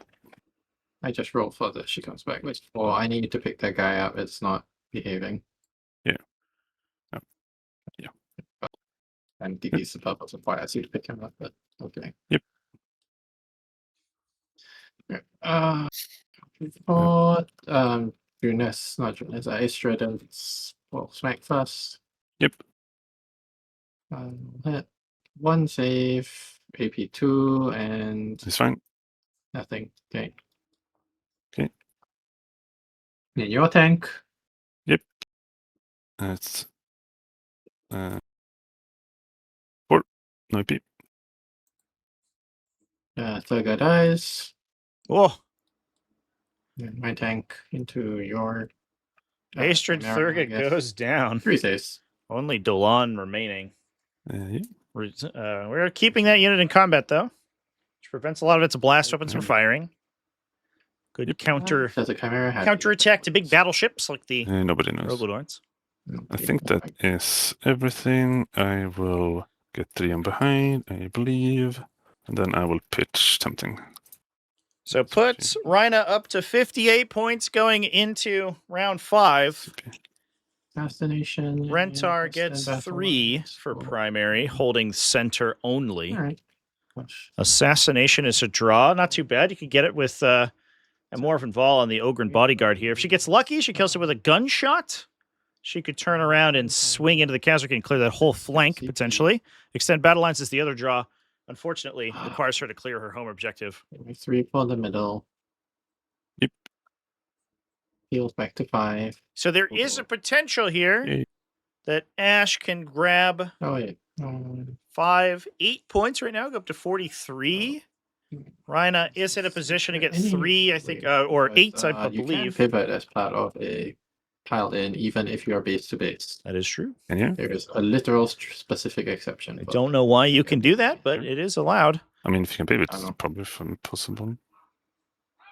I just roll for that she comes back. Or I need to pick that guy up. It's not behaving. Yeah. Oh. Yeah. And defeats the purpose of why I see to pick him up, but okay. Yep. For Junes, not Junes, Astra, then well, smack first. Yep. Hit. One save, AP2, and It's fine. nothing. Okay. Okay. In your tank. Yep. It's 4. No AP. Third guy dies. Oh, And my tank into your Astrid Chimera, I Thurgood guess. goes down. 3 saves. Only Dolan remaining. Yeah. We're keeping that unit in combat, though, which prevents a lot of its blast weapons from firing. Good Yep. counter Does the Chimera have counterattack to big battleships like the Nobody knows. Robolords. I think that is everything. I will get 3 on behind, I believe. And then I will pitch something. So puts Rhina up to 58 points going into round 5. Okay. Assassination. Rentar gets 3 for primary, holding center only. All right. Assassination is a draw. Not too bad. You could get it with a Morphin Vol on the Ogren Bodyguard here. If she gets lucky, she kills it with a gunshot. She could turn around and swing into the Kazakh and clear that whole flank, potentially. Extend battle lines is the other draw. Unfortunately, requires her to clear her home objective. 3 for the middle. Yep. Heals back to 5. So there is a potential here Yay. that Ash can grab Oh, wait. 8 points right now, go up to 43. Rhina is in a position to get 3, I think, or 8, I You can believe. pivot as part of a pile in, even if you are base to base. That is true. Can you? There is a literal specific exception. I but don't know why you can do that, but it is allowed. I mean, if you can pivot, I don't it's know. probably possible.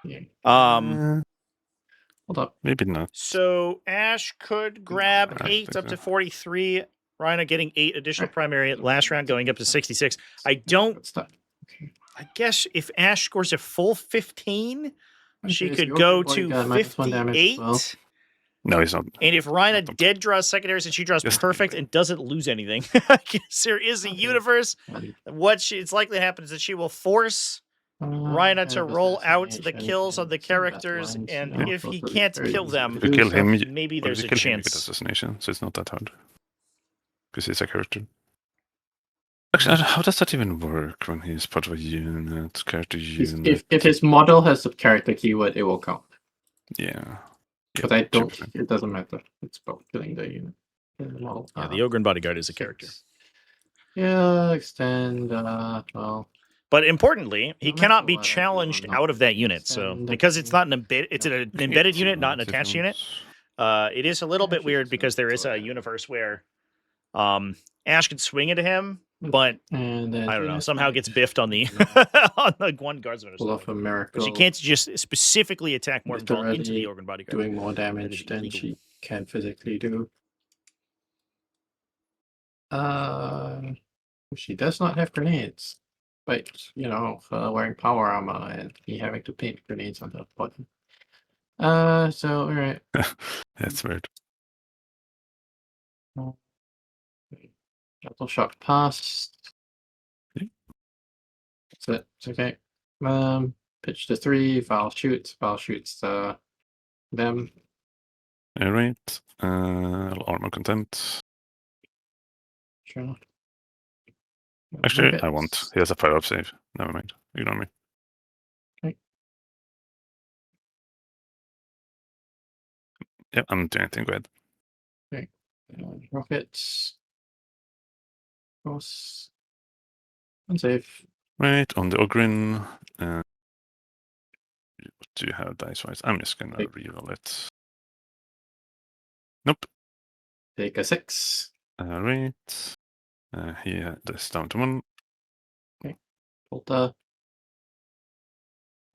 Yeah. Hold up. Maybe not. So Ash could grab I 8 think up to so. 43. Rhina getting 8 additional Right. primary at last round, going up to 66. I don't. Good stuff. Okay. I guess if Ash scores a full 15, she Okay, so could your go body to got -1 damage as 58. well. No, he's not. And if Rhina Not- dead draws secondaries and she draws Just- perfect and doesn't lose anything, I guess there is a Okay. universe. And, It's likely to happen is that she will force Rhina to and roll out the assassination kills on the and some battle characters, lines, and you know, if so he it's can't very kill easy them, to If you do kill him, stuff. maybe Or there's if a you kill him, you get chance. assassination, so it's not that hard. Because he's a character. Actually, how does that even work when he's part of a unit, character unit? If his model has a character keyword, it will count. Yeah. But I don't. sure. It doesn't matter. It's about killing the unit. The model. Yeah, the Ogren Bodyguard is a character. Yeah, extend. Well, But importantly, he No matter cannot be what I do, challenged I'm not out of that unit. So send because it's them. not an embedded, it's an Okay, embedded so unit, not an that's attached unit. different. It is a little Yeah, bit she's weird just because there is a gonna- universe where Ash can swing into him, but and then I don't know, Judas somehow might gets biffed on the on the one guardsman or pull off something. a miracle. But she can't just specifically attack Morphin Vol into the literally Ogren Bodyguard. doing more damage is than illegal. she can physically do. She does not have grenades, but you know, her wearing power armor and me having to paint grenades on her body. So all right. That's weird. Battle shot passed. Okay. That's it. It's okay. Pitch to 3. Val shoots. Val shoots them. Alright. Armor content. Sure. Actually, I won't. He has a fire-up save. Never mind. Ignore me. Okay. Yep, I'm not doing anything. Go ahead. Rockets. Cross. Unsafe. Right, on the Ogrin. What do you have dice-wise? I'm just gonna Take- reroll it. Nope. Take a 6. Alright. He is down to 1. Volta.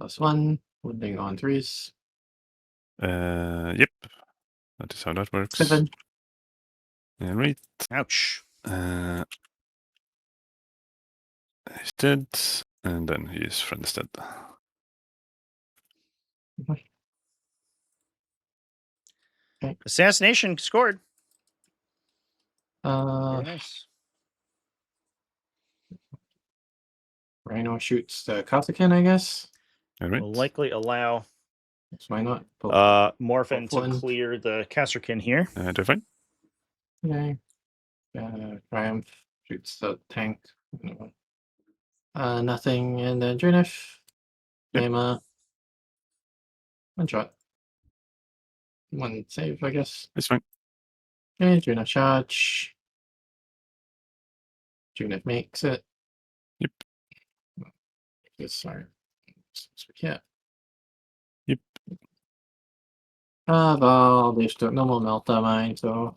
+1. Wounding on 3s. Yep. That is how that works. 7. Right. Ouch. He's dead. And then his friend is dead. Assassination scored. Very Uh, nice. Rhino shoots the Katakin, I guess. Right. Will likely allow So why not? Morphin to Both clear the Casterkin here. They're fine. Okay. Triumph shoots the tank. Nothing, and then Drinish. Yep. Lema. One shot. One save, I guess. It's fine. Okay, Drinish charge. Drinish makes it. Yep. Yes, sorry. Yeah. Yep. Val, they still no more Melta mine, so.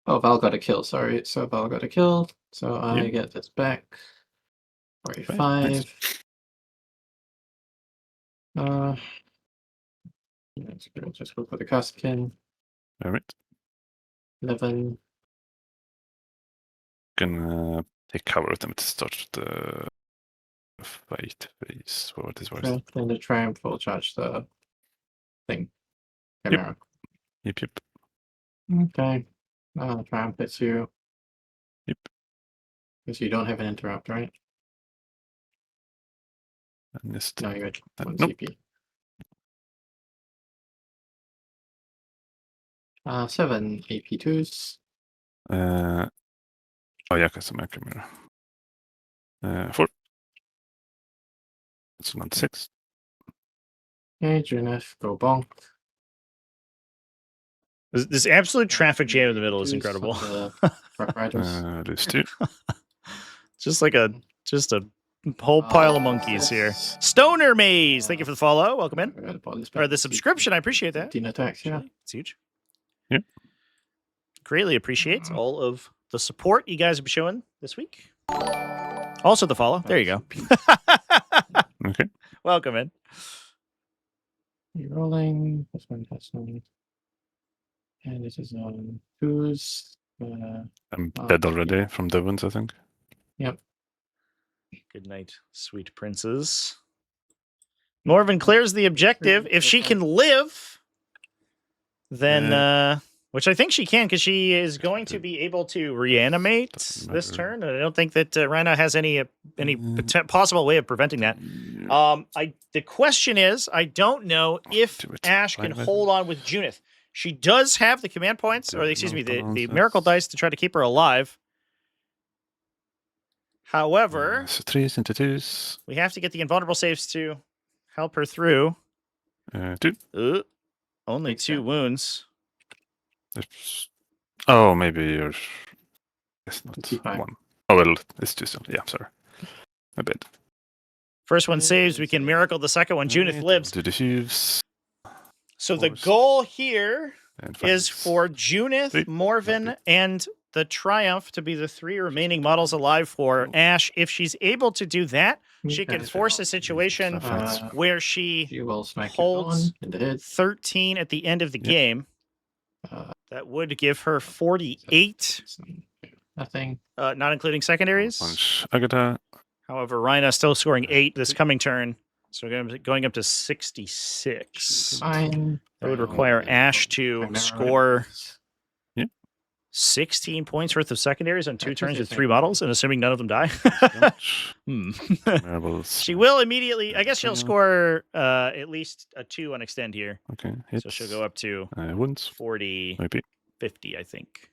Oh, Val got a kill, sorry. So Val got a kill. So I Yep. get this back. Fine. 45. Let's just go for the Kastkin. All right. 11. Can take cover of them to start the fight phase. What is worse? Okay, then the Triumph will charge the thing. Camera. Yep. Okay. Triumph hits you. Yep. Because you don't have an interrupt, right? I missed. No, you had one Nope. CP. 7 AP2s. Oh yeah, because I'm a camera. 4. It's not 6. Okay, Junif, go bonk. This absolute traffic jam in the middle is incredible. Rough Riders. Lose 2. just a whole pile of monkeys here. Stoner Maze, thank you for the follow. Welcome in. Or the subscription, I appreciate that. 15 attacks, yeah. It's huge. Yep. Greatly appreciate all of the support you guys have been showing this week. Also the follow. There you go. Okay. Welcome in. You're rolling. This one has some. And this is on 2s. I'm dead already from the wounds, I think. Yep. Good night, sweet princes. Morven clears the objective. If she can live, then, which I think she can, because she is going to be able to reanimate this turn. I don't think that Rhino has any possible way of preventing that. The question is, I don't know if Ash can hold on with Junith. She does have the command points, or excuse me, the miracle dice to try to keep her alive. However, so 3s into 2s. we have to get the invulnerable saves to help her through. 2. Only 2 wounds. Oh, maybe you're. It's not T5. 1. Oh, well, it's 2 still. Yeah, sorry. A bit. First one saves, we can miracle the second one. Junith lives. Do the hooves. So the goal here is fights. for Junith, Morven, and the Triumph to be the 3 remaining models alive for Ash. If she's able to do that, she can force a situation where she will smack holds in the head. 13 at the end of the game. That would give her 48. Nothing. Not including secondaries. Punch Agatha. However, Rhina still scoring 8 this coming turn. So we're going up to 66. Fine. That would require Ash to score 16 points worth of secondaries on 2 turns with 3 models, and assuming none of them die. She will immediately, I guess she'll score at least a 2 on extend here. Okay. So she'll go up to wounds. 40, maybe 50, I think.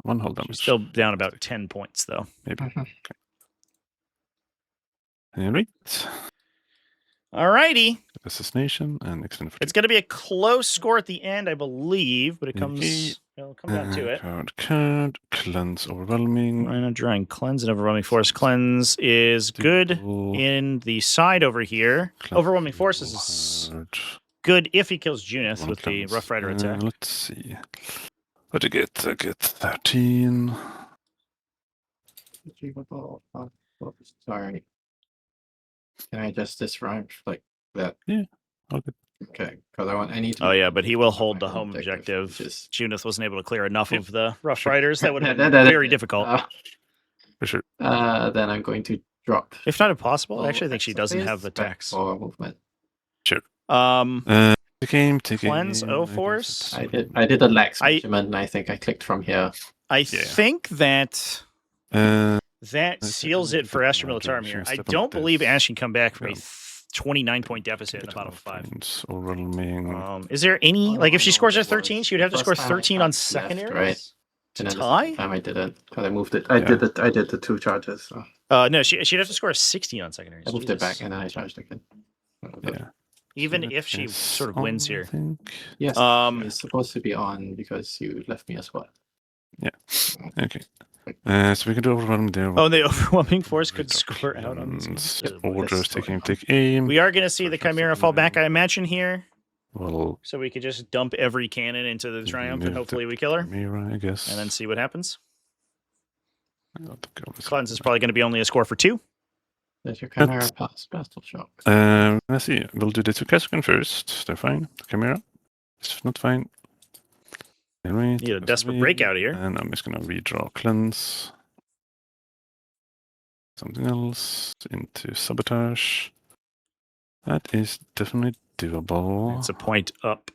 1 hull damage. She's still down about 10 points, though. Maybe. Okay. All right. Alrighty. Assassination and extend. It's going to be a close score at the end, I believe, but it'll come down to it. Card. Cleanse overwhelming. Rhino drawing cleanse and overwhelming force. Cleanse is good in the side over here. Overwhelming force is good if he kills Junith with the Rough Rider attack. Let's see. What do you get? I get 13. Sorry. Can I just disround like that? Yeah. Okay. Okay, because I need to. Oh yeah, but he will hold my the home objective. which is- Junith wasn't able to clear enough Yep. of the Rough Sure. Riders. That would have been That- very difficult. For sure. Then I'm going to drop. If not impossible, I all actually think she doesn't have accessories back attacks. for movement. The game, take Cleanse aim, O I guess Force? it's- I did a lax I- measurement, and I think I clicked from here. I think that Uh, that That's seals definitely it for Astra different Militarum order. here. She I step on don't believe this. Ash can come back from a Yeah. 29-point deficit in the bottom of 5. points, overwhelming. Is there any Oh, like if no, she no, scores it a 13, was she would have to the score first time I 13 on tapped left, secondaries right? to And then the tie? second time I didn't, because I moved it. Yeah. I did the 2 charges. So No, she'd have to score a 16 on secondaries. I moved it back Jesus. and then I charged again. Yeah. Even So if she it's sort of on, wins I here. think. Yes, it's supposed to be on because you left me a spot. Okay. So we can do overwhelming there. Oh, the overwhelming force could score out on this Reductions, one. Orders, This take one. aim, take aim. We are going to see the Perfect Chimera fall back, I secondary. imagine, here. Well, So we could just dump every cannon into the Triumph and move the hopefully we kill her. Chimera, I guess. And then see what happens. I'll go with Cleanse is probably going to be only a score for 2. There's your Chimera pass, Battle Shock. Let's see. We'll do the 2 Cascan first. They're fine. The Chimera is not fine. Right, Need a desperate breakout here. And I'm just gonna redraw cleanse. Something else into sabotage. That is definitely doable. It's a point up.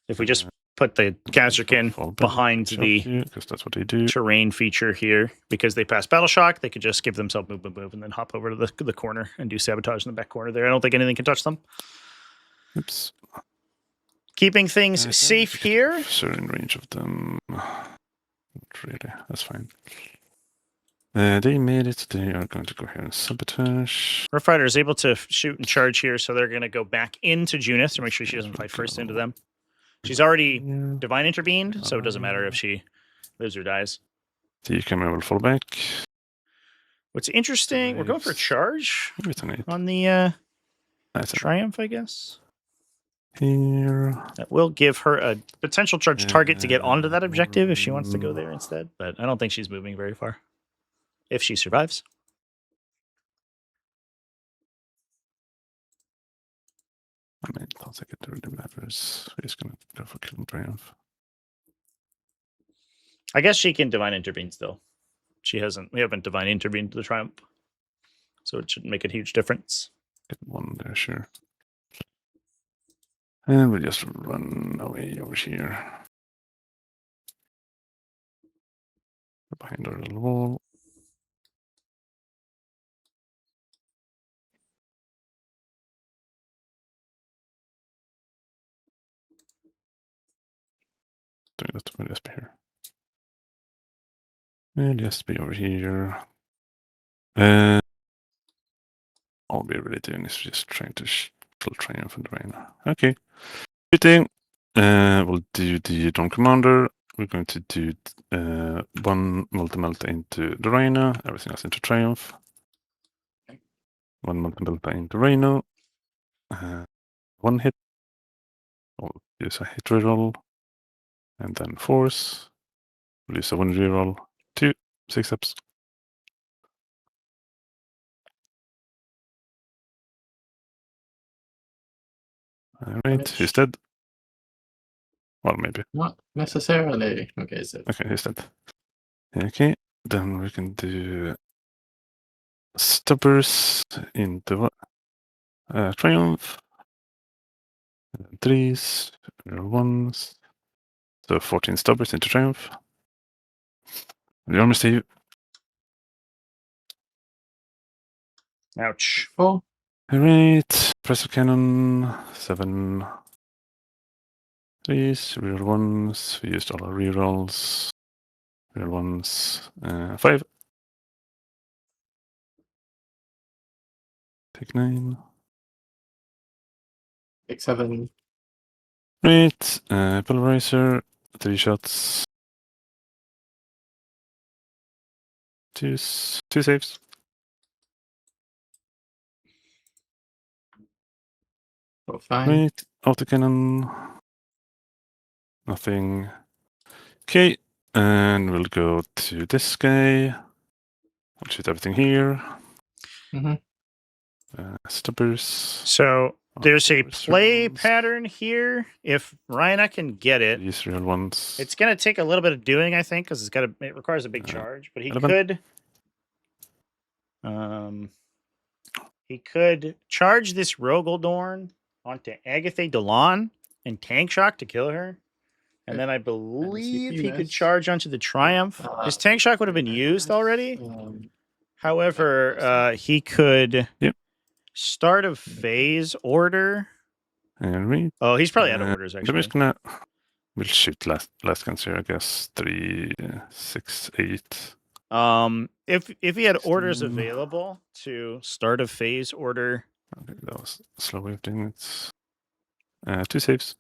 If we just put the Gazerkin behind the because that's what they do. terrain feature here, because they pass Battle Shock, they could just give themselves move, and then hop over to the corner and do sabotage in the back corner there. I don't think anything can touch them. Oops. Keeping things safe here. Certain range of them. Not really. That's fine. They made it. They are going to go here and sabotage. Rough Rider is able to shoot and charge here, so they're going to go back into Junith to make sure she doesn't fight first into them. She's already Yeah. divine intervened, so it doesn't matter if she lives or dies. The camera will fall back. What's interesting, we're going for a charge Maybe it's an 8. on the That's it. Triumph, I guess. Here. That will give her a potential charge target to get onto that objective if she wants to go there instead, but I don't think she's moving very far. If she survives. I mean, I don't think it really matters. We're just gonna go for kill and triumph. I guess she can divine intervene still. We haven't divine intervened to the Triumph. So it shouldn't make a huge difference. Get 1 there, sure. And we'll just run away over here. Behind our little wall. Doing that will just be here. And just be over here. All we're really doing is just trying to kill Triumph and Rhino. Okay. Shooting. We'll do the Dawn Commander. We're going to do 1 multi-melta into the Rhino, everything else into Triumph. 1 multi-melta into Rhino. 1 hit. We'll use a hit reroll. And then force. We'll use a 1 reroll. 2 6-ups. Alright, he's dead. Well, maybe. Not necessarily. Okay, so Okay, he's dead. Okay, then we can do Stubbers into Triumph. 3s, 1s. So 14 Stubbers into Triumph. The armor save. Ouch. 4. Alright, pressure cannon. 7 3s, rear 1s. We used all our rerolls. Rear 1s. 5. Take 9. Take 7. Right, pulverizer, 3 shots. 2 saves. So 5. Right, autocannon. Nothing. Okay, and we'll go to this guy. I'll shoot everything here. Mhm. Stubbers. So There's a These play real ones. pattern here. If Rhina can get it, These real ones. it's going to take a little bit of doing, I think, because it requires a big charge. But he relevant. could charge this Rogaldorn onto Agatha Delon and tank shock to kill her. And then I believe he could charge onto the Triumph. His tank shock would have been used already. However, he could start a phase order. And read. Oh, he's probably out of orders, I'm actually. just gonna. We'll shoot last guns here, I guess. 3, 6, 8. If he had orders 16. available to start a phase order, Okay, that was a slow way of doing it. 2 saves.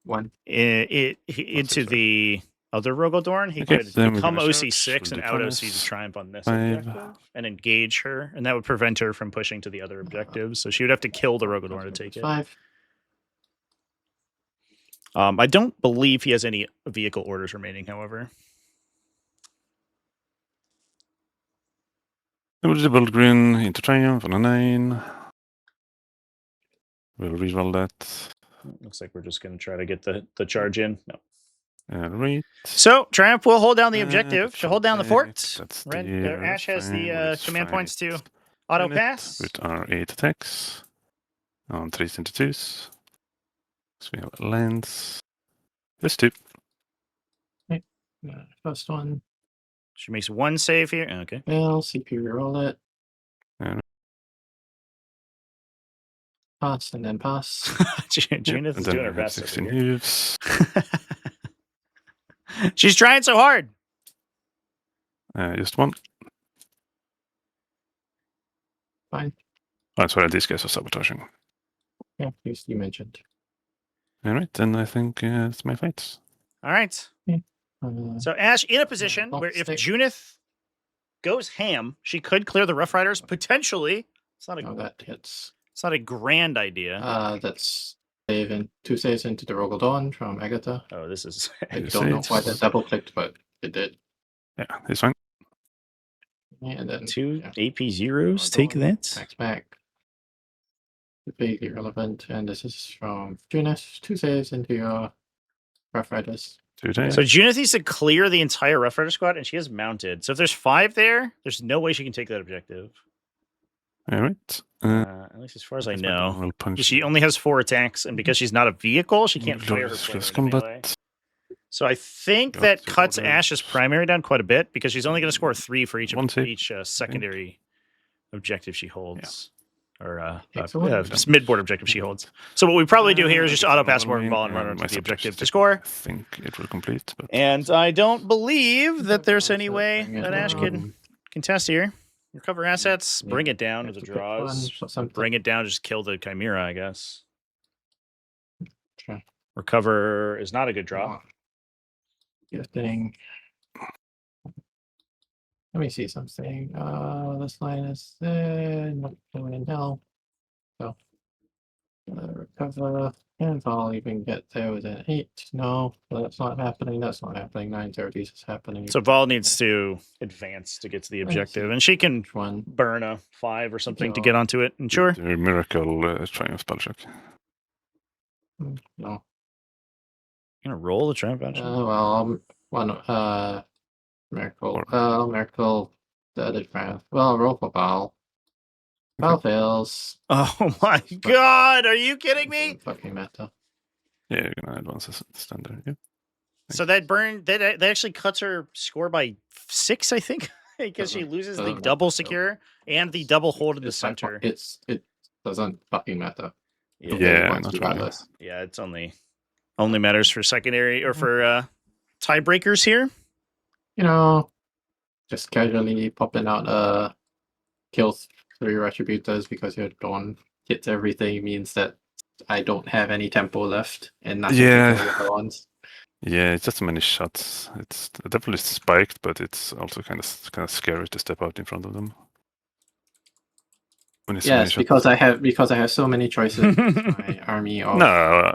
1. Into the other Rogaldorn, he Okay, could then we're become gonna OC6 charge. and We'll out do OC to twice. triumph on this 5. objective and engage her, and that would prevent her from pushing to the other objectives. So she would have to kill the Rogaldorn to take it. 5. I don't believe he has any vehicle orders remaining, however. Then we'll do Bulgrin into Triumph on a 9. We'll reroll that. Looks like we're just going to try to get the charge in. No. Right. So Triumph will hold down the objective that's to hold down the perfect. fort. That's Ash has fine. the We'll command just points to fight auto in it pass. with our 8 attacks on 3s into 2s. So we have lands. There's 2. First one. She makes 1 save here. Okay. Fail. CP reroll it. And Pass and then pass. Junith is doing her we have best. 16 over here. moves. She's trying so hard. Just 1. Fine. Oh, sorry, these guys are sabotaging. Yeah, you mentioned. Alright, then I think it's my fights. All right. So Ash in a position where if Junith goes ham, she could clear the Rough Riders potentially. It's not a that hits. It's not a grand idea. That's 2 saves into the Rogaldorn from Agatha. Oh, this is. I don't know why that double clicked, but it did. Yeah, it's fine. And then 2 AP zeros. Take that. Max back. Vaguely irrelevant. And this is from Junith. 2 saves into your Rough Riders. 2 days. So Junith needs to clear the entire Rough Rider squad, and she is mounted. So if there's 5 there, there's no way she can take that objective. Alright. At least as far as I know. We'll punch. She only has 4 attacks, and because she's not a vehicle, she can't fire her Close flaming melee. combat. So I think Got that the cuts orders. Ash's primary down quite a bit because she's only going to score 3 for each 1 save, secondary objective she holds. Or Excellent. this mid-board objective she holds. So what we probably do here is just It's auto pass another more ball and one, run onto my the objective subjective to score. I think it will complete. But And I don't believe that there's any way Bring it that Ash can down. contest here. Recover assets, bring it down to the Pick draws. one, something. Bring it down, just kill the Chimera, I guess. Sure. Recover is not a good draw. Good thing. Let me see something. This line is not going hell. So recover. And if I'll even get there with an 8. No, that's not happening. That's not happening. 930s is happening. So Vol needs to advance to get to the objective, and she can Which one? burn a 5 or something to get onto it. And sure, the miracle Triumph spell check. No. gonna roll the Triumph Action. Well, Miracle. Miracle. The other Triumph. Well, roll for Val. Val fails. Oh my god, are you kidding me? Fucking meta. Yeah, you're gonna advance as standard. Yeah. So that actually cuts her score by 6, I think, because she loses the doesn't double matter. secure and the double hold in the It's fine. center. It doesn't fucking matter. Yeah, Once not you really. got this. Yeah, it's only matters for secondary or for tiebreakers here. You know, just casually popping out kills 3 retributors because your Dawn hits everything means that I don't have any tempo left and nothing Yeah. to kill with Dawns. Yeah, it's just so many shots. It's definitely spiked, but it's also kind of scary to step out in front of them. When it's so many Yes, shots. because I have so many choices. My army of No,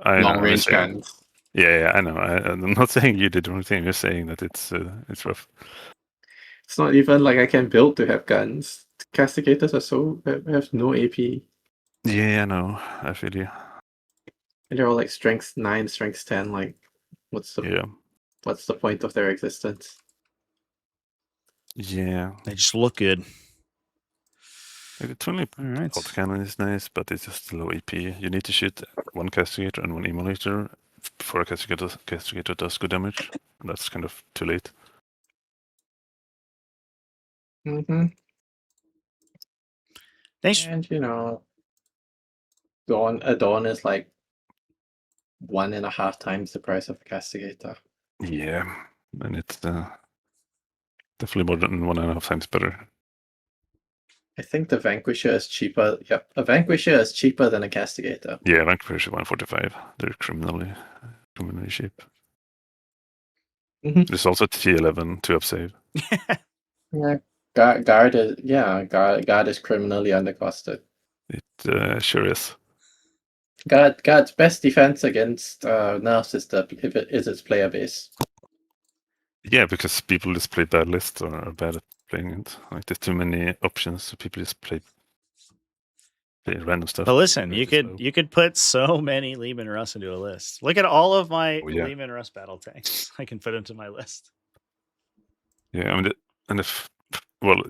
I know. long I'm range saying- guns. Yeah, I know. I'm not saying you did the wrong thing. You're saying that it's rough. It's not even like I can build to have guns. Castigators have no AP. Yeah, no, I feel you. And they're all like strength 9, strength 10. Like, what's the point of their existence? Yeah. They just look good. Like the 20 All right. autocannon is nice, but it's just low AP. You need to shoot one castigator and one emulator before a castigator does good damage. And that's kind of too late. Mm-hmm. Thanks. And a dawn is like 1.5 times the price of a castigator. Yeah, and it's definitely more than 1.5 times better. I think the Vanquisher is cheaper. Yep, a Vanquisher is cheaper than a castigator. Yeah, Vanquisher is 145. They're criminally cheap. Mhm. There's also T11 2-up save. Yeah, guard is criminally undercosted. It sure is. Guard's best defense against nerfs is its player base. Yeah, because people just play bad lists or are bad at playing it. Like there's too many options, so people just play random stuff. But listen, Very you slow. could put so many Lehman Russ into a list. Look at all of my Oh, yeah. Lehman Russ battle tanks. I can put into my list. Yeah, I mean, it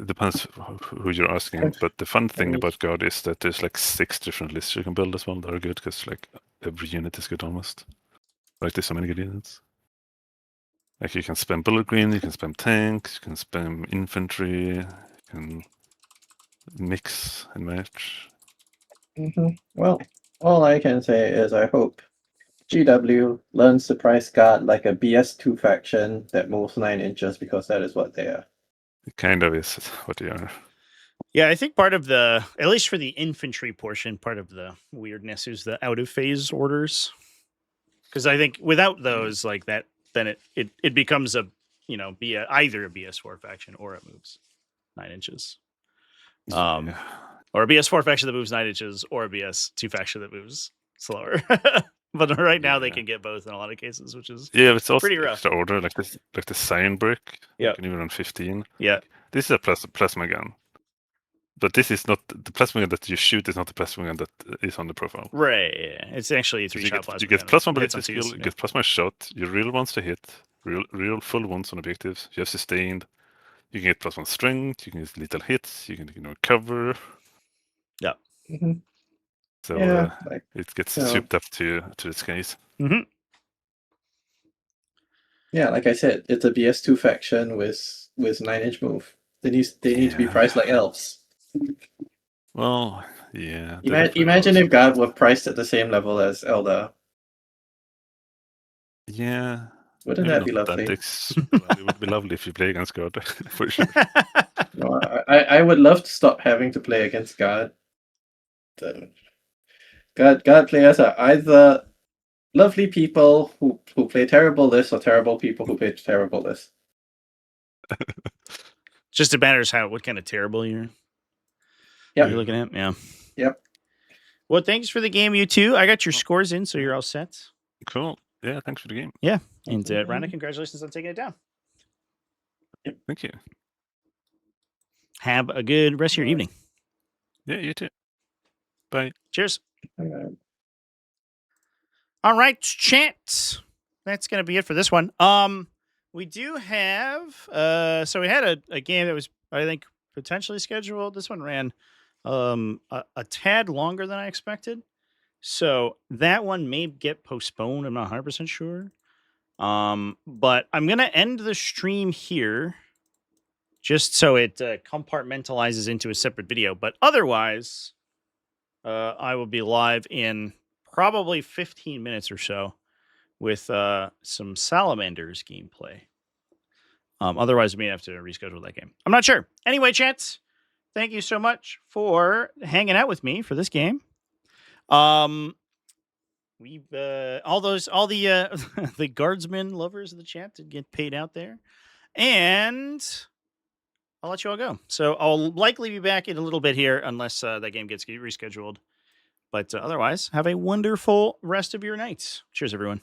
depends who you're asking. But the fun thing about Guard is that there's like 6 different lists you can build as well that are good because like every unit is good almost. Like there's so many good units. Like you can spam bullet green, you can spam tanks, you can spam infantry, you can mix and match. Well, all I can say is I hope GW learns to price guard like a BS2 faction that moves 9 inches because that is what they are. It kind of is what they are. Yeah, I think part of the, at least for the infantry portion, part of the weirdness is the out of phase orders. Because I think without those, like that, then it becomes a, either a BS4 faction or it moves 9 inches. Yeah. Or a BS4 faction that moves 9 inches, or a BS2 faction that moves slower. But right now they can get both in a lot of cases, which is it's also pretty rough. extra order, like the cyan brick. Yeah, you can even run 15. Yeah, this is a plasma gun, but this is not the plasma gun that you shoot. Is not the plasma gun that is on the profile. Right. Yeah. It's actually a 3-shot plasma. You get plasma bullets to skill. You get plasma shot. Your real ones to hit. Real full ones on objectives. You have sustained. You can get +1 strength. You can get lethal hits. You can cover. Yeah. Mm-hmm. So it gets souped up to its case. Mm-hmm. Yeah, like I said, it's a BS2 faction with 9-inch move. They need to be priced like elves. Well, yeah. Imagine if Guard were priced at the same level as Elder. Yeah. Wouldn't that be lovely? It would be lovely if you play against Guard, for sure. No, I would love to stop having to play against Guard. Guard players are either lovely people who play terrible lists or terrible people who play terrible lists. Just it matters what kind of terrible you're looking at. Yeah. Yep. Well, thanks for the game, you two. I got your scores in, so you're all set. Cool. Yeah, thanks for the game. Yeah. And Rana, congratulations on taking it down. Yep. Thank you. Have a good rest of your evening. Yeah, you too. Bye. Cheers. All right, chat. That's going to be it for this one. We do have, so we had a game that was, I think, potentially scheduled. This one ran a tad longer than I expected. So that one may get postponed. I'm not 100% sure. But I'm going to end the stream here just so it compartmentalizes into a separate video. But otherwise, I will be live in probably 15 minutes or so with some Salamanders gameplay. Otherwise, we may have to reschedule that game. I'm not sure. Anyway, chats, thank you so much for hanging out with me for this game. We've all the the guardsmen lovers of the chat did get paid out there, and I'll let you all go. So I'll likely be back in a little bit here unless that game gets rescheduled. But otherwise, have a wonderful rest of your night. Cheers, everyone.